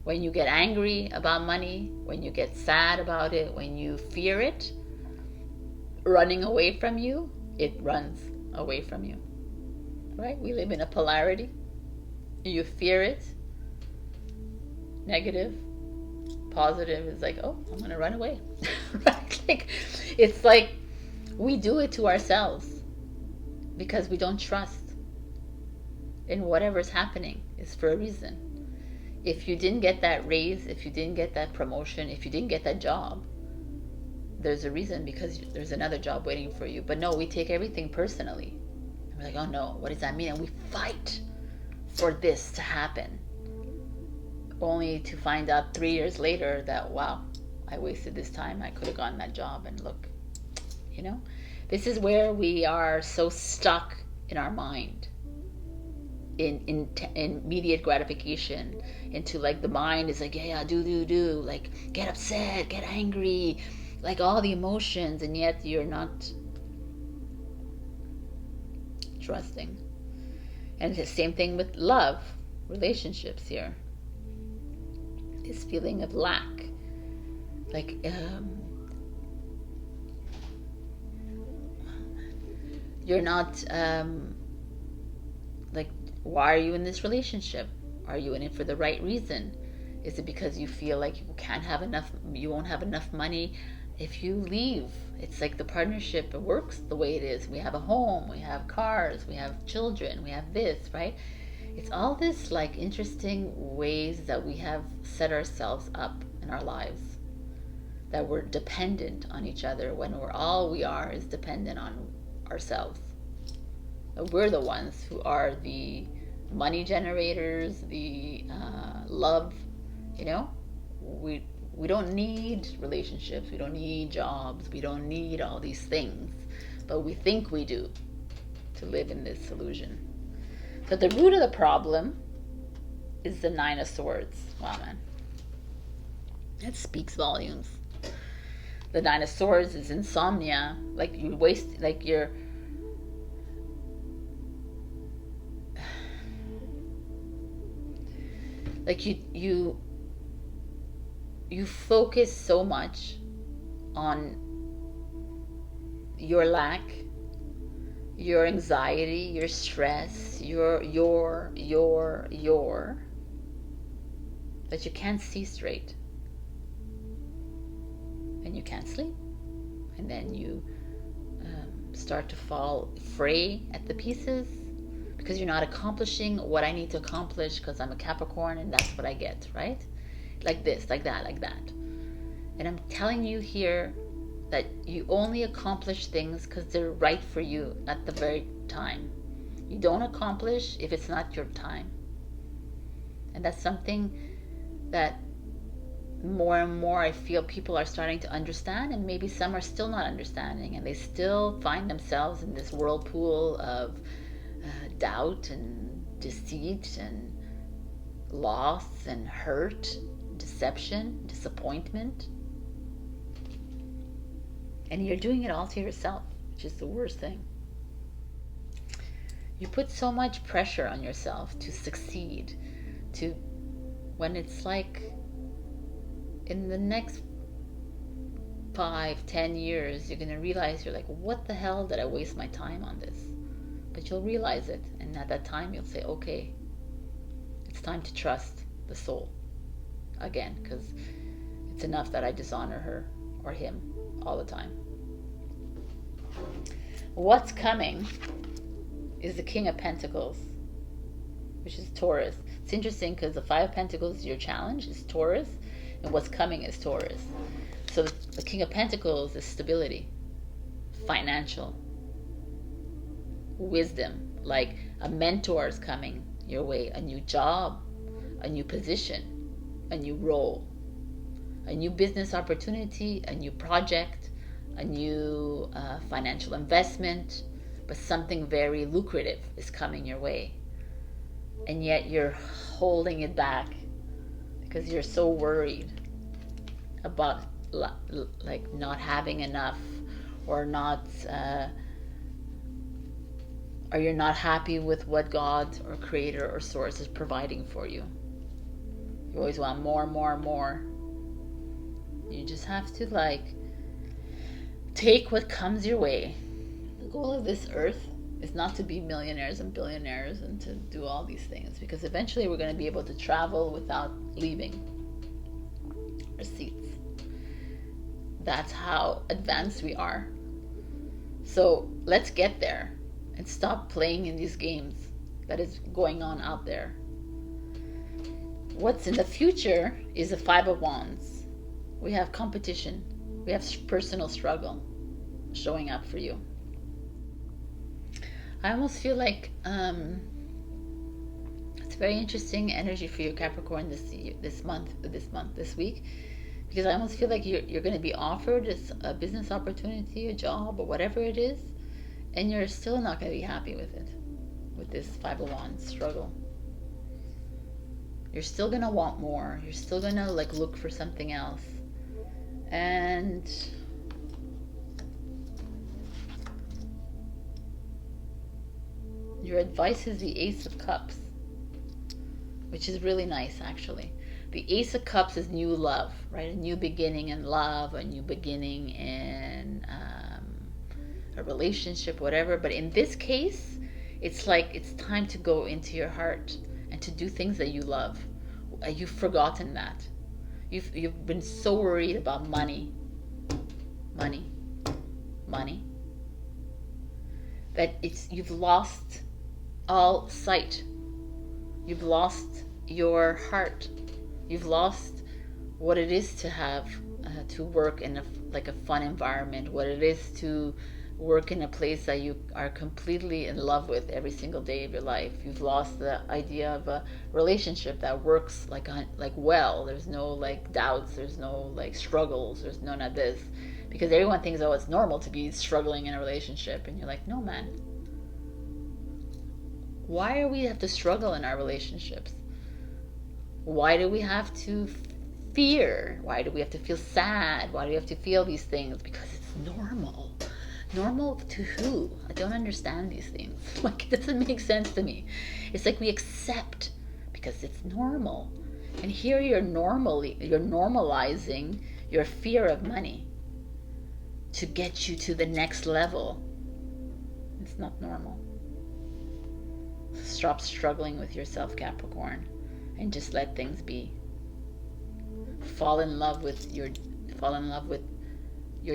When you get angry about money, when you get sad about it, when you fear it running away from you, it runs away from you. Right? We live in a polarity. You fear it. Negative. Positive is like, oh, I'm going to run away. Right? Like, it's like we do it to ourselves because we don't trust in whatever's happening is for a reason. If you didn't get that raise, if you didn't get that promotion, if you didn't get that job, there's a reason, because there's another job waiting for you. But no, we take everything personally. We're like, oh no, what does that mean? And we fight for this to happen, only to find out 3 years later that, wow, I wasted this time. I could have gotten that job, and look, you know, this is where we are so stuck in our mind, in immediate gratification, into like the mind is like, yeah, do, like get upset, get angry, like all the emotions, and yet you're not trusting. And the same thing with love, relationships here. This feeling of lack, like you're not like, why are you in this relationship? Are you in it for the right reason? Is it because you feel like you won't have enough money if you leave? It's like the partnership works the way it is. We have a home, we have cars, we have children, we have this, right? It's all this like interesting ways that we have set ourselves up in our lives, that we're dependent on each other, when all we are is dependent on ourselves. We're the ones who are the money generators, the love, you know. We don't need relationships, we don't need jobs, we don't need all these things, but we think we do to live in this illusion. So the root of the problem is the Nine of Swords. Wow, man, it speaks volumes. The Nine of Swords is insomnia, like you waste, like you're like you focus so much on your lack, your anxiety, your stress, your that you can't see straight, and you can't sleep, and then you start to fall fray at the pieces, because you're not accomplishing what I need to accomplish because I'm a Capricorn and that's what I get, right? Like this, like that, like that. And I'm telling you here that you only accomplish things because they're right for you at the very time. You don't accomplish if it's not your time. And that's something that more and more I feel people are starting to understand, and maybe some are still not understanding, and they still find themselves in this whirlpool of doubt and deceit and loss and hurt, deception, disappointment. And you're doing it all to yourself, which is the worst thing. You put so much pressure on yourself to succeed, to when it's like in the next 5-10 years, you're going to realize, you're like, what the hell did I waste my time on this? But you'll realize it, and at that time you'll say, okay, it's time to trust the soul again, because it's enough that I dishonor her or him all the time. What's coming is the King of Pentacles, which is Taurus. It's interesting because the Five of Pentacles, your challenge, is Taurus, and what's coming is Taurus. So the King of Pentacles is stability, financial, wisdom, like a mentor is coming your way, a new job, a new position, a new role, a new business opportunity, a new project, a new financial investment, but something very lucrative is coming your way. And yet you're holding it back because you're so worried about like not having enough, or not or you're not happy with what God or creator or source is providing for you. You always want more, more, more. You just have to like take what comes your way. The goal of this earth is not to be millionaires and billionaires and to do all these things, because eventually we're going to be able to travel without leaving our seats. That's how advanced we are. So let's get there and stop playing in these games that is going on out there. What's in the future is the Five of Wands. We have competition. We have personal struggle showing up for you. I almost feel like it's very interesting energy for you, Capricorn, this week, because I almost feel like you're going to be offered a business opportunity, a job, or whatever it is, and you're still not going to be happy with it, with this Five of Wands struggle. You're still going to want more. You're still going to like look for something else. And your advice is the Ace of Cups, which is really nice, actually. The Ace of Cups is new love, right? A new beginning in love, a new beginning in a relationship, whatever. But in this case, it's like it's time to go into your heart and to do things that you love. You've forgotten that. You've been so worried about money, that you've lost all sight. You've lost your heart. You've lost what it is to have to work in a fun environment, what it is to work in a place that you are completely in love with every single day of your life. You've lost the idea of a relationship that works well. There's no like doubts, there's no like struggles, there's none of this, because everyone thinks, oh, it's normal to be struggling in a relationship, and you're like, no, man. Why do we have to struggle in our relationships? Why do we have to fear? Why do we have to feel sad? Why do we have to feel these things? Because it's normal. Normal to who? I don't understand these things. Like, it doesn't make sense to me. It's like we accept because it's normal. And here you're normalizing your fear of money to get you to the next level. It's not normal. Stop struggling with yourself, Capricorn, and just let things be. Fall in love with your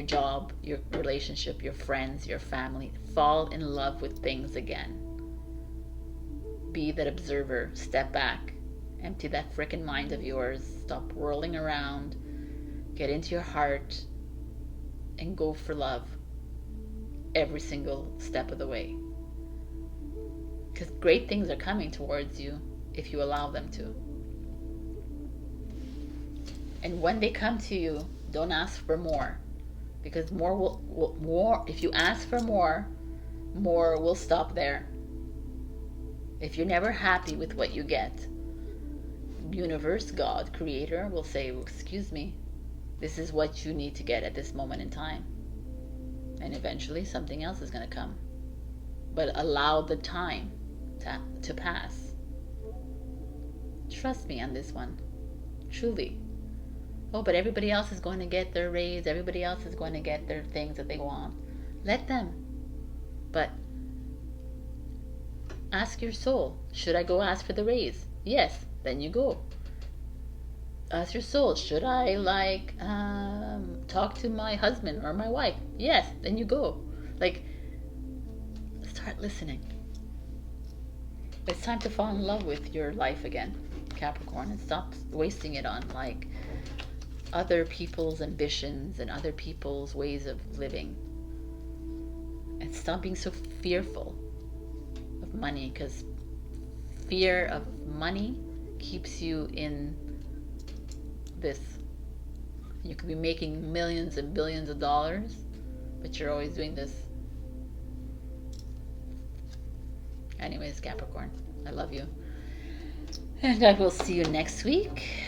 job, your relationship, your friends, your family. Fall in love with things again. be that observer. Step back. Empty that frickin' mind of yours. Stop whirling around. Get into your heart and go for love every single step of the way. Because great things are coming towards you if you allow them to. And when they come to you, don't ask for more. Because more, if you ask for more will stop there. If you're never happy with what you get, universe, God, creator will say, well, excuse me, this is what you need to get at this moment in time. And eventually something else is going to come. But allow the time to pass. Trust me on this one. Truly. Oh, but everybody else is going to get their raise. Everybody else is going to get their things that they want. Let them. But ask your soul, should I go ask for the raise? Yes, then you go. Ask your soul, should I talk to my husband or my wife? Yes, then you go. Start listening. It's time to fall in love with your life again, Capricorn, and stop wasting it on other people's ambitions and other people's ways of living. And stop being so fearful of money, because fear of money keeps you in this. You could be making millions and billions of dollars, but you're always doing this. Anyways, Capricorn, I love you. And I will see you next week.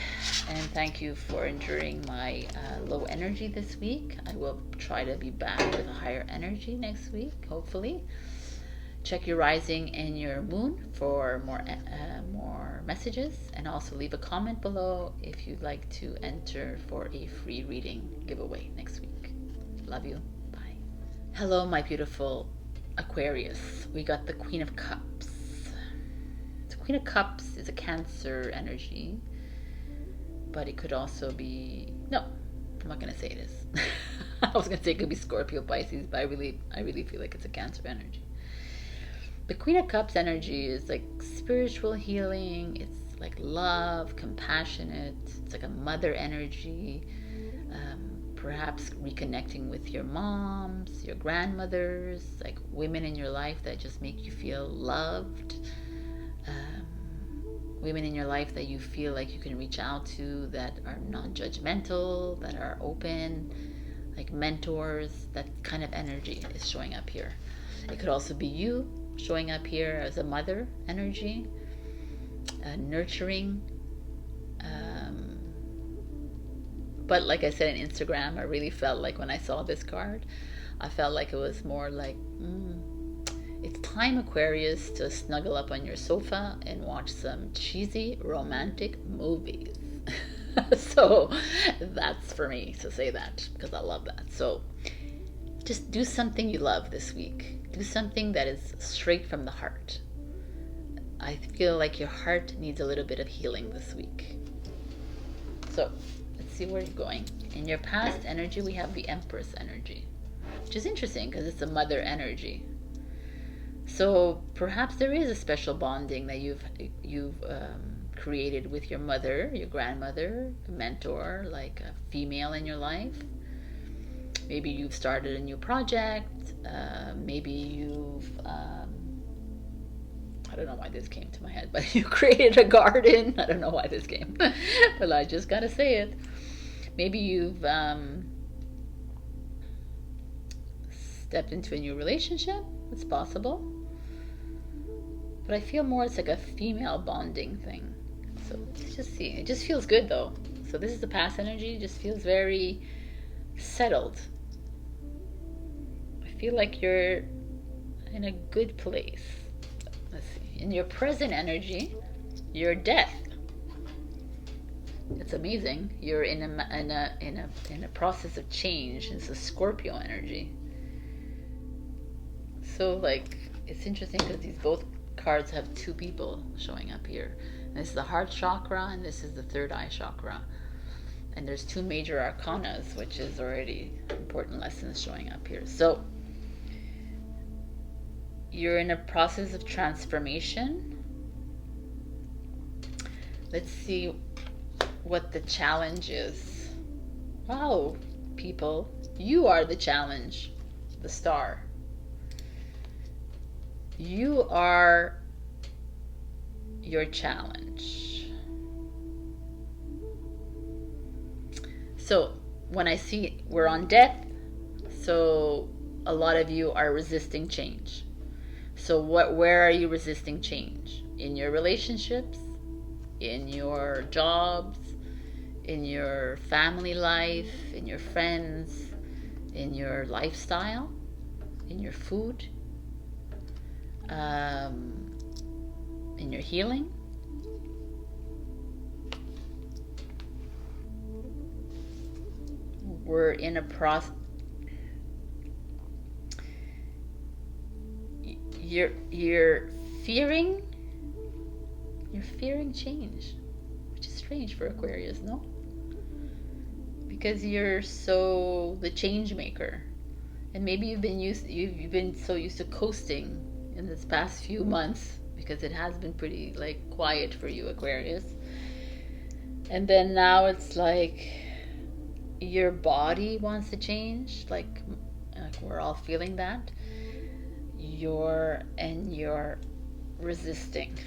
And thank you for enduring my low energy this week. I will try to be back with a higher energy next week, hopefully. Check your rising and your moon for more messages, and also leave a comment below if you'd like to enter for a free reading giveaway next week. Love you. Bye. Hello, my beautiful Aquarius. We got the Queen of Cups. The Queen of Cups is a Cancer energy, but it could also be, no, I'm not going to say it is. I was going to say it could be Scorpio, Pisces, but I really feel like it's a Cancer energy. The Queen of Cups energy is like spiritual healing. It's like love, compassionate. It's like a mother energy. Perhaps reconnecting with your moms, your grandmothers, like women in your life that just make you feel loved. Women in your life that you feel like you can reach out to, that are non-judgmental, that are open, like mentors. That kind of energy is showing up here. It could also be you showing up here as a mother energy, nurturing. But like I said in Instagram, I really felt like when I saw this card, I felt like it was more like, it's time, Aquarius, to snuggle up on your sofa and watch some cheesy romantic movies. So that's for me to say that, because I love that. So just do something you love this week. Do something that is straight from the heart. I feel like your heart needs a little bit of healing this week. So let's see where you're going. In your past energy, we have the Empress energy, which is interesting because it's a mother energy. So perhaps there is a special bonding that you've created with your mother, your grandmother, a mentor, like a female in your life. Maybe you've started a new project. Maybe you've, I don't know why this came to my head, but you created a garden. I don't know why this came, but I just gotta say it. Maybe you've stepped into a new relationship. It's possible. But I feel more it's like a female bonding thing. So let's just see. It just feels good though. So this is the past energy. It just feels very settled. I feel like you're in a good place. Let's see. In your present energy, you're death. It's amazing. You're in a process of change. It's a Scorpio energy. So like it's interesting because these both cards have two people showing up here. And this is the heart chakra and this is the third eye chakra. And there's two major arcanas, which is already important lessons showing up here. So you're in a process of transformation. Let's see what the challenge is. Wow, people, you are the challenge, the star. You are your challenge. So when I see we're on death, so a lot of you are resisting change. So where are you resisting change? In your relationships, in your jobs, in your family life, in your friends, in your lifestyle, in your food, in your healing. We're in a process. You're fearing change, which is strange for Aquarius, no? Because you're so the change maker, and maybe you've been so used to coasting in this past few months, because it has been pretty like quiet for you, Aquarius. And then now it's like your body wants to change, like we're all feeling that. You're resisting.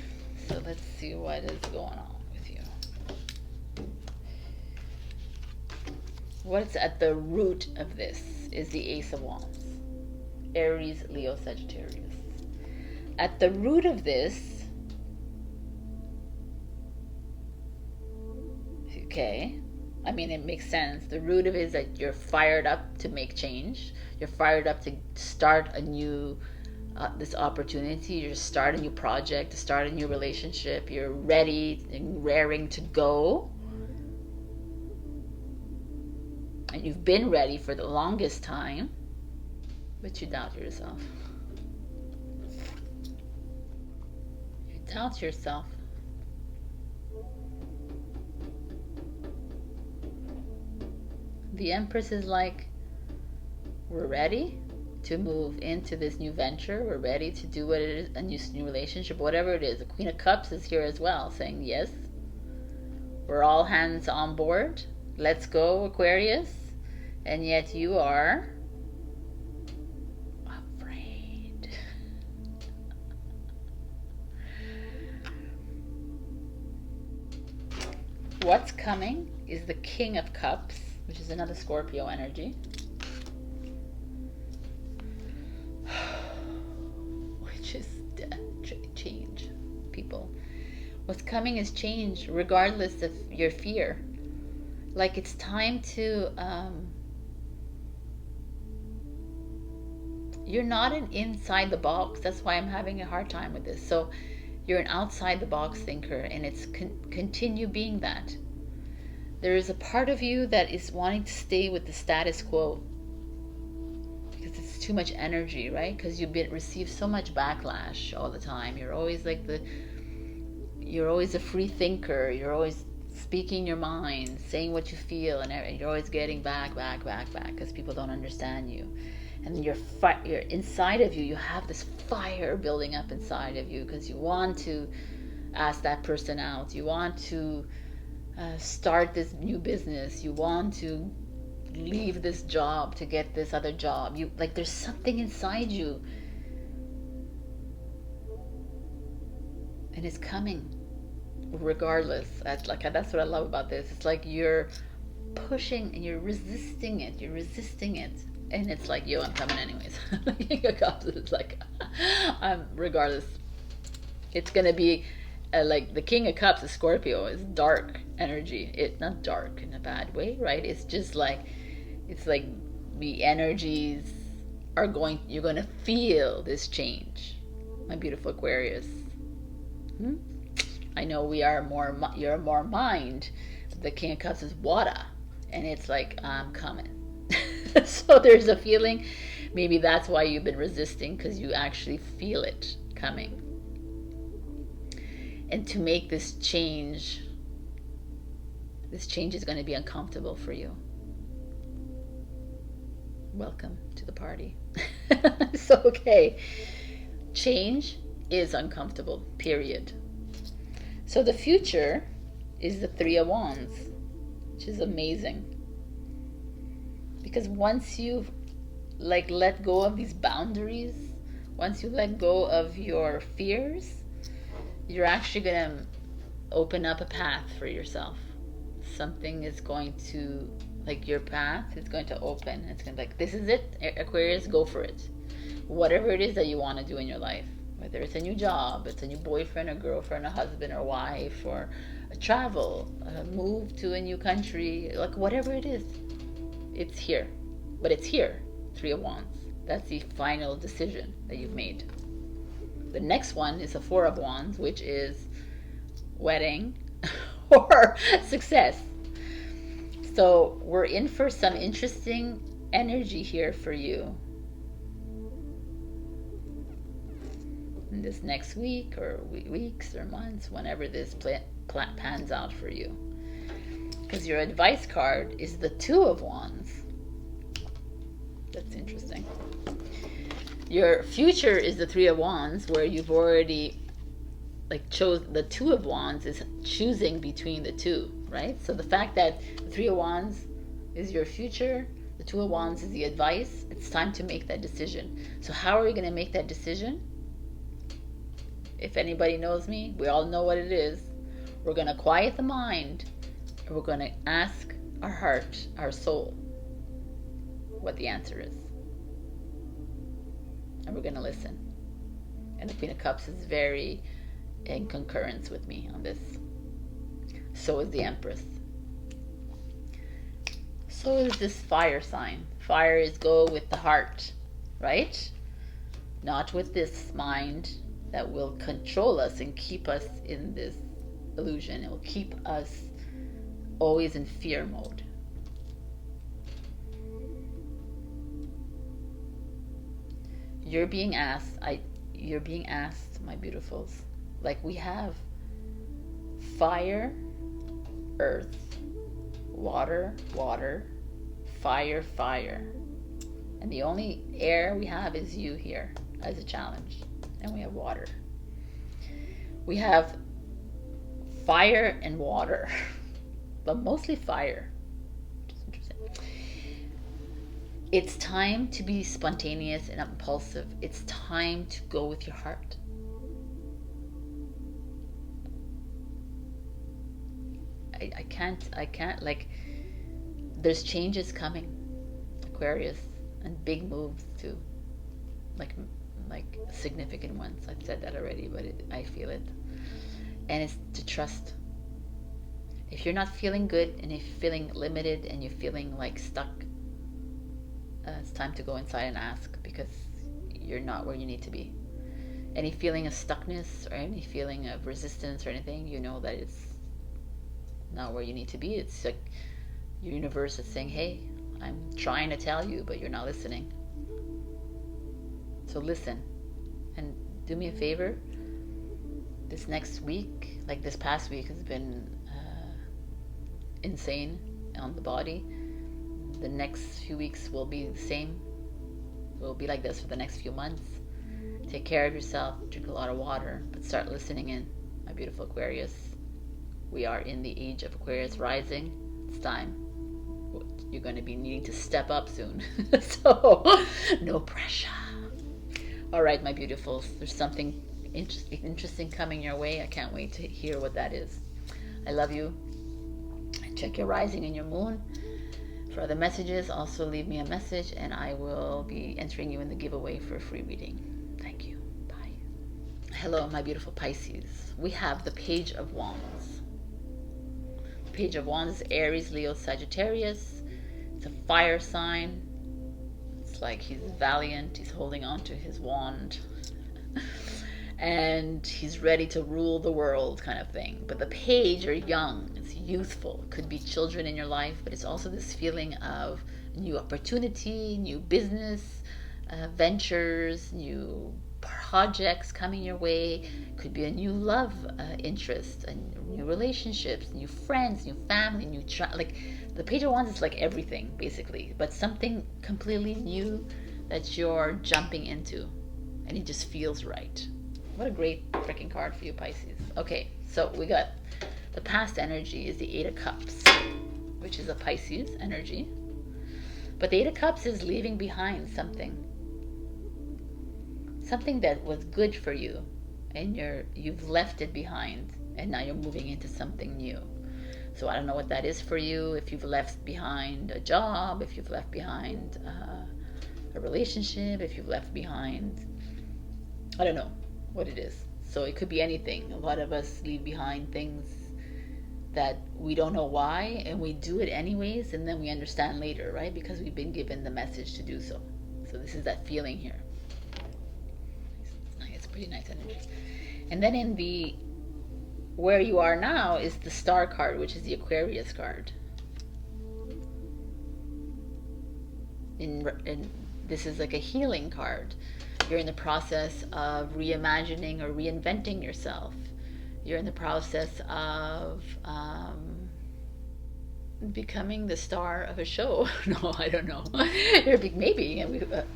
So let's see what is going on with you. What's at the root of this is the Ace of Wands. Aries, Leo, Sagittarius. At the root of this, okay, I mean, it makes sense. The root of it is that you're fired up to make change. You're fired up to start a new this opportunity. You're to start a new project, to start a new relationship. You're ready and raring to go. And you've been ready for the longest time, but you doubt yourself. You doubt yourself. The Empress is like, we're ready to move into this new venture. We're ready to do what it is, a new relationship, whatever it is. The Queen of Cups is here as well, saying yes, we're all hands on board. Let's go, Aquarius. And yet you are afraid. What's coming is the King of Cups, which is another Scorpio energy. Which is change, people. What's coming is change, regardless of your fear. Like, it's time to you're not an inside the box. That's why I'm having a hard time with this. So you're an outside the box thinker, and it's continue being that. There is a part of you that is wanting to stay with the status quo because it's too much energy, right? Because you've received so much backlash all the time. You're always like you're always a free thinker. You're always speaking your mind, saying what you feel, and you're always getting back because people don't understand you. And you're inside of you, you have this fire building up inside of you because you want to ask that person out. You want to start this new business. You want to leave this job to get this other job. You like, there's something inside you, and it's coming regardless. That's what I love about this. It's like you're pushing and you're resisting it. And it's like, yo, I'm coming anyways. It's like, regardless. It's gonna be like the King of Cups, the Scorpio, is dark energy. It's not dark in a bad way, right? It's just like, it's like the energies are you're gonna feel this change, my beautiful Aquarius. I know you're more mind. The King of Cups is water, and it's like, I'm coming. So there's a feeling, maybe that's why you've been resisting, because you actually feel it coming. And to make this change is going to be uncomfortable for you. Welcome to the party. So, okay, change is uncomfortable, period. So the future is the Three of Wands, which is amazing. Because once you've like let go of these boundaries, once you let go of your fears, you're actually gonna open up a path for yourself. Something is going to, like, your path is going to open. It's gonna be like, this is it, Aquarius, go for it. Whatever it is that you want to do in your life, whether it's a new job, it's a new boyfriend or girlfriend, a husband or wife, or a travel, a move to a new country, like whatever it is, it's here. But it's here, Three of Wands. That's the final decision that you've made. The next one is a Four of Wands, which is wedding or success. So we're in for some interesting energy here for you in this next week or weeks or months, whenever this pans out for you. Because your advice card is the Two of Wands. That's interesting. Your future is the Three of Wands, where you've already like chose. The Two of Wands is choosing between the two, right? So the fact that the Three of Wands is your future, the Two of Wands is the advice, it's time to make that decision. So how are we going to make that decision? If anybody knows me, we all know what it is. We're going to quiet the mind, and we're going to ask our heart, our soul, what the answer is. And we're going to listen. And the Queen of Cups is very in concurrence with me on this. So is the Empress. So is this fire sign. Fire is go with the heart, right? Not with this mind that will control us and keep us in this illusion. It will keep us always in fear mode. You're being asked, my beautifuls, like we have fire, earth, water, water, fire, fire. And the only air we have is you here as a challenge. And we have water. We have fire and water, but mostly fire. Which is interesting. It's time to be spontaneous and impulsive. It's time to go with your heart. I can't, like, there's changes coming, Aquarius, and big moves too, like significant ones. I've said that already, but I feel it. And it's to trust. If you're not feeling good, and if you're feeling limited, and you're feeling like stuck, it's time to go inside and ask, because you're not where you need to be. Any feeling of stuckness or any feeling of resistance or anything, you know that it's not where you need to be. It's like your universe is saying, hey, I'm trying to tell you, but you're not listening. So listen, and do me a favor. This next week, like this past week, has been insane on the body. The next few weeks will be the same. It will be like this for the next few months. Take care of yourself, drink a lot of water, but start listening in, my beautiful Aquarius. We are in the age of Aquarius rising. It's time. You're going to be needing to step up soon. So, no pressure. All right, my beautifuls. There's something interesting coming your way. I can't wait to hear what that is. I love you. Check your rising and your moon. For other messages, also leave me a message, and I will be entering you in the giveaway for a free reading. Thank you. Bye. Hello, my beautiful Pisces. We have the Page of Wands. The Page of Wands is Aries, Leo, Sagittarius. It's a fire sign. It's like he's valiant. He's holding on to his wand. And he's ready to rule the world, kind of thing. But the page are young. It's youthful. It could be children in your life, but it's also this feeling of new opportunity, new business ventures, new projects coming your way. Could be a new love interest, and new relationships, new friends, new family, new like the Page of Wands is like everything basically, but something completely new that you're jumping into, and it just feels right. What a great freaking card for you, Pisces. Okay, so we got The past energy is the Eight of Cups, which is a Pisces energy. But the Eight of Cups is leaving behind something. Something that was good for you, and you've left it behind, and now you're moving into something new. So I don't know what that is for you, if you've left behind a job, if you've left behind a relationship, if you've left behind, I don't know what it is. So it could be anything. A lot of us leave behind things that we don't know why, and we do it anyways, and then we understand later, right? Because we've been given the message to do so. So this is that feeling here. It's pretty nice energy. And then in the where you are now is the Star card, which is the Aquarius card. And this is like a healing card. You're in the process of reimagining or reinventing yourself. You're in the process of becoming the star of a show. No, I don't know. Maybe,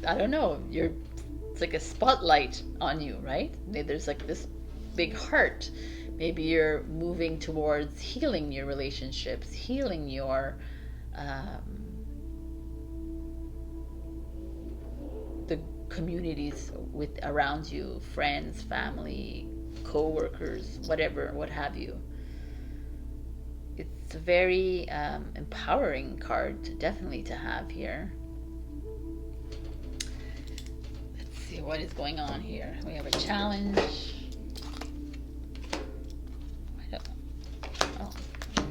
I don't know. It's like a spotlight on you, right? There's like this big heart. Maybe you're moving towards healing your relationships, healing your the communities around you, friends, family, co-workers, whatever, what have you. It's a very empowering card, definitely, to have here. Let's see what is going on here. We have a challenge.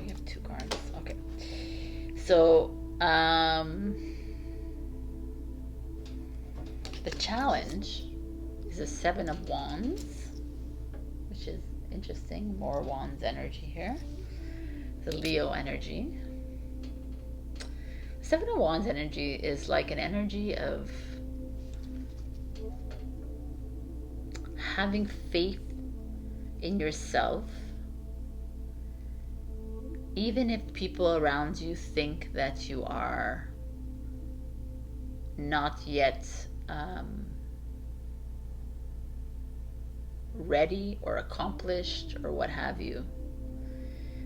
We have two cards. Okay. So, the challenge is a Seven of Wands, which is interesting. More Wands energy here. The Leo energy. Seven of Wands energy is like an energy of having faith in yourself, even if people around you think that you are not yet ready or accomplished or what have you.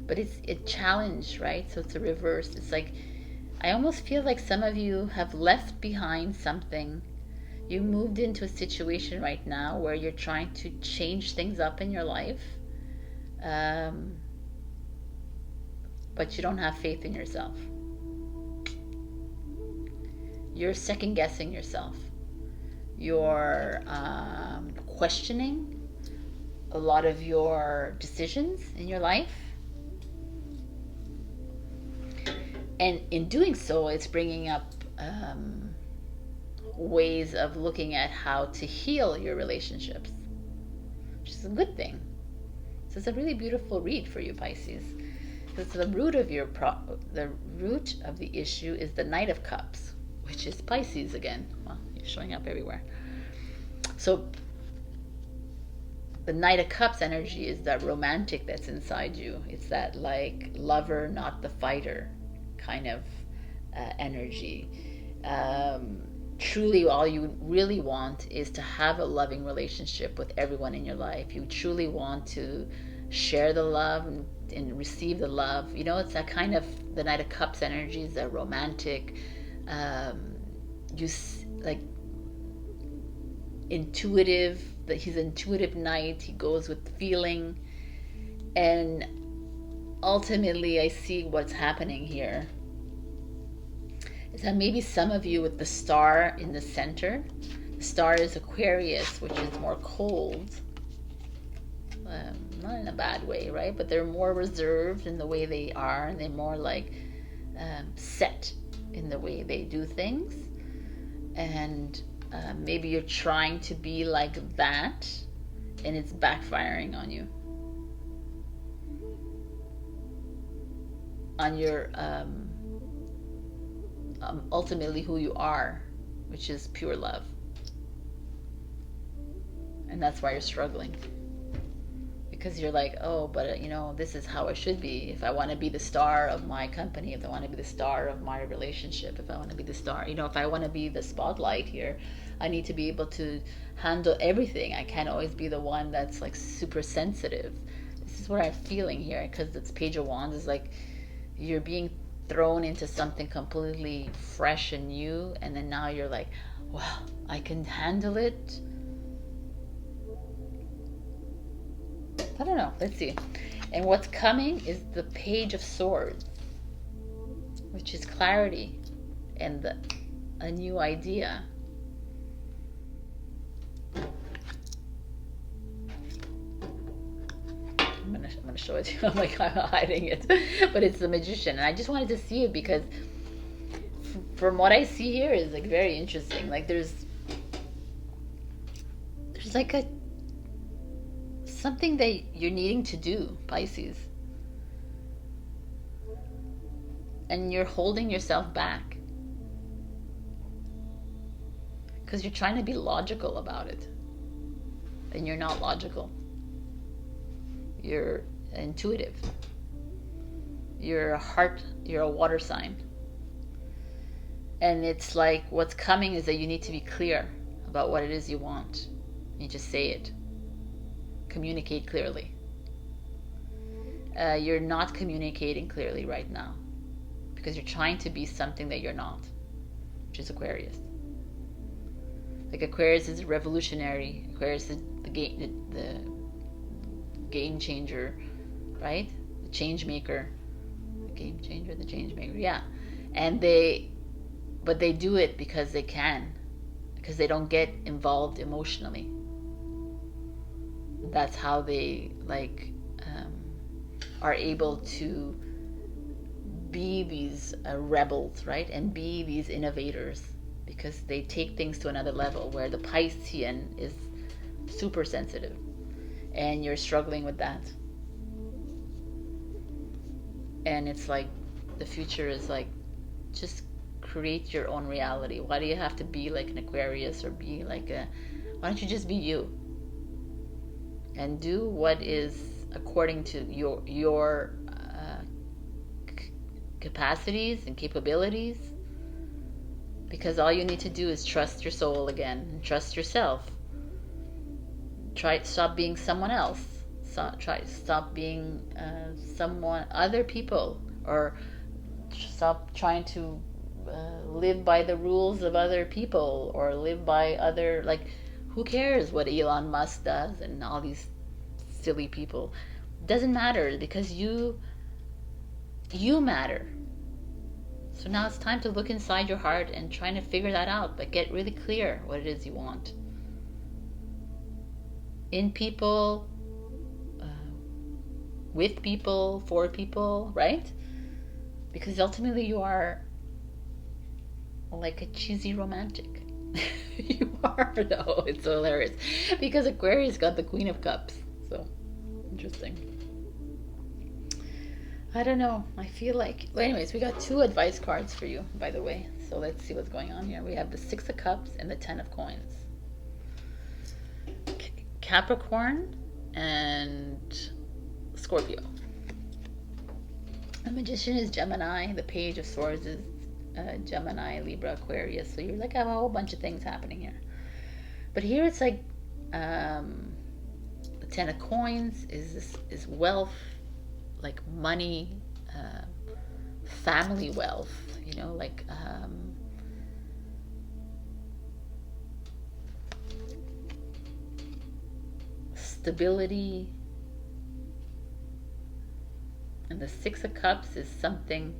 But it's a challenge, right? So it's a reverse. It's like, I almost feel like some of you have left behind something. You moved into a situation right now where you're trying to change things up in your life, but you don't have faith in yourself. You're second guessing yourself. You're questioning a lot of your decisions in your life. And in doing so, it's bringing up ways of looking at how to heal your relationships, which is a good thing. So it's a really beautiful read for you, Pisces. Because the root of the issue is the Knight of Cups, which is Pisces again. Well, you're showing up everywhere. So the Knight of Cups energy is that romantic that's inside you. It's that like lover, not the fighter kind of energy. Truly, all you really want is to have a loving relationship with everyone in your life. You truly want to share the love and receive the love. You know, it's that kind of, the Knight of Cups energy is that romantic, like intuitive, that he's an intuitive knight. He goes with feeling, and ultimately I see what's happening here is that maybe some of you with the star in the center, the star is Aquarius, which is more cold, not in a bad way, right? But they're more reserved in the way they are, and they're more like set in the way they do things. And maybe you're trying to be like that, and it's backfiring on you, on your ultimately who you are, which is pure love. And that's why you're struggling, because you're like, oh, but you know, this is how I should be. If I want to be the star of my company, if I want to be the star of my relationship, if I want to be the star, you know, if I want to be the spotlight here, I need to be able to handle everything. I can't always be the one that's like super sensitive. This is what I'm feeling here, because it's Page of Wands. Is like you're being thrown into something completely fresh and new, and then now you're like, well, I can handle it. I don't know. Let's see. And what's coming is the Page of Swords, which is clarity and a new idea. I'm gonna show it to you. I'm like, I'm hiding it, but it's the Magician, and I just wanted to see it because from what I see here is like very interesting. Like there's like a something that you're needing to do, Pisces, and you're holding yourself back because you're trying to be logical about it, and you're not logical. You're intuitive. You're a heart. You're a water sign, and it's like what's coming is that you need to be clear about what it is you want. You just say it. Communicate clearly. You're not communicating clearly right now because you're trying to be something that you're not, which is Aquarius. Like Aquarius is revolutionary. Aquarius is the game changer, right? The change maker. The game changer, the change maker, yeah. And but they do it because they can, because they don't get involved emotionally. That's how they are able to be these rebels, right? And be these innovators, because they take things to another level, where the Piscean is super sensitive and you're struggling with that. And it's like the future is like, just create your own reality. Why do you have to be like an Aquarius or be like why don't you just be you and do what is according to your capacities and capabilities? Because all you need to do is trust your soul again and trust yourself. Stop being someone else. Stop being other people, or stop trying to live by the rules of other people, or live by other, like, who cares what Elon Musk does and all these silly people? Doesn't matter, because you matter. So now it's time to look inside your heart and trying to figure that out, but get really clear what it is you want. In people, with people, for people, right? Because ultimately you are like a cheesy romantic. You are, though. It's so hilarious. Because Aquarius got the Queen of Cups. So, interesting. I don't know. I feel like... Well, anyways, we got 2 advice cards for you, by the way. So let's see what's going on here. We have the 6 of Cups and the 10 of Coins. Capricorn and Scorpio. The Magician is Gemini. The Page of Swords is Gemini, Libra, Aquarius. So you're like, I have a whole bunch of things happening here. But here it's like the 10 of Coins is wealth, like money, family wealth, you know, like stability. And the 6 of Cups is something,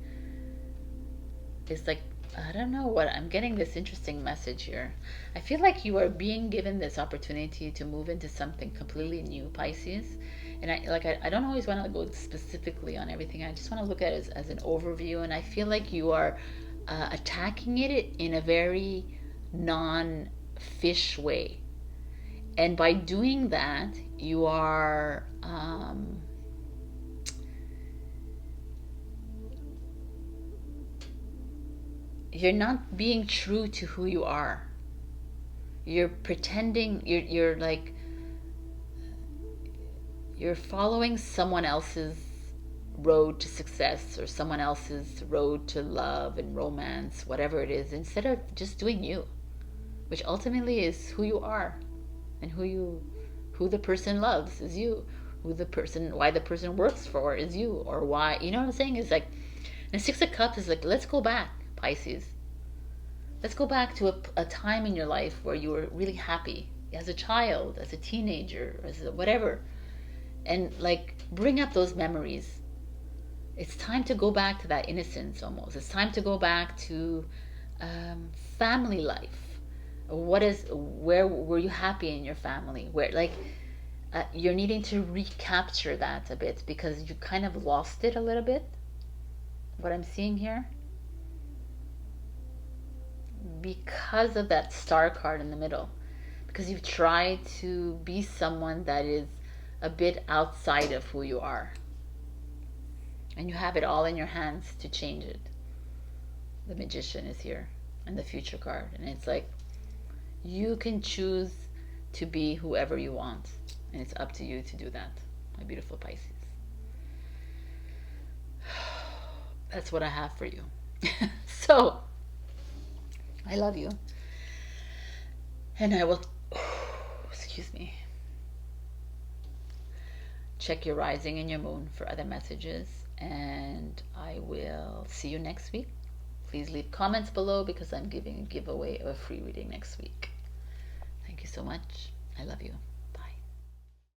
is like, I don't know what, I'm getting this interesting message here. I feel like you are being given this opportunity to move into something completely new, Pisces. And I don't always want to go specifically on everything. I just want to look at it as an overview. And I feel like you are attacking it in a very non-fish way. And by doing that, you are... you're not being true to who you are. You're pretending, you're like, you're following someone else's road to success, or someone else's road to love and romance, whatever it is, instead of just doing you, which ultimately is who you are, and who the person loves is you. who the person, why the person works for is you, or why, you know what I'm saying? It's like, and Six of Cups is like, let's go back, Pisces. Let's go back to a time in your life where you were really happy as a child, as a teenager, as a whatever, and like bring up those memories. It's time to go back to that innocence almost. It's time to go back to family life. Where were you happy in your family? Where, like, you're needing to recapture that a bit because you kind of lost it a little bit. What I'm seeing here, because of that star card in the middle, because you've tried to be someone that is a bit outside of who you are, and you have it all in your hands to change it. The Magician is here, and the Future card, and it's like, you can choose to be whoever you want, and it's up to you to do that, my beautiful Pisces. That's what I have for you. So I love you, and I will excuse me, check your rising and your moon for other messages, and I will see you next week. Please leave comments below because I'm giving a giveaway of a free reading next week. Thank you so much. I love you.